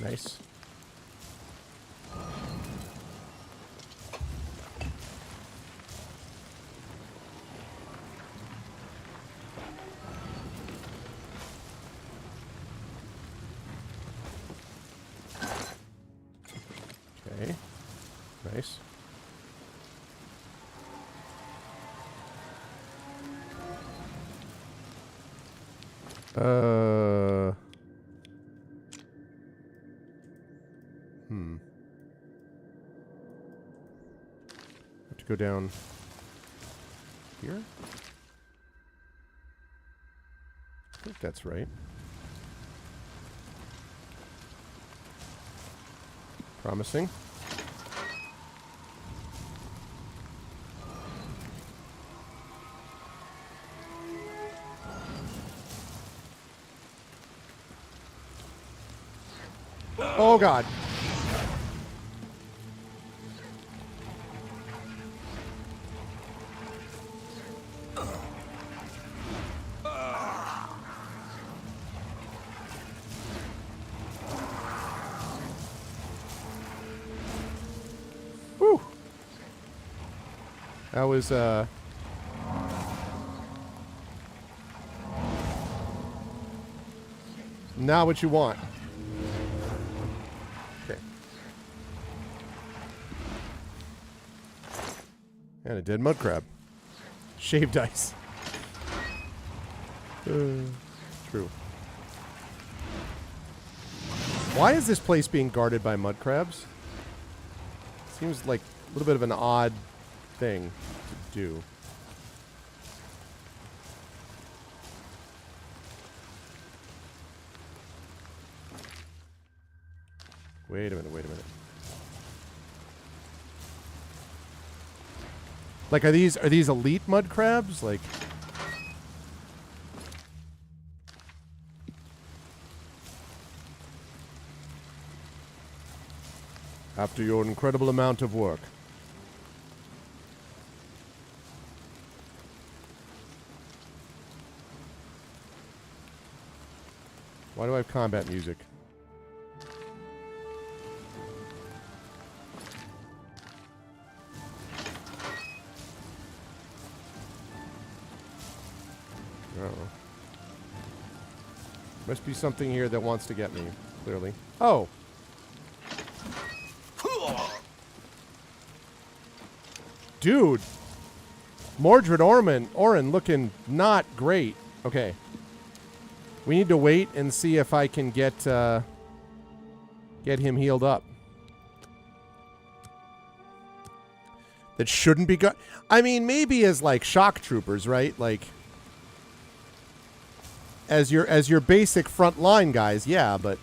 Nice. Okay. Nice. Have to go down here? I think that's right. Promising. Oh, God. Whew. That was, not what you want. Okay. And a dead mud crab. Shaved ice. True. Why is this place being guarded by mud crabs? Seems like a little bit of an odd thing to do. Wait a minute, wait a minute. Like, are these elite mud crabs? Like, after your incredible amount of work. Why do I have combat music? Uh-oh. Must be something here that wants to get me, clearly. Oh! Dude! Mordred Orin looking not great. Okay. We need to wait and see if I can get him healed up. That shouldn't be good. I mean, maybe as like shock troopers, right? Like as your basic front line guys, yeah, but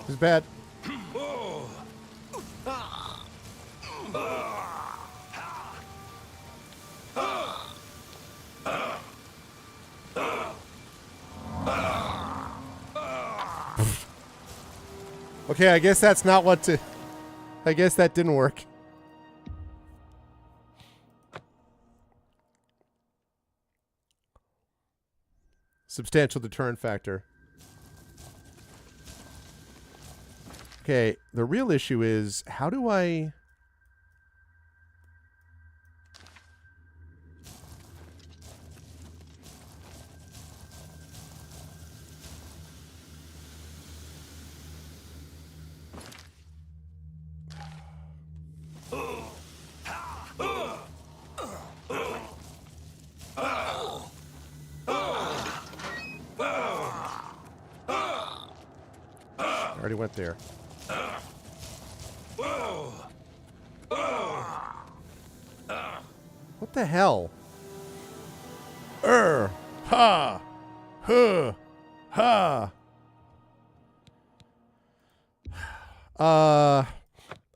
it's bad. Okay, I guess that's not what to... I guess that didn't work. Substantial deterrent factor. Okay, the real issue is, how do I... I already went there. What the hell? Ha, huh, ha.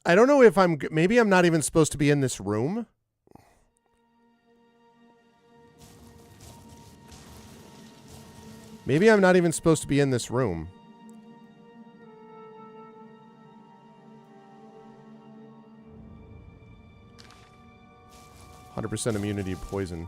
I don't know if maybe I'm not even supposed to be in this room. Maybe I'm not even supposed to be in this room. %, immunity to poison.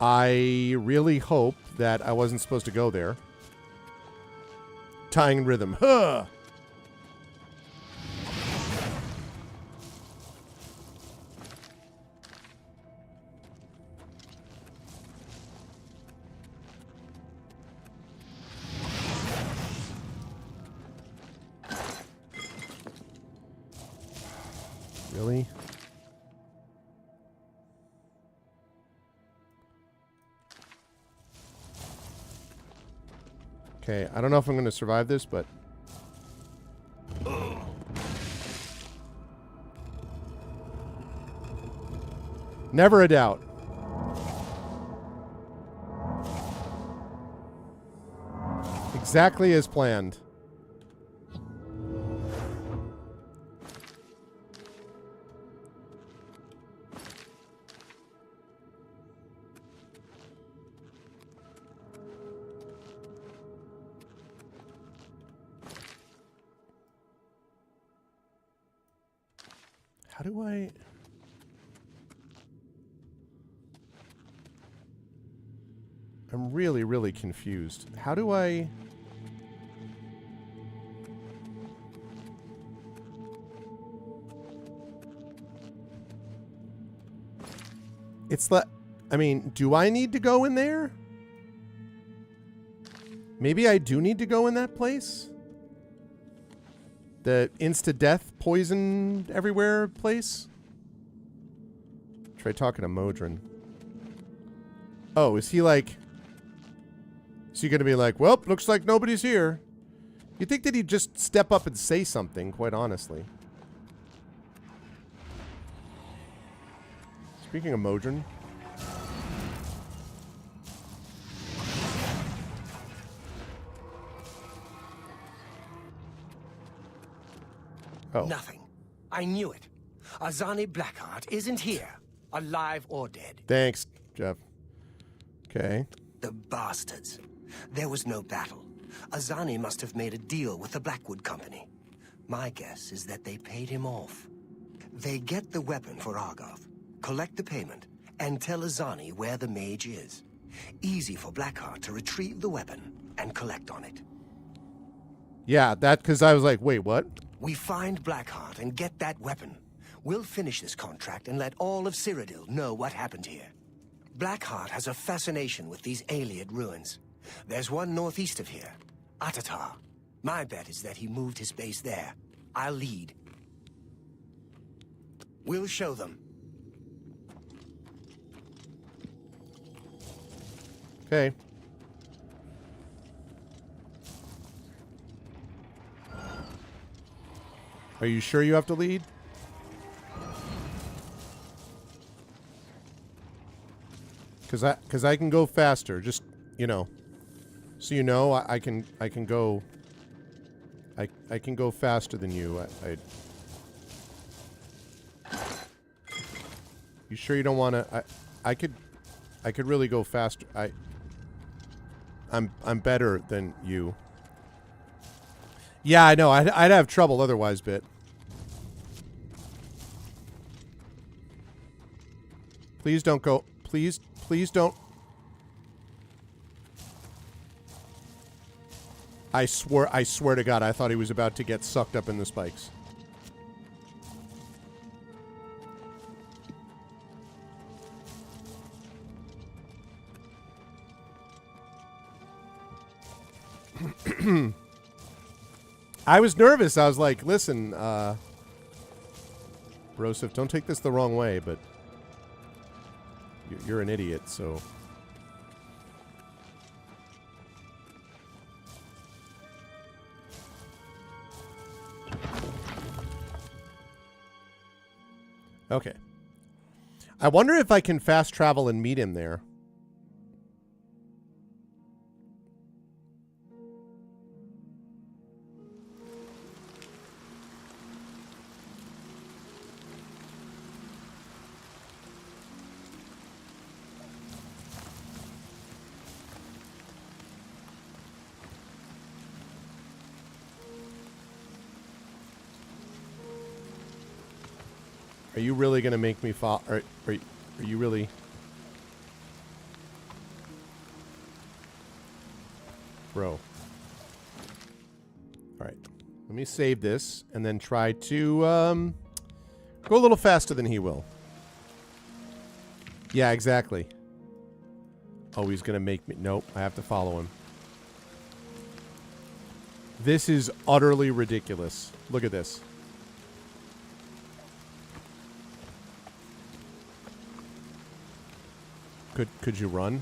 I really hope that I wasn't supposed to go there. Tying rhythm. Huh! Really? Okay, I don't know if I'm going to survive this, but... Never a doubt. Exactly as planned. do I... I'm really, really confused. How do I... It's like... I mean, do I need to go in there? Maybe I do need to go in that place? The insta-death, poison everywhere place? Try talking to Modron. Oh, is he like... Is he going to be like, well, looks like nobody's here? You'd think that he'd just step up and say something, quite honestly. Speaking of Modron... Oh. Nothing. I knew it. Azani Blackheart isn't here, alive or dead. Thanks, Jeff. Okay. The bastards. There was no battle. Azani must have made a deal with the Blackwood Company. My guess is that they paid him off. They get the weapon for Argoth, collect the payment, and tell Azani where the mage is. Easy for Blackheart to retrieve the weapon and collect on it. Yeah, that, because I was like, wait, what? We find Blackheart and get that weapon. We'll finish this contract and let all of Cyrodiil know what happened here. Blackheart has a fascination with these Ayleid ruins. There's one northeast of here, Atatar. My bet is that he moved his base there. I'll lead. We'll show them. Okay. Are you sure you have to lead? Because I can go faster. Just, you know, so you know, I can go. I can go faster than you. You sure you don't want to? I could really go faster. I'm better than you. Yeah, I know. I'd have trouble otherwise, Bit. Please don't go. Please don't. I swear to God, I thought he was about to get sucked up in the spikes. I was nervous. I was like, listen, Broseph, don't take this the wrong way, but you're an idiot, so... Okay. I wonder if I can fast travel and meet him there. Are you really going to make me fall? Are you really? Bro. All right. Let me save this and then try to go a little faster than he will. Yeah, exactly. Oh, he's going to make me... Nope, I have to follow him. This is utterly ridiculous. Look at this. Could you run?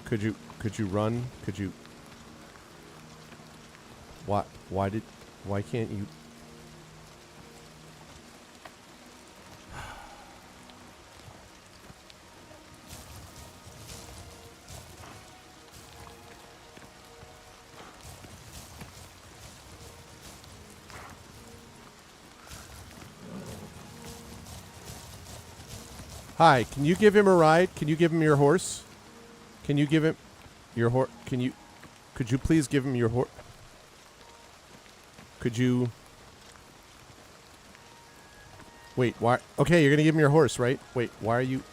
Could you run? Could you... Why can't you... Hi, can you give him a ride? Can you give him your horse? Can you give him your horse? Could you please give him your horse? Could you Wait, why? Okay, you're gonna give me your horse, right? Wait, why are you...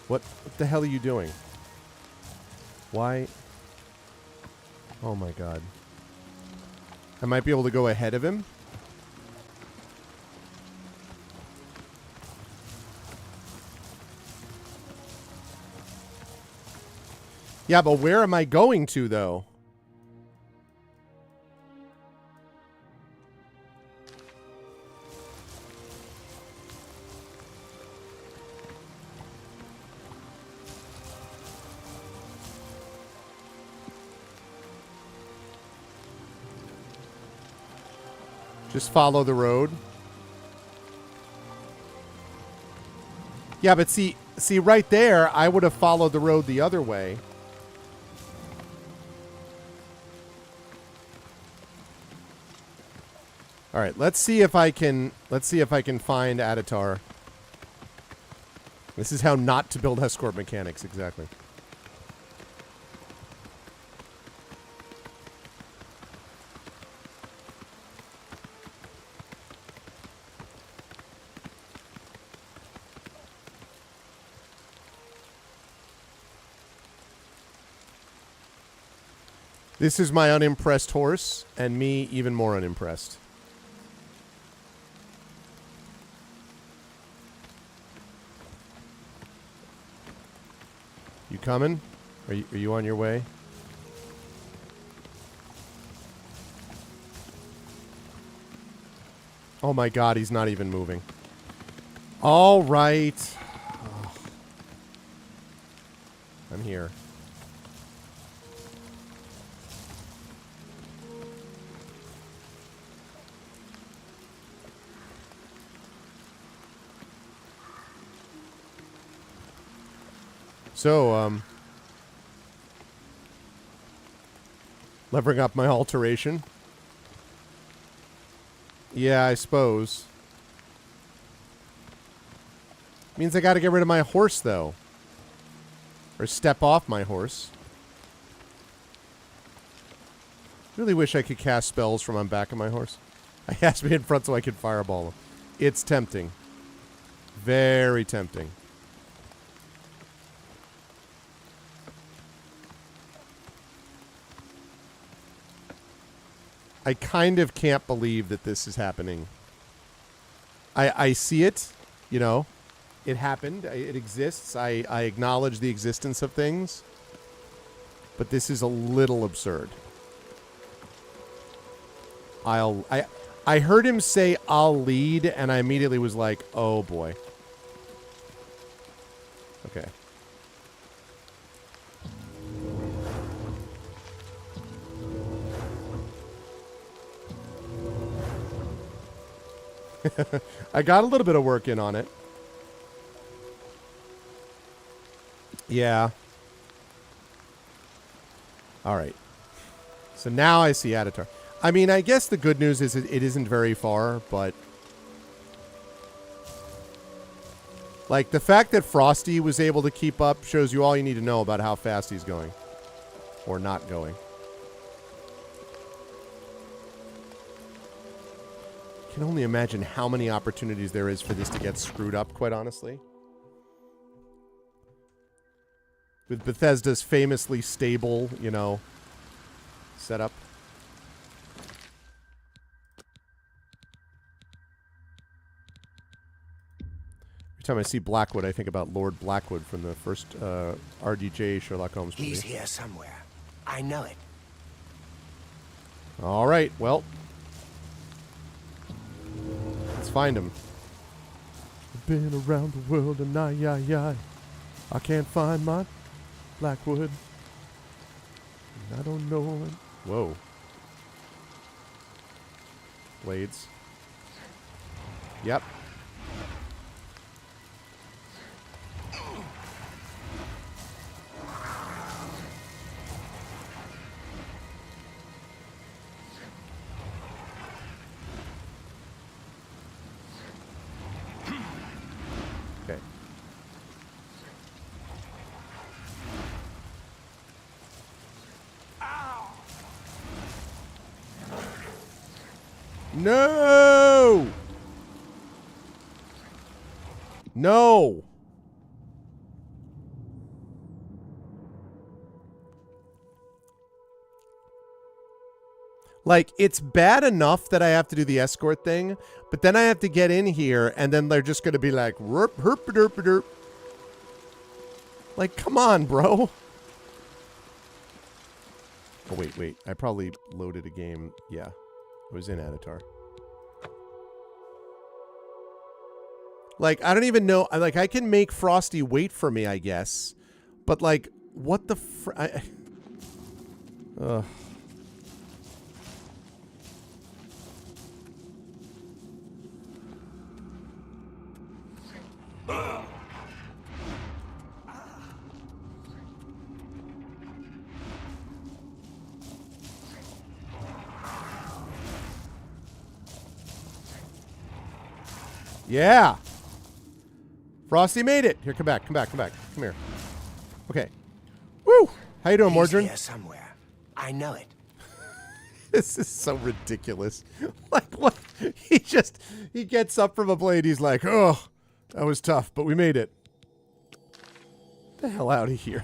What the hell are you doing? Why? Oh my god. I might be able to go ahead of him? Yeah, but where am I going to, though? Just follow the road. Yeah, but see right there, I would have followed the road the other way. All right, let's see if I can find Atatar. This is how not to build escort mechanics, exactly. This is my unimpressed horse, and me even more unimpressed. You coming? Are you on your way? Oh my god, he's not even moving. All right. Oh. I'm here. So, levering up my alteration. Yeah, I suppose. Means I gotta get rid of my horse, though. Or step off my horse. Really wish I could cast spells from on back of my horse. I has to be in front so I could fireball him. It's tempting. Very tempting. I kind of can't believe that this is happening. I see it, you know. It happened. It exists. I acknowledge the existence of things. But this is a little absurd. I heard him say, "I'll lead," and I immediately was like, oh boy. Okay. I got a little bit of work in on it. Yeah. All right. So now I see Atatar. I mean, I guess the good news is it isn't very far, but... Like, the fact that Frosty was able to keep up shows you all you need to know about how fast he's going. Or not going. I can only imagine how many opportunities there is for this to get screwed up, quite honestly. With Bethesda's famously stable, you know, setup. Every time I see Blackwood, I think about Lord Blackwood from the first RDJ Sherlock Holmes movie. He's here somewhere. I know it. All right, well... Let's find him. I've been around the world and I can't find my Blackwood. And I don't know it. Whoa. Blades. Yep. Okay. No! No! Like, it's bad enough that I have to do the escort thing, but then I have to get in here, and then they're just going to be like, "Rrp, herp, derp, derp." Like, come on, bro. Oh, wait. I probably loaded a game. Yeah. I was in Avatar. Like, I don't even know. Like, I can make Frosty wait for me, I guess. But, like, what the ugh. Yeah. Frosty made it. Here, come back. Come here. Okay. Woo! How you doing, Mordrin? He's here somewhere. I know it. This is so ridiculous. Like, what? He gets up from a blade. He's like, oh, that was tough, but we made it. Get the hell out of here.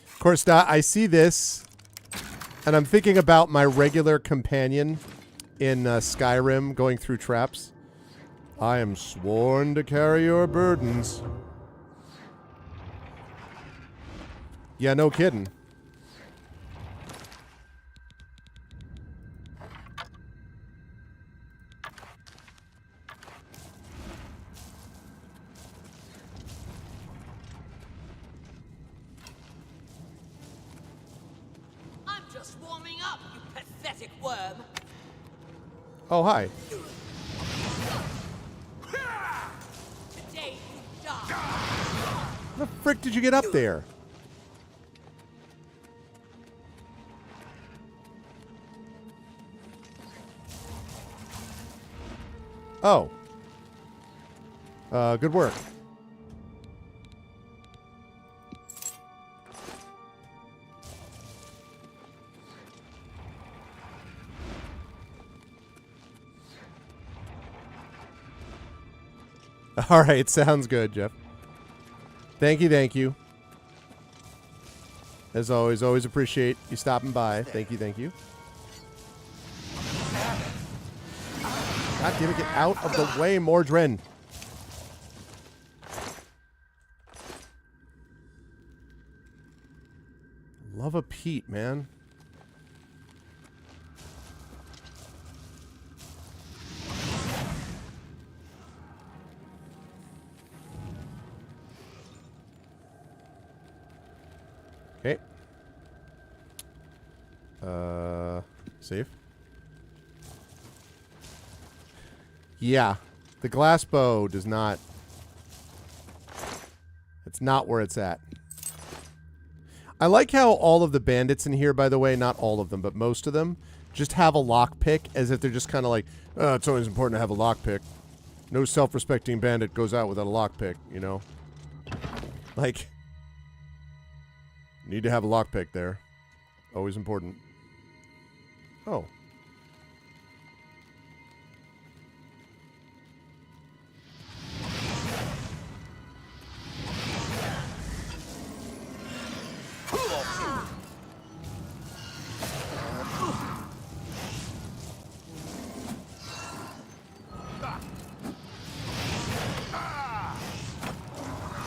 Of course, I see this, and I'm thinking about my regular companion in Skyrim going through traps. I am sworn to carry your burdens. Yeah, no kidding. I'm just warming up, you pathetic worm. Oh, hi. Today you die. How the frick did you get up there? Oh. Good work. All right, sounds good, Jeff. Thank you. As always appreciate you stopping by. Thank you. God damn it, get out of the way, Mordrin. Love a Pete, man. Okay. Save. Yeah. The glass bow does not... It's not where it's at. I like how all of the bandits in here, by the way, not all of them, but most of them, just have a lockpick, as if they're just kind of like, oh, it's always important to have a lockpick. No self-respecting bandit goes out without a lockpick, you know? Like... Need to have a lockpick there. Always important. Oh.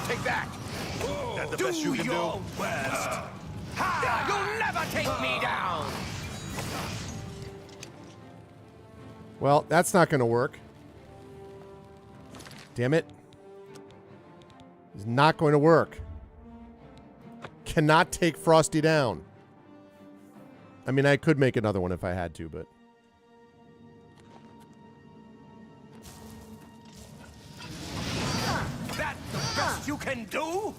Take that! That the best you can do? Worst. You'll never take me down. Well, that's not going to work. Damn it. It's not going to work. Cannot take Frosty down. I mean, I could make another one if I had to, but... That's the best you can do?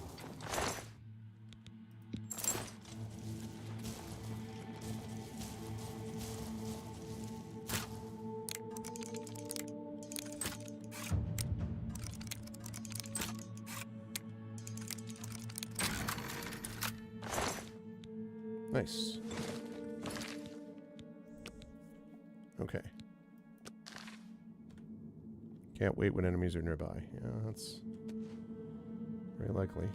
Nice. Okay. Can't wait when enemies are nearby. Yeah, that's very likely.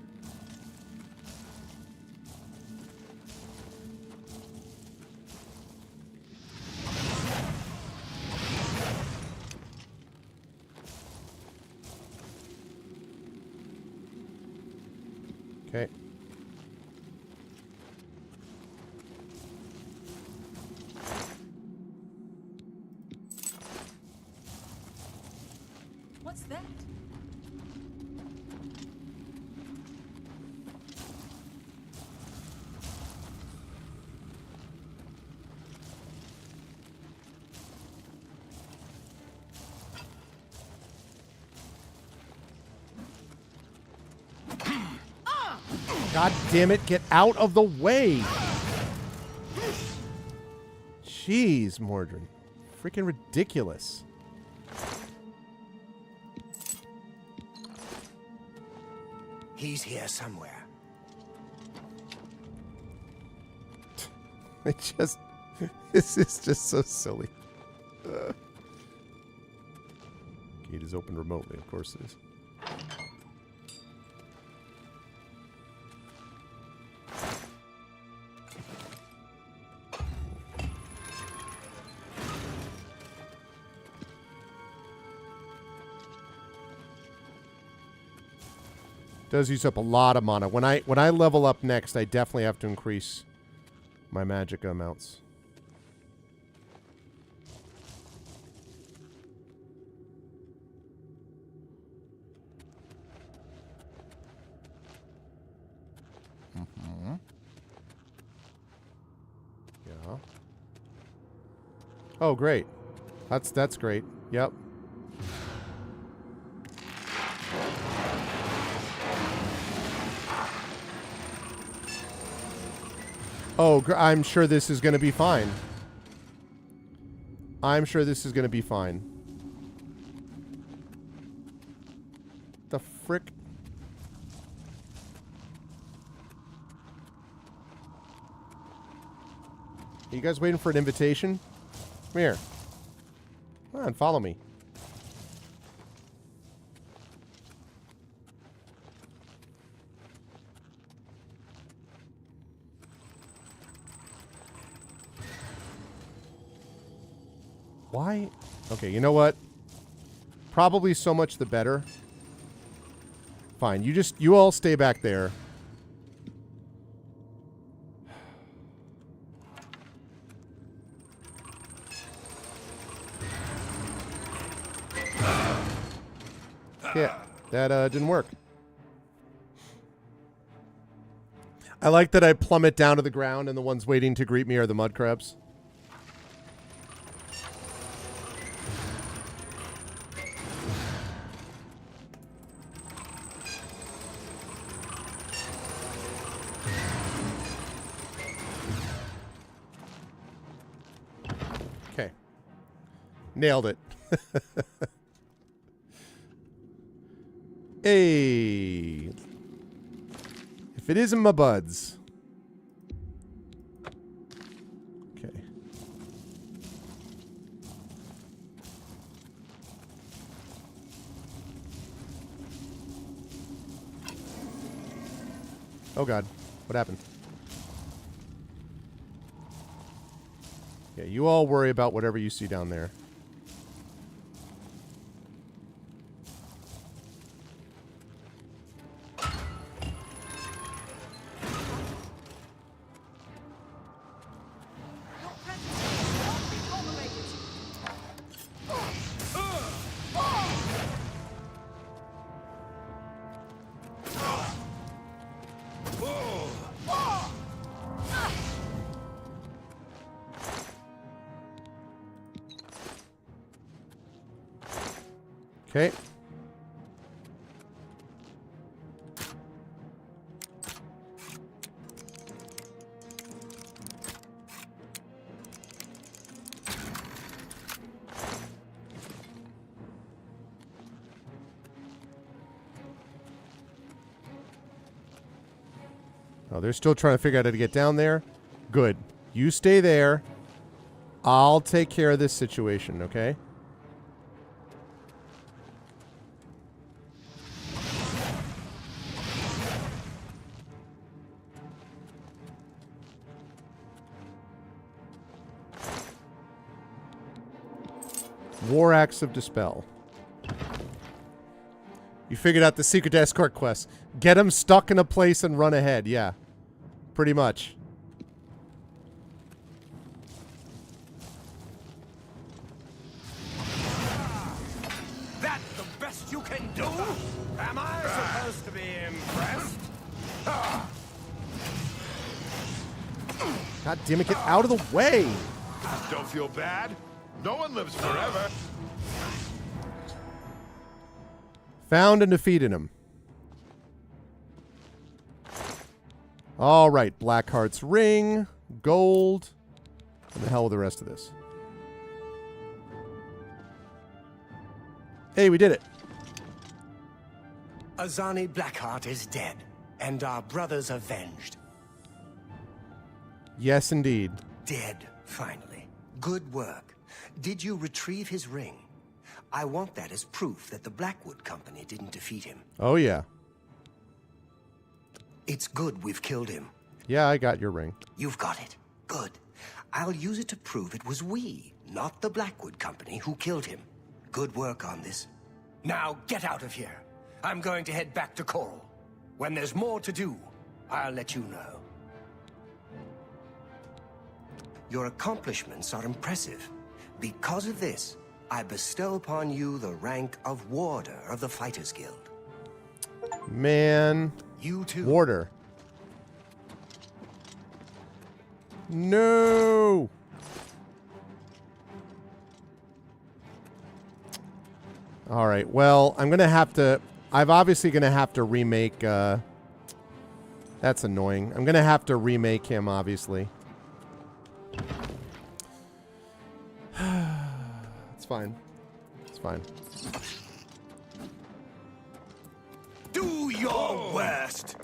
Okay. What's that? God damn it, get out of the way! Jeez, Mordrin. Freaking ridiculous. He's here somewhere. This is just so silly. Gate is open remotely, of course it is. Does use up a lot of mana. When I level up next, I definitely have to increase my magic amounts. Mm-hmm. Yeah. Oh, great. That's great. Yep. Oh, I'm sure this is going to be fine. I'm sure this is going to be fine. The frick? Are you guys waiting for an invitation? Come here. Come on, follow me. Why? Okay, you know what? Probably so much the better. Fine, you all stay back there. Yeah, that didn't work. I like that I plummet down to the ground and the ones waiting to greet me are the mud crabs. Okay. Nailed it. Hey. If it isn't my buds. Okay. Oh God. What happened? Yeah, you all worry about whatever you see down there. Okay. Oh, they're still trying to figure out how to get down there. Good. You stay there. I'll take care of this situation, okay? War Axe of Dispel. You figured out the secret escort quest. Get him stuck in a place and run ahead. Yeah. Pretty much. That's the best you can do? Am I supposed to be impressed? God damn it, get out of the way! Don't feel bad. No one lives forever. Found and defeated him. All right, Blackheart's ring, gold. What the hell with the rest of this? Hey, we did it. Azani Blackheart is dead, and our brothers avenged. Yes, indeed. Dead, finally. Good work. Did you retrieve his ring? I want that as proof that the Blackwood Company didn't defeat him. Oh, yeah. It's good we've killed him. Yeah, I got your ring. You've got it. Good. I'll use it to prove it was we, not the Blackwood Company, who killed him. Good work on this. Now get out of here. I'm going to head back to Coral. When there's more to do, I'll let you know. Your accomplishments are impressive. Because of this, I bestow upon you the rank of Warder of the Fighters Guild. Man. You too. Warder. No. All right. Well, I'm going to have to... I'm obviously going to have to remake... that's annoying. I'm going to have to remake him, obviously. It's fine. It's fine. Do your worst.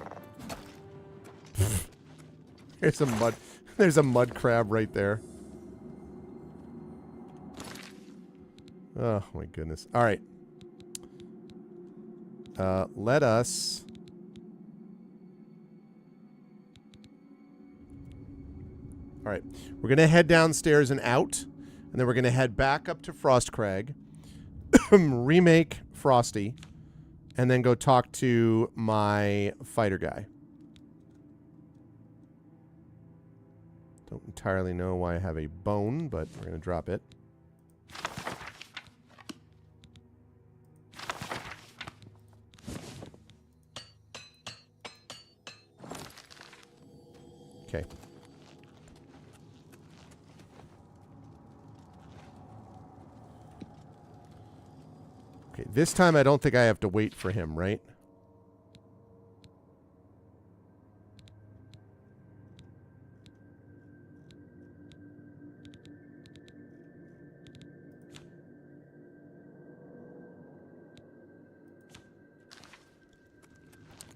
There's a mud crab right there. Oh my goodness. All right. Let us... All right. We're going to head downstairs and out. And then we're going to head back up to Frostcrag. Remake Frosty. And then go talk to my fighter guy. Don't entirely know why I have a bone, but we're going to drop it. Okay. Okay, this time I don't think I have to wait for him, right?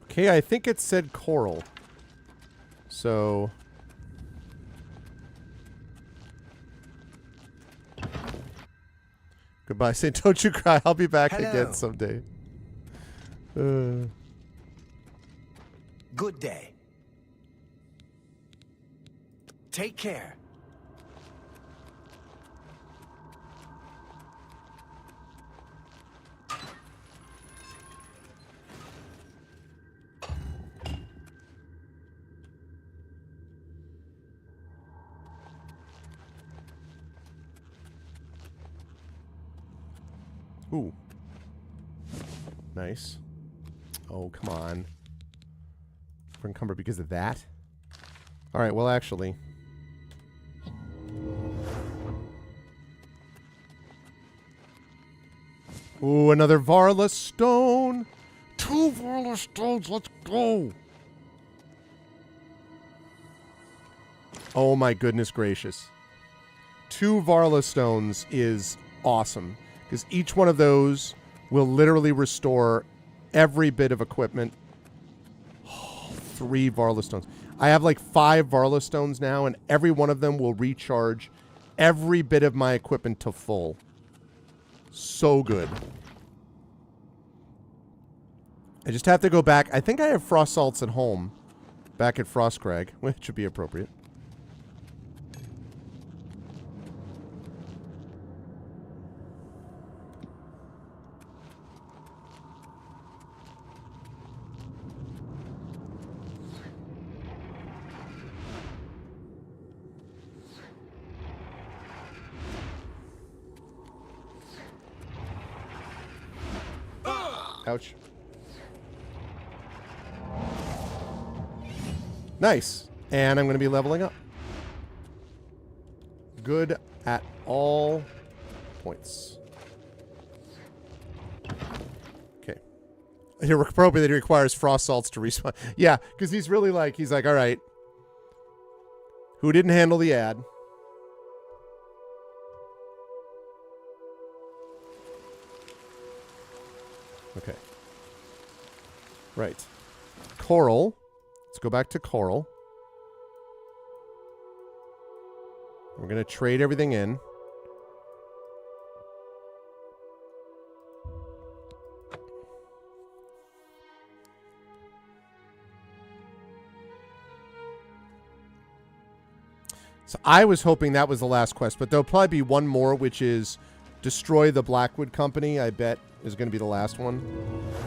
Okay, I think it said Coral. So... Goodbye. Say, don't you cry. I'll be back again someday. Good day. Take care. Ooh. Nice. Oh, come on. We're encumbered because of that? Alright, well, actually. Ooh, another Varla stone! 2 Varla stones, let's go! Oh my goodness gracious. 2 Varla stones is awesome. Because each one of those will literally restore every bit of equipment. Oh, 3 Varla stones. I have like 5 Varla stones now, and every one of them will recharge every bit of my equipment to full. So good. I just have to go back. I think I have frost salts at home. Back at Frostcrag, which would be appropriate. Ouch. Nice. And I'm going to be leveling up. Good at all points. Okay. Appropriate that he requires frost salts to respawn. Yeah, because he's really like, he's like, all right. Who didn't handle the ad? Okay. Right. Coral. Let's go back to Coral. We're going to trade everything in. So I was hoping that was the last quest, but there'll probably be one more, which is destroy the Blackwood Company, I bet is going to be the last one.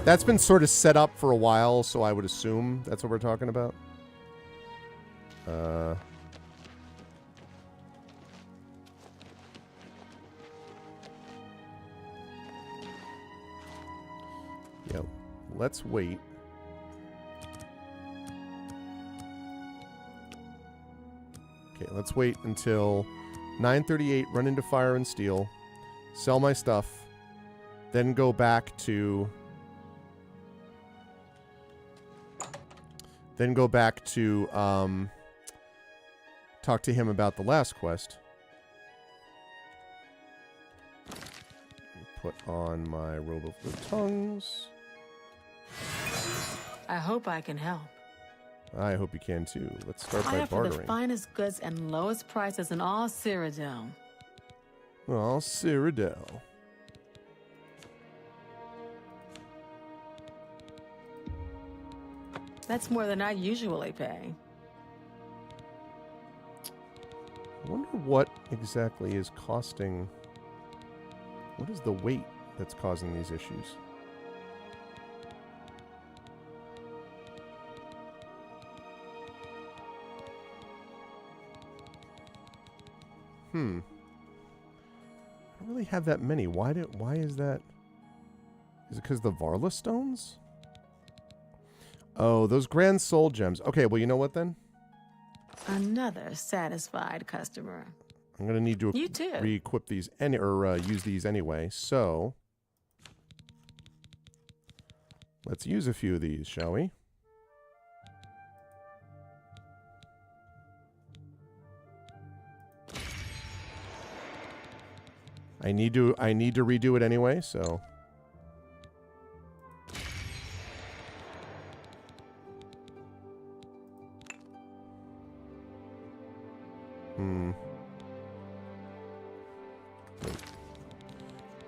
That's been sort of set up for a while, so I would assume that's what we're talking about. Yep. Let's wait. Okay, let's wait until 9:38, run into Fire and Steel, sell my stuff, then go back to... talk to him about the last quest. Put on my robe of the tongues. I hope I can help. I hope you can too. Let's start I by offer bartering. the finest goods and lowest prices in all Cyrodiil. Oh, Cyrodiil. That's more than I usually pay. I wonder what exactly is costing... What is the weight that's causing these issues? I don't really have that many. Why is that? Is it because the Varla stones? Oh, those Grand Soul Gems. Okay, well, you know what then? Another satisfied customer. I'm going to need to You too. re-equip these or use these anyway. So let's use a few of these, shall we? I need to redo it anyway, so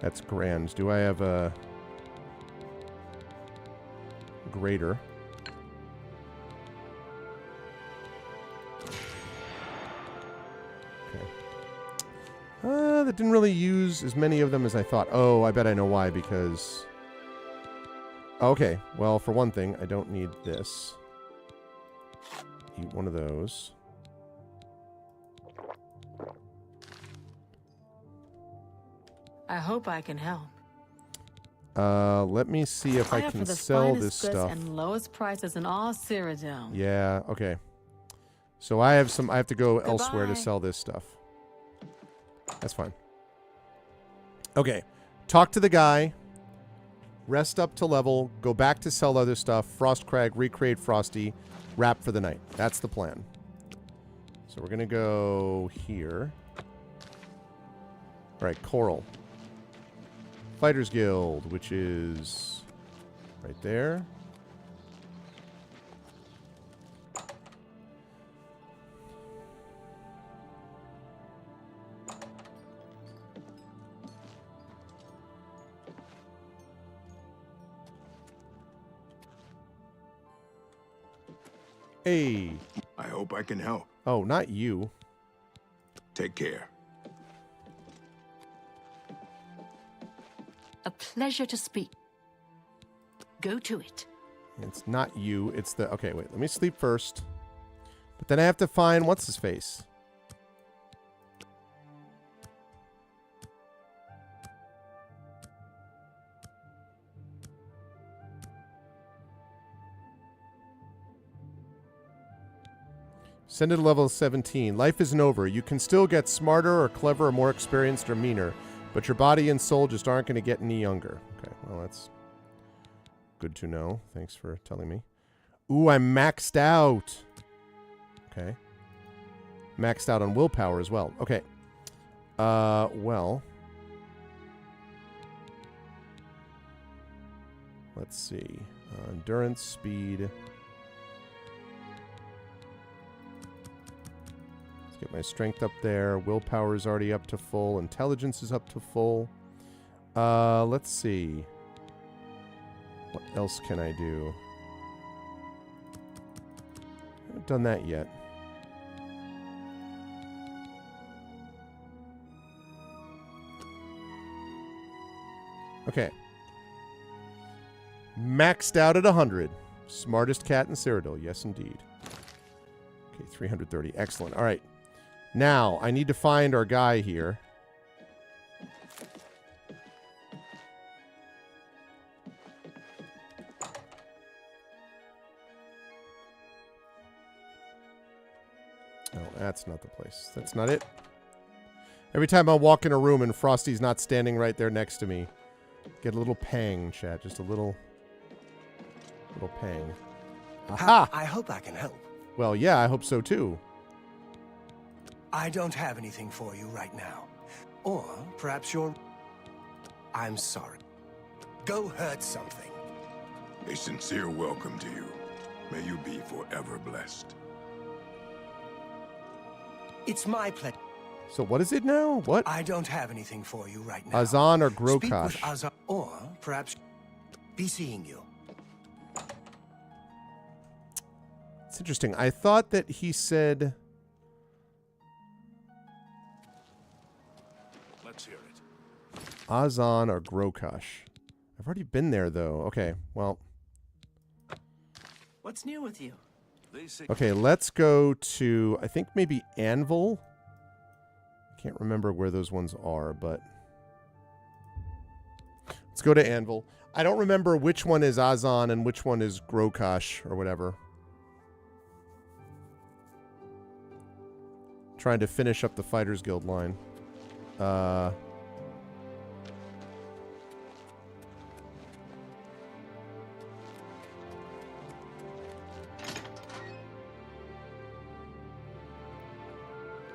That's grand. Do I have a greater? Okay. That didn't really use as many of them as I thought. Oh, I bet I know why, because... Okay, well, for one thing, I don't need this. Eat one of those. I hope I can help. Let me see if I can sell this stuff. And lowest prices in all Cyrodiil. Yeah, okay. So I have to go elsewhere to sell this stuff. That's fine. Okay. Talk to the guy. Rest up to level. Go back to sell other stuff. Frostcrag, recreate Frosty. Wrap for the night. That's the plan. So we're going to go here. All right, Coral. Fighters Guild, which is right there. Hey. I hope I can help. Oh, not you. Take care. A pleasure to speak. Go to it. It's not you. It's the... Okay, wait. Let me sleep first. But then I have to find... What's his face? Send it to level 17. Life isn't over. You can still get smarter or clever or more experienced or meaner, but your body and soul just aren't going to get any younger. Okay, well, that's good to know. Thanks for telling me. Ooh, I'm maxed out. Okay. Maxed out on willpower as well. Okay. Well. Let's see. Endurance, speed... Get my strength up there. Willpower is already up to full. Intelligence is up to full. Let's see. What else can I do? I haven't done that yet. Okay. Maxed out at 100. Smartest cat in Cyrodiil. Yes, indeed. Okay, 330. Excellent. All right. Now, I need to find our guy here. Oh, that's not the place. That's not it. Every time I walk in a room and Frosty's not standing right there next to me, get a little pang, chat. Just a little pang. Aha! I hope I can help. Well, yeah, I hope so too. I don't have anything for you right now. Or perhaps you're... I'm sorry. Go hurt something. A sincere welcome to you. May you be forever blessed. It's my pleasure. So what is it now? What? I don't have anything for you right now. Azan or Speak Grokash? with Azan, or perhaps be seeing you. It's interesting. I thought that he said... Let's hear it. Azan or Grokash. I've already been there, though. Okay, well... What's new with you? Okay, let's go to, I think maybe Anvil. I can't remember where those ones are, but... Let's go to Anvil. I don't remember which one is Azan and which one is Grokash or whatever. Trying to finish up the Fighters Guild line.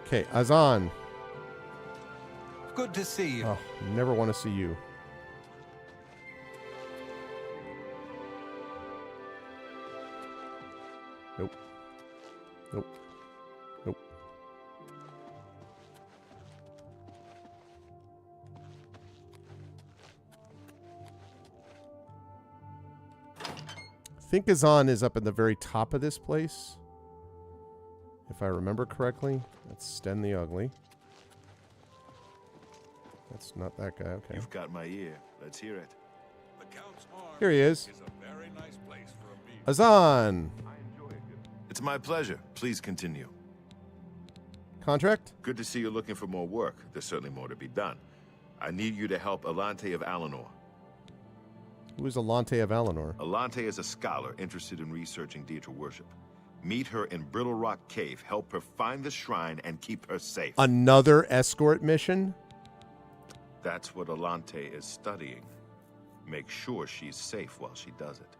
Okay, Azan. Good to see you. Oh, never want to see you. Nope. Nope. Nope. I think Azan is up in the very top of this place. If I remember correctly. That's Sten the Ugly. That's not that guy. Okay. You've got my ear. Let's hear it. The Count's Arms Here he is. a very nice place for a meal. Azan. It's my pleasure. Please continue. Contract? Good to see you're looking for more work. There's certainly more to be done. I need you to help Alante of Alinor. Who is Alante of Alinor? Alante is a scholar interested in researching Deidre worship. Meet her in Brittle Rock Cave, help her find the shrine, and keep her safe. Another escort mission? That's what Alante is studying. Make sure she's safe while she does it.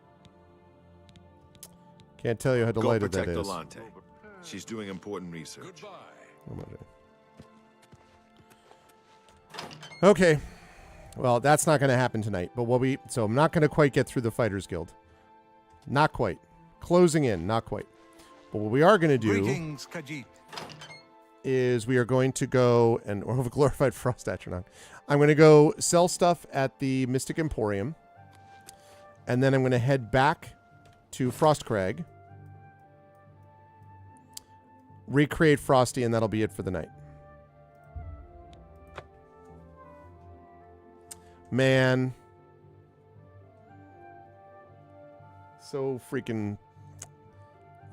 Can't tell you how delighted Go that protect is. Alante. She's doing important research. Goodbye. Oh, my God. Okay. Well, that's not going to happen tonight. But so I'm not going to quite get through the Fighters Guild. Not quite. Closing in, not quite. But what we are going to do Greetings, Khajiit. is we are going to go and or have a glorified frost atronach. I'm going to go sell stuff at the Mystic Emporium. And then I'm going to head back to Frostcrag. recreate Frosty, and that'll be it for the night. Man. So freaking...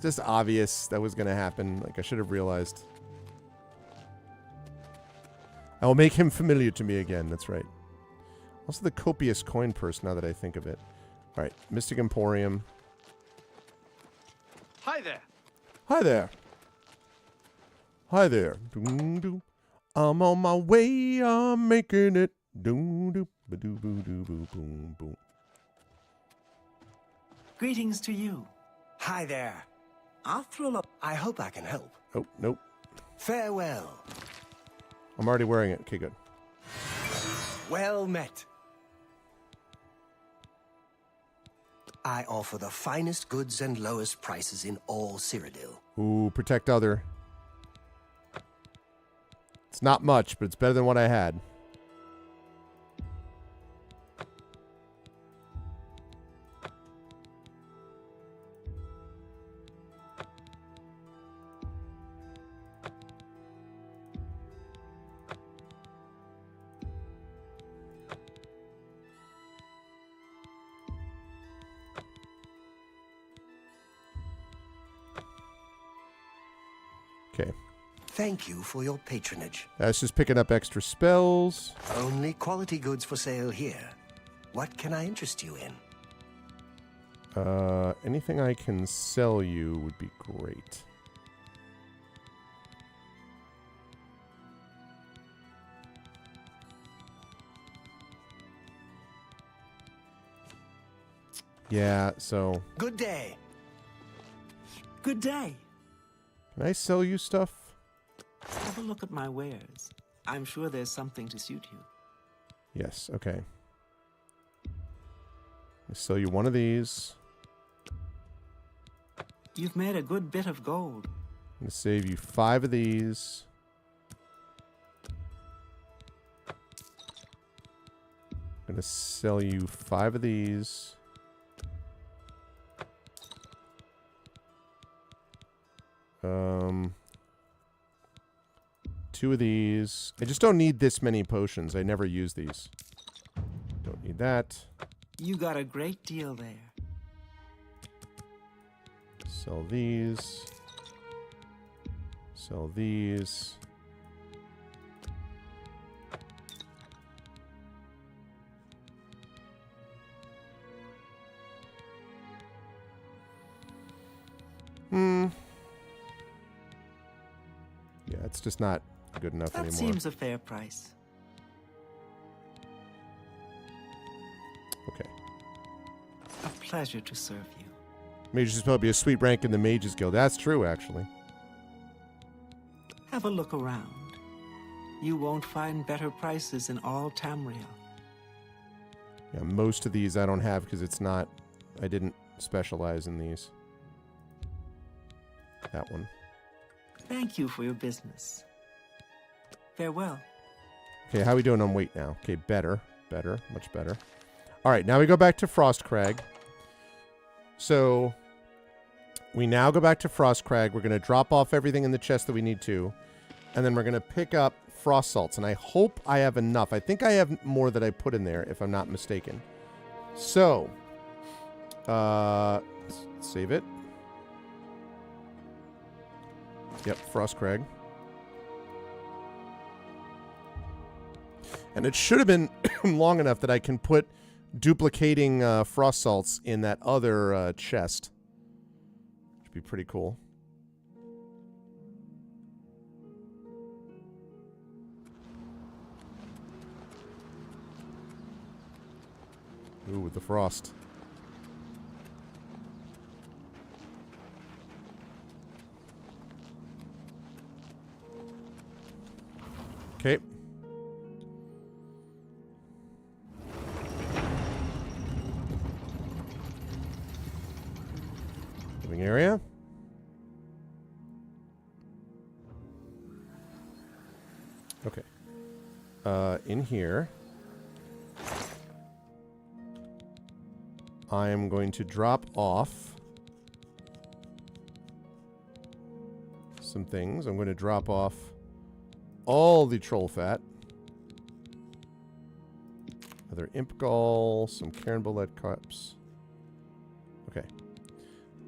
just obvious that was going to happen. Like, I should have realized. I will make him familiar to me again. That's right. Also the copious coin purse, now that I think of it. All right. Mystic Emporium. Hi there. Hi there. Hi there. Doo-doo. I'm on my way. I'm making it. Doo-doo. Ba-doo-boo-doo-boo-boom, boom. Greetings to you. Hi there. I'll thrill up. I hope I can help. Oh, nope. Farewell. I'm already wearing it. Okay, good. Well met. I offer the finest goods and lowest prices in all Cyrodiil. Ooh, protect other. It's not much, but it's better than what I had. Okay. Thank you for your patronage. That's just picking up extra spells. Only quality goods for sale here. What can I interest you in? Anything I can sell you would be great. Yeah, so... Good day. Good day. Can I sell you stuff? Have a look at my wares. I'm sure there's something to suit you. Yes, okay. I'll sell you one of these. You've made a good bit of gold. I'm going to save you 5 of these. I'm going to sell you 5 of these. Two of these. I just don't need this many potions. I never use these. Don't need that. You got a great deal there. Sell these. Sell these. Yeah, it's just not good enough That anymore. seems a fair price. Okay. A pleasure to serve you. Mage is probably a sweet rank in the Mages Guild. That's true, actually. Have a look around. You won't find better prices in all Tamriel. Yeah, most of these I don't have because it's not... I didn't specialize in these. That one. Thank you for your business. Farewell. Okay, how are we doing on weight now? Okay, better. Better. Much better. All right, now we go back to Frostcrag. So, we now go back to Frostcrag. We're going to drop off everything in the chest that we need to. And then we're going to pick up frost salts. And I hope I have enough. I think I have more that I put in there, if I'm not mistaken. So, save it. Yep, Frostcrag. And it should have been long enough that I can put duplicating frost salts in that other chest. Should be pretty cool. Ooh, with the frost. Okay. Living area. Okay. In here, I am going to drop off some things. I'm going to drop off all the troll fat. Another imp gall, some carambolet cups. Okay.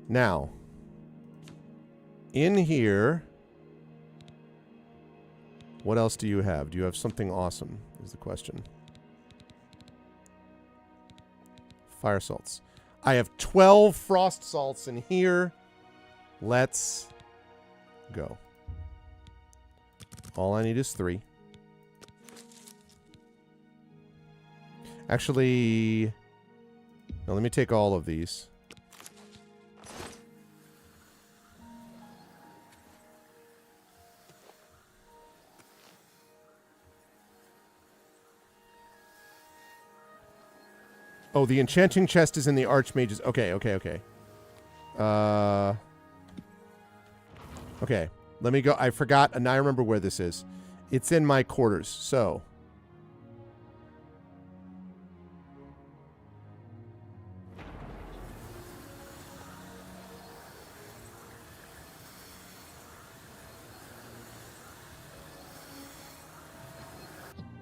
Now, in here, what else do you have? Do you have something awesome, is the question. Fire salts. I have 12 frost salts in here. Let's go. All I need is 3. Actually, no, let me take all of these. Oh, the enchanting chest is in the archmage's. Okay. Okay. Let me go. I forgot, and I remember where this is. It's in my quarters, so.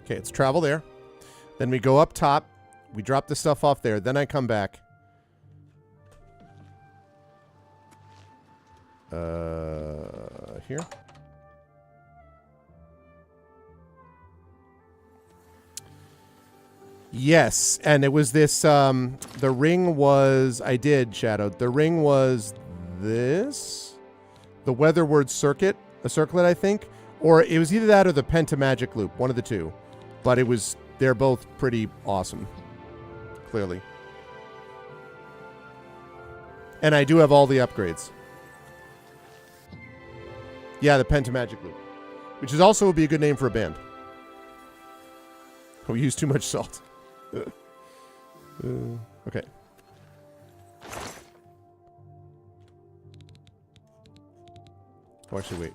Okay, let's travel there. Then we go up top. We drop the stuff off there. Then I come back. Here. Yes, and it was this, the ring was, I did, Shadowed. The ring was this? The Weatherward Circuit? A circlet, I think? Or it was either that or the Pentamagic Loop. One of the two. But it was, they're both pretty awesome. Clearly. And I do have all the upgrades. Yeah, the Pentamagic Loop. Which is also would be a good name for a band. We use too much salt. Okay. Oh, actually, wait.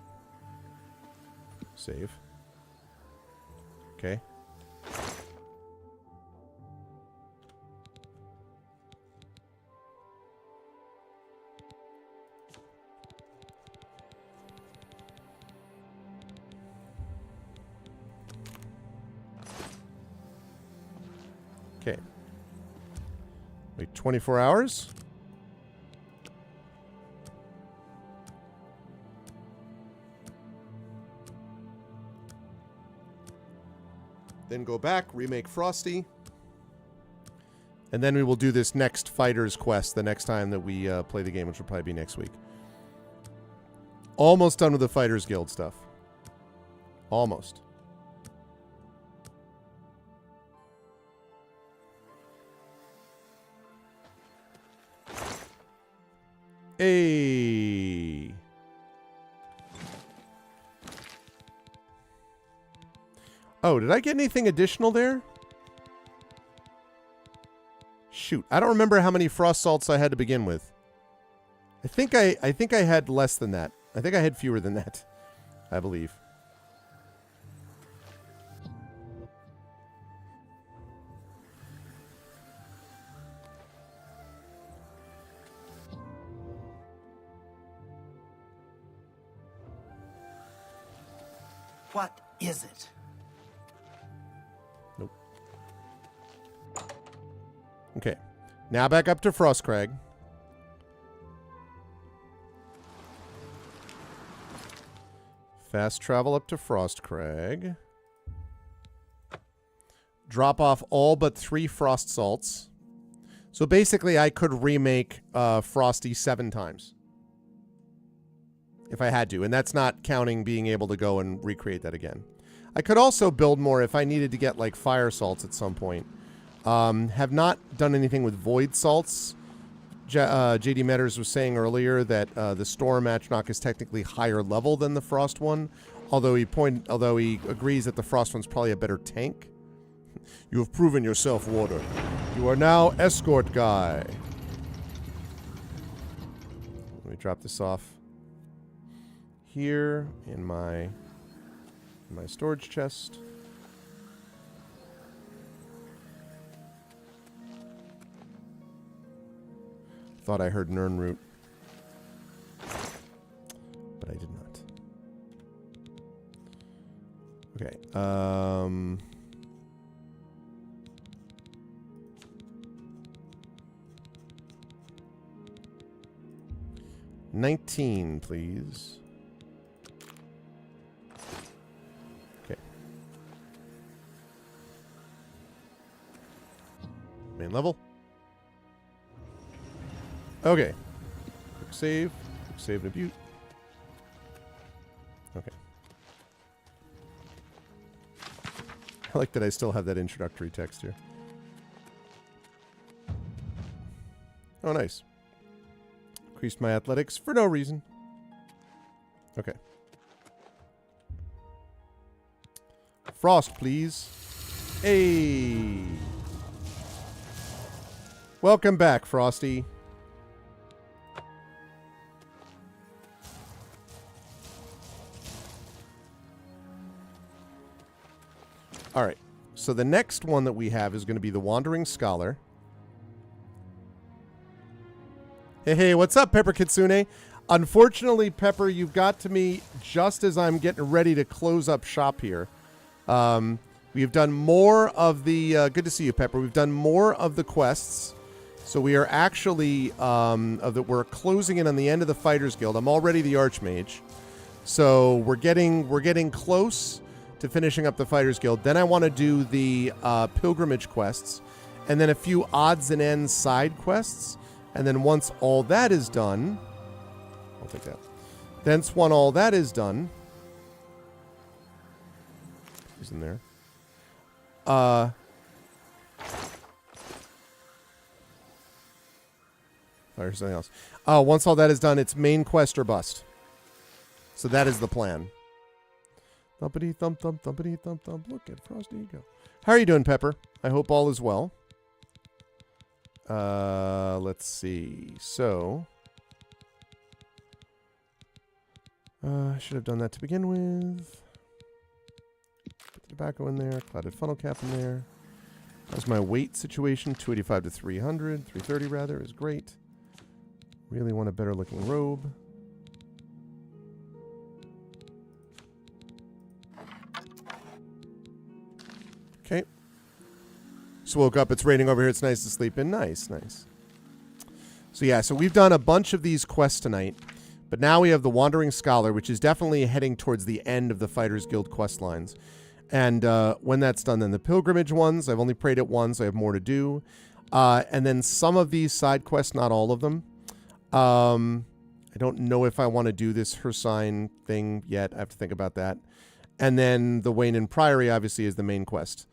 Save. Okay. Okay. Wait 24 hours. Then go back, remake Frosty. And then we will do this next Fighter's Quest the next time that we play the game, which will probably be next week. Almost done with the Fighters Guild stuff. Almost. Hey. Oh, did I get anything additional there? Shoot, I don't remember how many frost salts I had to begin with. I think I had less than that. I think I had fewer than that, I believe. What is it? Nope. Okay. Now back up to Frostcrag. Fast travel up to Frostcrag. Drop off all but 3 frost salts. So basically I could remake Frosty 7 times. If I had to, and that's not counting being able to go and recreate that again. I could also build more if I needed to get like fire salts at some point. Have not done anything with void salts. JD Metters was saying earlier that the Storm Atronach is technically higher level than the Frost one, although he agrees that the Frost one's probably a better tank. You have proven yourself, Warder. You are now escort guy. Let me drop this off here in my storage chest. Thought I heard Nirnroot, but I did not. Okay. 19, please. Okay. Main level. Okay. Quick save. Quick save and butte. Okay. I like that I still have that introductory text here. Oh, nice. Increased my athletics for no reason. Okay. Frost, please. Hey. Welcome back, Frosty. All right. So the next one that we have is going to be the Wandering Scholar. Hey, what's up, Pepper Kitsune? Unfortunately, Pepper, you've got to me just as I'm getting ready to close up shop here. We've done more of the... good to see you, Pepper. We've done more of the quests. So we are actually... we're closing in on the end of the Fighters Guild. I'm already the Archmage. So we're getting close to finishing up the Fighters Guild. Then I want to do the pilgrimage quests. And then a few odds and ends side quests. And then once all that is done... I'll take that. Then when all that is done... He's in there. Oh, here's something else. Once all that is done, it's main quest or bust. So that is the plan. Thumpity thump thump thumpity thump thump. Look at Frosty go. How are you doing, Pepper? I hope all is well. Let's see. So, I should have done that to begin with. Put the tobacco in there. Clouded funnel cap in there. How's my weight situation? 285 to 300. 330 rather is great. Really want a better looking robe. Okay. Just woke up. It's raining over here. It's nice to sleep in. Nice, nice. So yeah, so we've done a bunch of these quests tonight, but now we have the Wandering Scholar, which is definitely heading towards the end of the Fighters Guild quest lines. And when that's done, then the pilgrimage ones. I've only prayed it once. I have more to do. And then some of these side quests, not all of them. I don't know if I want to do this Hersign thing yet. I have to think about that. And then the Wayne and Priory, obviously, is the main quest.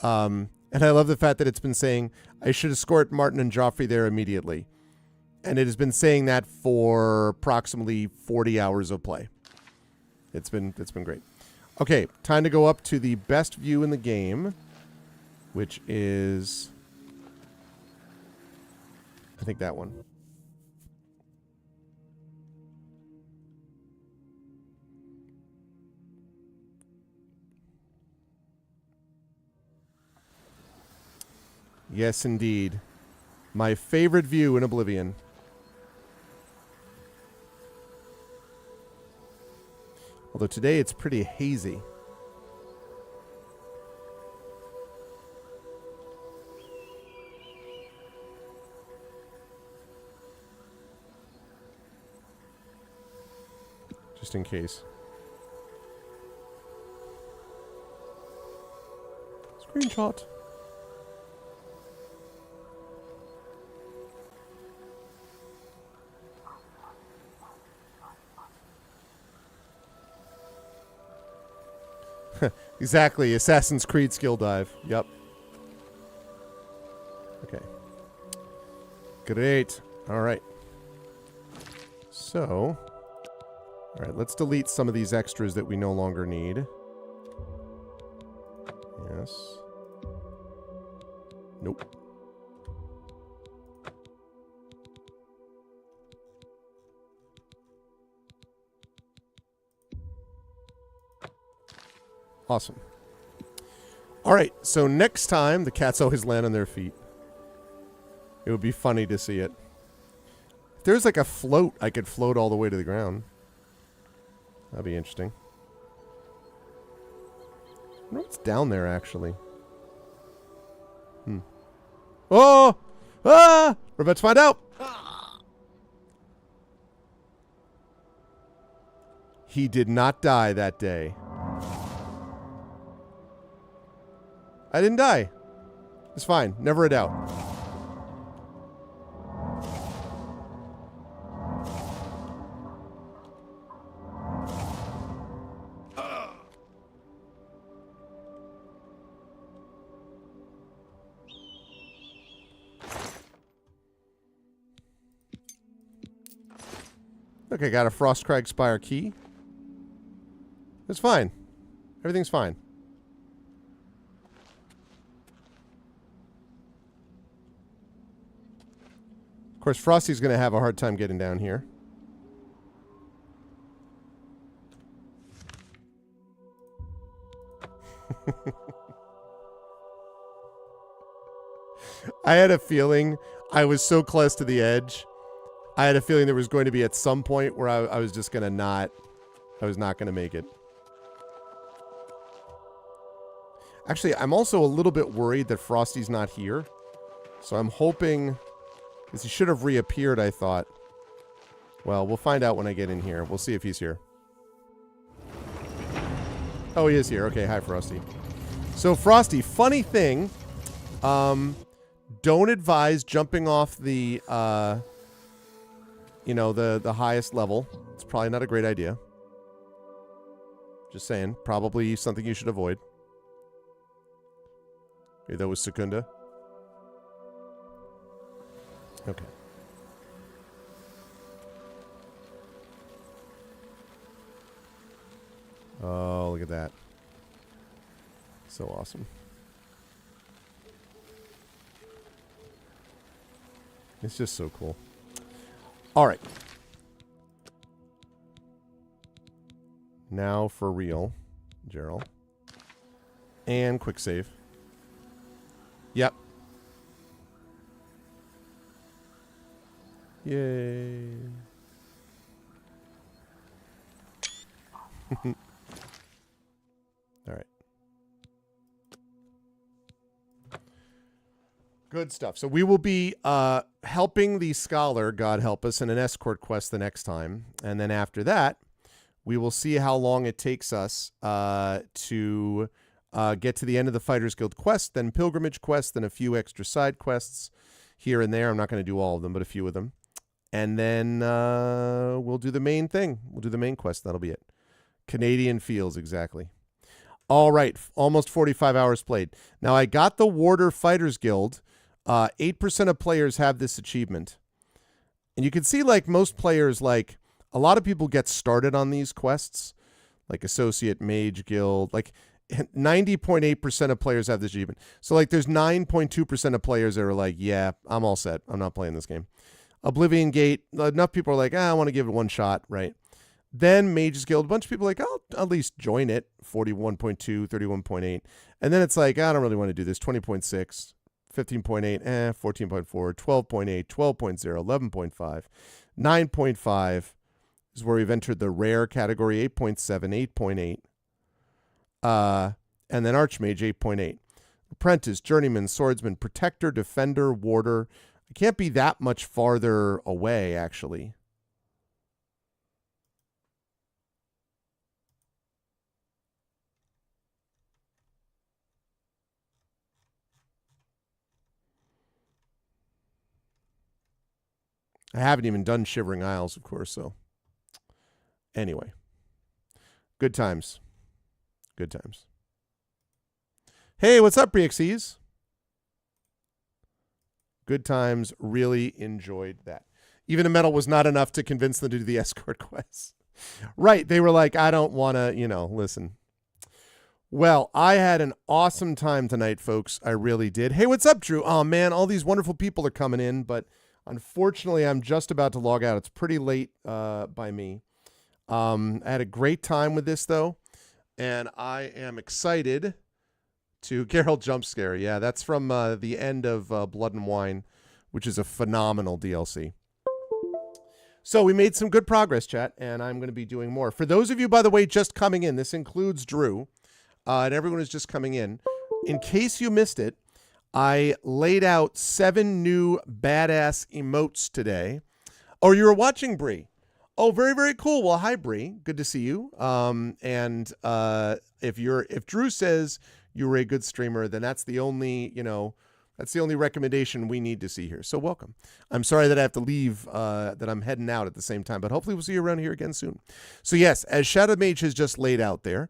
And I love the fact that it's been saying, I should escort Martin and Joffrey there immediately. And it has been saying that for approximately 40 hours of play. It's been great. Okay, time to go up to the best view in the game, which is, I think that one. Yes, indeed. My favorite view in Oblivion. Although today it's pretty hazy. Just in case. Screenshot. Exactly. Assassin's Creed skill dive. Yep. Okay. Great. All right. So, all right, let's delete some of these extras that we no longer need. Yes. Nope. Awesome. All right, so next time, the cats always land on their feet. It would be funny to see it. If there's like a float, I could float all the way to the ground. That'd be interesting. wonder what's down there, actually. Oh! Ah! We're about to find out. He did not die that day. I didn't die. It's fine. Never a doubt. Okay, got a Frostcrag Spire key. It's fine. Everything's fine. Of course, Frosty's going to have a hard time getting down here. I had a feeling I was so close to the edge. I had a feeling there was going to be at some point where I was just going to not... I was not going to make it. Actually, I'm also a little bit worried that Frosty's not here. So I'm hoping... Because he should have reappeared, I thought. Well, we'll find out when I get in here. We'll see if he's here. Oh, he is here. Okay, hi, Frosty. So, Frosty, funny thing. Don't advise jumping off the, you know, the highest level. It's probably not a great idea. Just saying. Probably something you should avoid. Okay, that was Secunda. Okay. Oh, look at that. So awesome. It's just so cool. All right. Now for real, Gerald. And quick save. Yep. Yay. All right. Good stuff. So we will be helping the scholar, God help us, in an escort quest the next time. And then after that, we will see how long it takes us to get to the end of the Fighters Guild quest, then pilgrimage quest, then a few extra side quests here and there. I'm not going to do all of them, but a few of them. And then we'll do the main thing. We'll do the main quest. That'll be it. Canadian Fields, exactly. All right. Almost 45 hours played. Now, I got the Warder Fighters Guild. 8% of players have this achievement. And you can see, like, most players, like, a lot of people get started on these quests. Like Associate Mage Guild. Like, 90.8% of players have this achievement. So, like, there's 9.2% of players that are like, yeah, I'm all set. I'm not playing this game. Oblivion Gate, enough people are like, I want to give it one shot, right? Then Mages Guild, a bunch of people are like, I'll at least join it, 41.2, 31.8. And then it's like, I don't really want to do this, 20.6, 15.8, 14.4, 12.8, 12.0, 11.5, 9.5 is where we've entered the rare category, 8.7, 8.8. And then Archmage, 8.8. Apprentice, Journeyman, Swordsman, Protector, Defender, Warder. I can't be that much farther away, actually. I haven't even done Shivering Isles, of course, so. Anyway. Good times. Good times. Hey, what's up, Brexes? Good times. Really enjoyed that. Even a medal was not enough to convince them to do the escort quest. Right. They were like, I don't want to, listen. Well, I had an awesome time tonight, folks. I really did. Hey, what's up, Drew? Oh, man, all these wonderful people are coming in, but unfortunately, I'm just about to log out. It's pretty late by me. I had a great time with this, though, and I am excited to Geralt Jump Scare. Yeah, that's from the end of Blood and Wine, which is a phenomenal DLC. So we made some good progress, chat, and I'm going to be doing more. For those of you, by the way, just coming in, this includes Drew. and everyone is just coming in case you missed it, I laid out 7 new badass emotes today. Oh, you were watching, Bree. Oh, very, very cool. Well, hi, Bree. Good to see you. And if Drew says you were a good streamer, then that's the only, that's the only recommendation we need to see here. So welcome. I'm sorry that I have to leave, that I'm heading out at the same time, but hopefully we'll see you around here again soon. So yes, as Shadow Mage has just laid out there,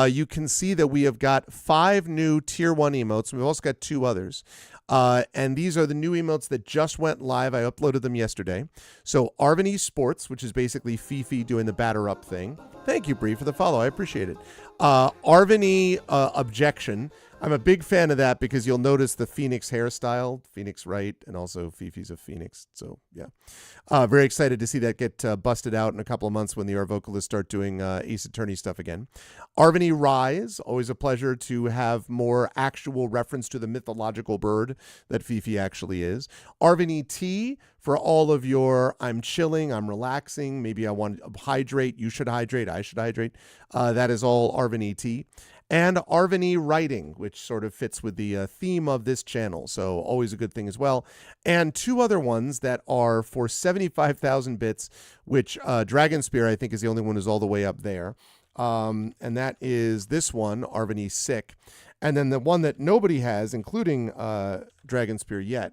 you can see that we have got 5 new tier 1 emotes. We've also got 2 others. And these are the new emotes that just went live. I uploaded them yesterday. So Arvany Sports, which is basically Fifi doing the batter up thing. Thank you, Bree, for the follow. I appreciate it. Arvany Objection. I'm a big fan of that because you'll notice the Phoenix hairstyle, Phoenix Wright, and also Fifi's a Phoenix. So, yeah. Very excited to see that get busted out in a couple of months when the Art vocalists start doing Ace Attorney stuff again. Arvany Rise, always a pleasure to have more actual reference to the mythological bird that Fifi actually is. Arvany T, for all of your I'm chilling, I'm relaxing, maybe I want to hydrate, you should hydrate, I should hydrate. That is all Arvany T. And Arvany Writing, which sort of fits with the theme of this channel. So always a good thing as well. And 2 other ones that are for 75,000 bits, which Dragon Spear, I think, is the only one who's all the way up there. And that is this one, Arvany Sick. And then the one that nobody has, including Dragon Spear yet,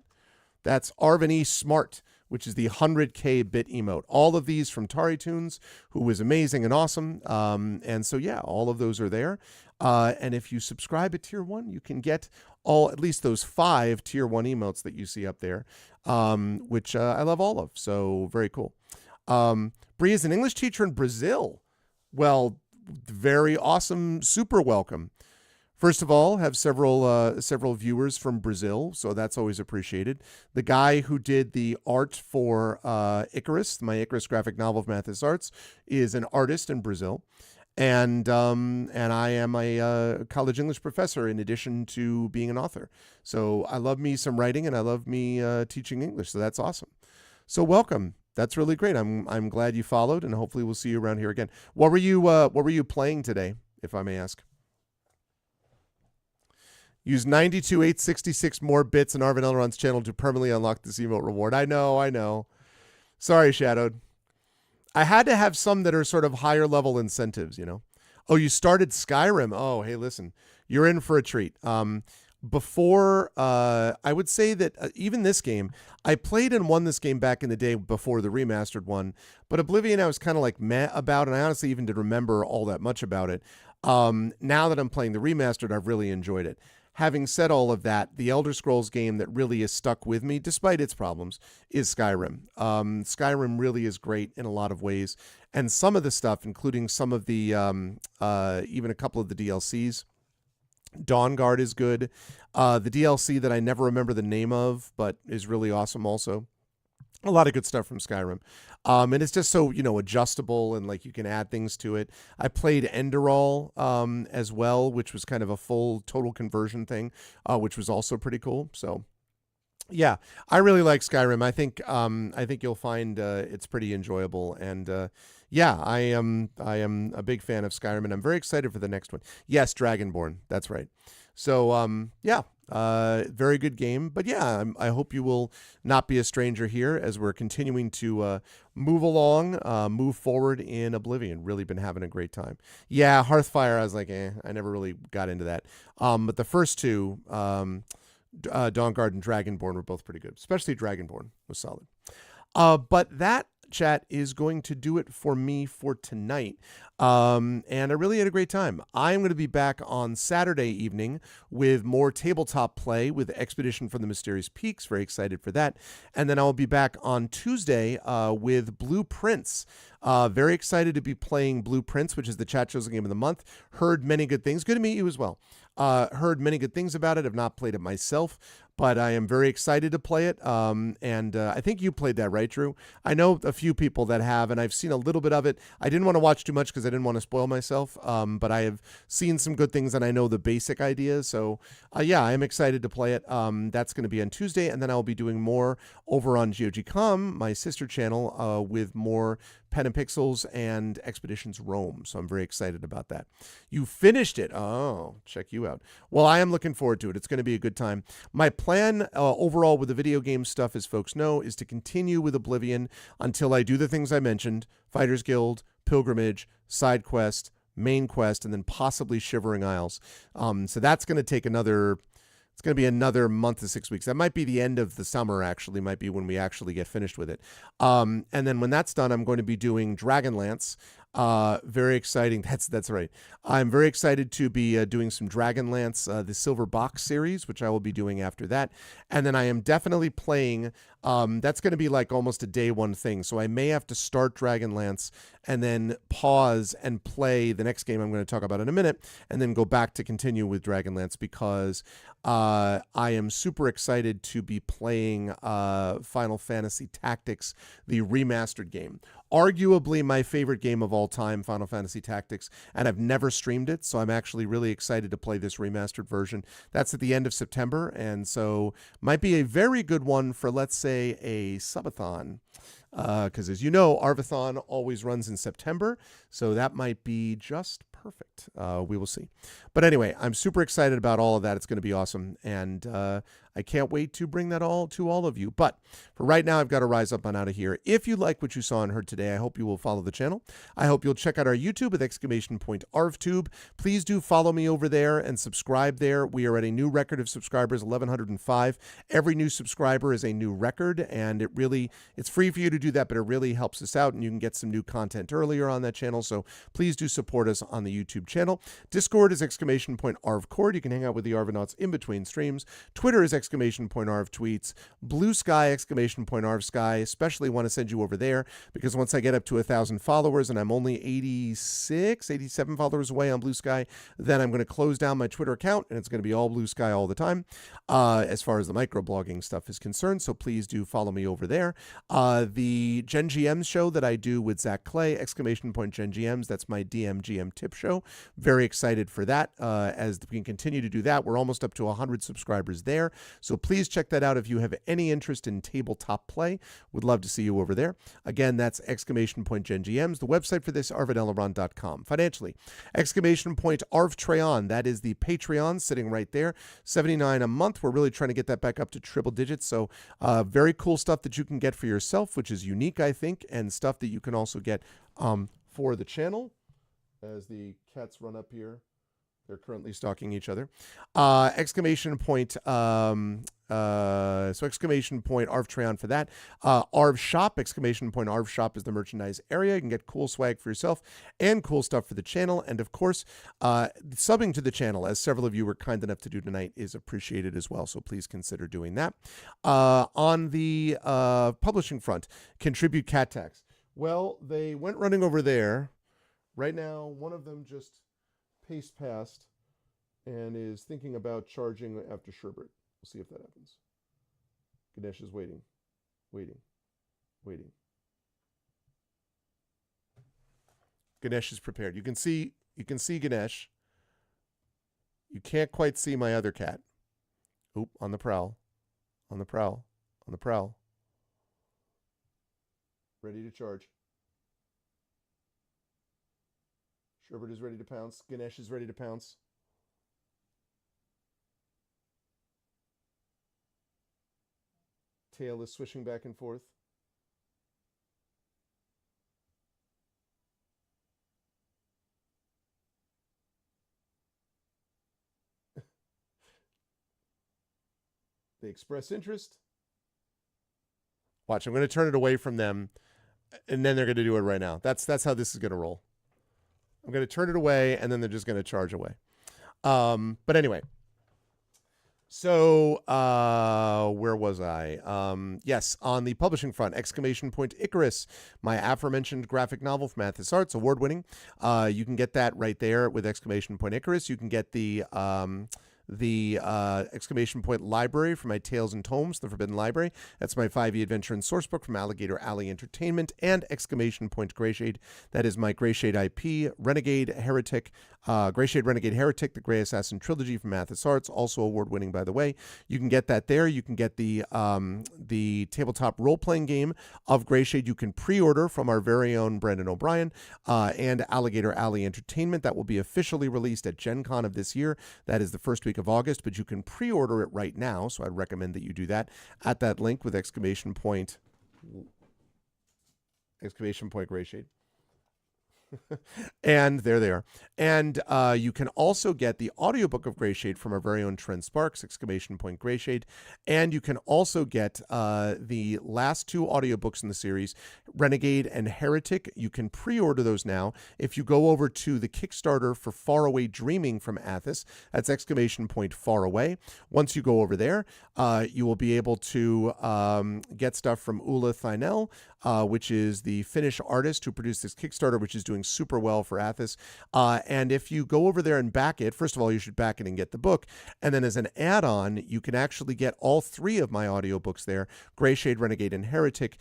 that's Arvany Smart, which is the 100K bit emote. All of these from TariToons, who was amazing and awesome. And so, yeah, all of those are there. And if you subscribe at Tier 1, you can get at least those 5 Tier 1 emotes that you see up there, which I love all of. So very cool. Bree is an English teacher in Brazil. Well, very awesome. Super welcome. First of all, have several viewers from Brazil, so that's always appreciated. The guy who did the art for Icarus, my Icarus graphic novel of Mathis Arts, is an artist in Brazil. And I am a college English professor in addition to being an author. So I love me some writing and I love me teaching English. So that's awesome. So welcome. That's really great. I'm glad you followed, and hopefully we'll see you around here again. What were you playing today, if I may ask? Use 92866 more bits in Arvin Elrond's channel to permanently unlock this emote reward. I know. Sorry, Shadowed. I had to have some that are sort of higher level incentives, Oh, you started Skyrim. Oh, hey, listen, you're in for a treat. Before, I would say that even this game, I played and won this game back in the day before the remastered one, but Oblivion I was kind of like meh about, and I honestly even didn't remember all that much about it. Now that I'm playing the remastered, I've really enjoyed it. Having said all of that, the Elder Scrolls game that really is stuck with me, despite its problems, is Skyrim. Skyrim really is great in a lot of ways. And some of the stuff, including some of the, even a couple of the DLCs, Dawnguard is good. The DLC that I never remember the name of, but is really awesome also. A lot of good stuff from Skyrim. And it's just so, adjustable, and like you can add things to it. I played Enderall as well, which was kind of a full total conversion thing, which was also pretty cool. So yeah, I really like Skyrim. I think you'll find it's pretty enjoyable. And yeah, I am a big fan of Skyrim, and I'm very excited for the next one. Yes, Dragonborn. That's right. So yeah. Very good game, but yeah, I hope you will not be a stranger here as we're continuing to move along, move forward in Oblivion. Really been having a great time. Yeah, Hearthfire, I was like, I never really got into that. But the first 2, Dawnguard and Dragonborn, were both pretty good, especially Dragonborn was solid. But that, chat, is going to do it for me for tonight. And I really had a great time. I'm going to be back on Saturday evening with more tabletop play with Expedition from the Mysterious Peaks. Very excited for that. And then I'll be back on Tuesday with Blueprints. Very excited to be playing Blueprints, which is the chat chosen game of the month. Heard many good things. Good to meet you as well. Heard many good things about it. Have not played it myself, but I am very excited to play it. And I think you played that, right, Drew? I know a few people that have, and I've seen a little bit of it. I didn't want to watch too much because I didn't want to spoil myself, but I have seen some good things, and I know the basic ideas. So, yeah, I'm excited to play it. That's going to be on Tuesday, and then I'll be doing more over on GOG.com, my sister channel, with more Pen and Pixels and Expeditions Rome. So I'm very excited about that. You finished it. Oh, check you out. Well, I am looking forward to it. It's going to be a good time. My plan overall with the video game stuff, as folks know, is to continue with Oblivion until I do the things I mentioned: Fighters Guild, Pilgrimage, Side Quest, Main Quest, and then possibly Shivering Isles. So that's going to take another... It's going to be another month to 6 weeks. That might be the end of the summer, actually. Might be when we actually get finished with it. And then when that's done, I'm going to be doing Dragonlance. Very exciting. That's right. I'm very excited to be doing some Dragonlance, the Silver Box series, which I will be doing after that. And then I am definitely playing... that's going to be like almost a day one thing. So I may have to start Dragonlance and then pause and play the next game I'm going to talk about in a minute, and then go back to continue with Dragonlance, because I am super excited to be playing Final Fantasy Tactics, the remastered game. Arguably my favorite game of all time, Final Fantasy Tactics, and I've never streamed it, so I'm actually really excited to play this remastered version. That's at the end of September, and so might be a very good one for, let's say, a subathon. Because as you know, Arvathon always runs in September, so that might be just perfect. We will see. But anyway, I'm super excited about all of that. It's going to be awesome, and I can't wait to bring that all to all of you. But for right now, I've got to rise up and out of here. If you like what you saw and heard today, I hope you will follow the channel. I hope you'll check out our YouTube with !ArvTube. Please do follow me over there and subscribe there. We are at a new record of subscribers, 1,105. Every new subscriber is a new record, and it's free for you to do that, but it really helps us out, and you can get some new content earlier on that channel. So please do support us on the YouTube channel. Discord is !ArvCord. You can hang out with the Arvanauts in between streams. Twitter is !ArvTweets. Blue Sky, !ArvSky. Especially want to send you over there, because once I get up to 1,000 followers, and I'm only 86, 87 followers away on Blue Sky, then I'm going to close down my Twitter account, and it's going to be all Blue Sky all the time, as far as the microblogging stuff is concerned. So please do follow me over there. The Gen GMs show that I do with Zach Clay, !Gen GMs. That's my DMGM tip show. Very excited for that. As we can continue to do that, we're almost up to 100 subscribers there. So please check that out if you have any interest in tabletop play. Would love to see you over there. Again, that's !Gen GMs. The website for this, arvidelaron.com. Financially, !Arvtreon. That is the Patreon sitting right there. $79 a month. We're really trying to get that back up to triple digits. So very cool stuff that you can get for yourself, which is unique, I think, and stuff that you can also get for the channel. As the cats run up here, they're currently stalking each other. So Arvtreon for that. Arv Shop, Arv Shop is the merchandise area. You can get cool swag for yourself and cool stuff for the channel. And of course, subbing to the channel, as several of you were kind enough to do tonight, is appreciated as well. So please consider doing that. On the publishing front, contribute cat tax. Well, they went running over there. Right now, one of them just paced past and is thinking about charging after Sherbert. We'll see if that happens. Ganesh is waiting. Ganesh is prepared. You can see Ganesh. You can't quite see my other cat. Oop, on the prowl. Ready to charge. Sherbert is ready to pounce. Ganesh is ready to pounce. Tail is swishing back and forth. They express interest. Watch, I'm going to turn it away from them, and then they're going to do it right now. That's how this is going to roll. I'm going to turn it away, and then they're just going to charge away. But anyway. So, where was I? Yes, on the publishing front, Icarus, my aforementioned graphic novel from Athos Arts, award-winning. You can get that right there with Icarus. You can get the the exclamation point library for my Tales and Tomes, the Forbidden Library. That's my 5e adventure and sourcebook from Alligator Alley Entertainment, and exclamation point Greyshade. That is my Greyshade IP, Renegade Heretic, Greyshade Renegade Heretic, the Grey Assassin Trilogy from Mathis Arts, also award-winning, by the way. You can get that there. You can get the tabletop role-playing game of Greyshade. You can pre-order from our very own Brandon O'Brien and Alligator Alley Entertainment. That will be officially released at Gen Con of this year. That is the first week of August, but you can pre-order it right now, so I'd recommend that you do that at that link with exclamation point Greyshade. And there they are. And you can also get the audiobook of Greyshade from our very own Trent Sparks, exclamation point Greyshade. And you can also get the last 2 audiobooks in the series, Renegade and Heretic. You can pre-order those now. If you go over to the Kickstarter for Faraway Dreaming from Athos, that's exclamation point Faraway. Once you go over there, you will be able to get stuff from Ula Thynell, which is the Finnish artist who produced this Kickstarter, which is doing super well for Athos. And if you go over there and back it, first of all, you should back it and get the book. And then as an add-on, you can actually get all 3 of my audiobooks there, Greyshade, Renegade, and Heretic,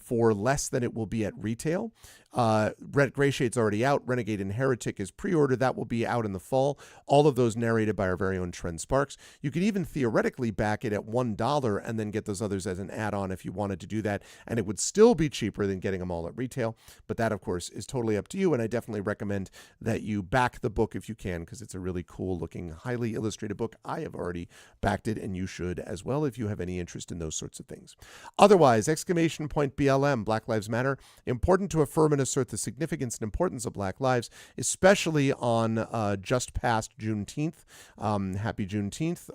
for less than it will be at retail. Greyshade's already out. Renegade and Heretic is pre-order. That will be out in the fall. All of those narrated by our very own Trent Sparks. You could even theoretically back it at $1 and then get those others as an add-on if you wanted to do that. And it would still be cheaper than getting them all at retail. But that, of course, is totally up to you. And I definitely recommend that you back the book if you can, because it's a really cool looking, highly illustrated book. I have already backed it, and you should as well if you have any interest in those sorts of things. Otherwise, exclamation point BLM, Black Lives Matter. Important to affirm and assert the significance and importance of Black lives, especially on just past Juneteenth. Happy Juneteenth.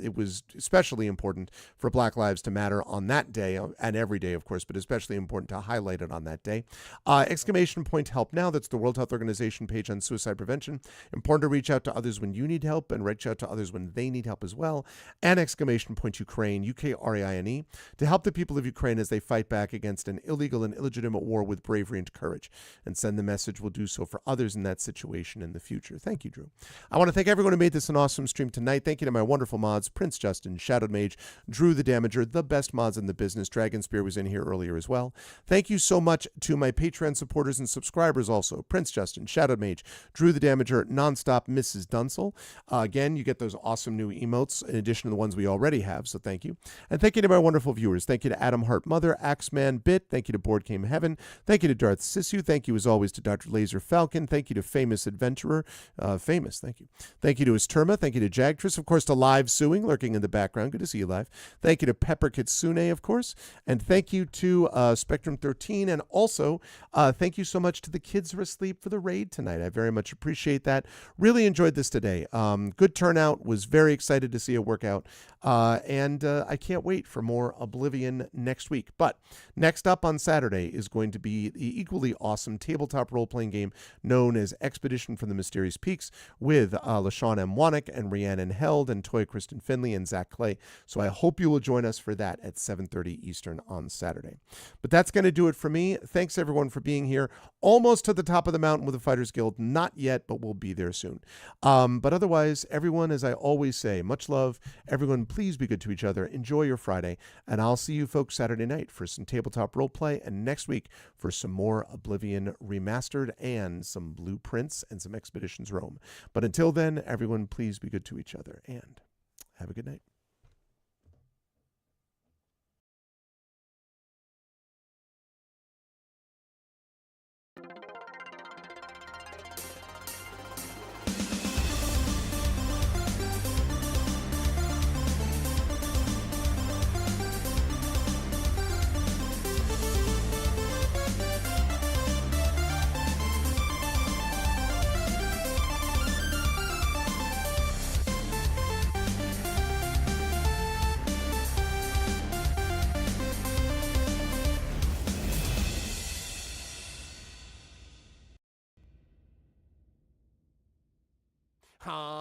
It was especially important for Black lives to matter on that day, and every day, of course, but especially important to highlight it on that day. Exclamation point Help Now. That's the World Health Organization page on suicide prevention. Important to reach out to others when you need help and reach out to others when they need help as well. And exclamation point Ukraine, UKRAINE, to help the people of Ukraine as they fight back against an illegal and illegitimate war with bravery and courage, and send the message. We'll do so for others in that situation in the future. Thank you, Drew. I want to thank everyone who made this an awesome stream tonight. Thank you to my wonderful mods, Prince Justin, Shadowed Mage, Drew the Damager, the best mods in the business. Dragon Spear was in here earlier as well. Thank you so much to my Patreon supporters and subscribers also, Prince Justin, Shadowed Mage, Drew the Damager, Nonstop, Mrs. Dunsel. Again, you get those awesome new emotes in addition to the ones we already have, so thank you. And thank you to my wonderful viewers. Thank you to Adam Hart Mother, Axeman Bit. Thank you to Board Game Heaven. Thank you to Darth Sisu. Thank you as always to Dr. Laser Falcon. Thank you to Famous Adventurer. Thank you. Thank you to Esterma. Thank you to Jagtress. Of course, to Live Suing, lurking in the background. Good to see you live. Thank you to Pepper Kitsune, of course. And thank you to Spectrum 13. And also, thank you so much to the kids who are asleep for the raid tonight. I very much appreciate that. Really enjoyed this today. Good turnout. Was very excited to see it work out. And I can't wait for more Oblivion next week. But next up on Saturday is going to be the equally awesome tabletop role-playing game known as Expedition from the Mysterious Peaks with LaShawn M. Wannick and Rhiannon Held and Toya Kristen Finley and Zach Clay. So I hope you will join us for that at 7:30 Eastern on Saturday. But that's going to do it for me. Thanks, everyone, for being here. Almost to the top of the mountain with the Fighters Guild. Not yet, but we'll be there soon. But otherwise, everyone, as I always say, much love. Everyone, please be good to each other. Enjoy your Friday. And I'll see you folks Saturday night for some tabletop roleplay, and next week for some more Oblivion Remastered and some blueprints and some Expeditions Rome. But until then, everyone, please be good to each other and have a good night. Huh?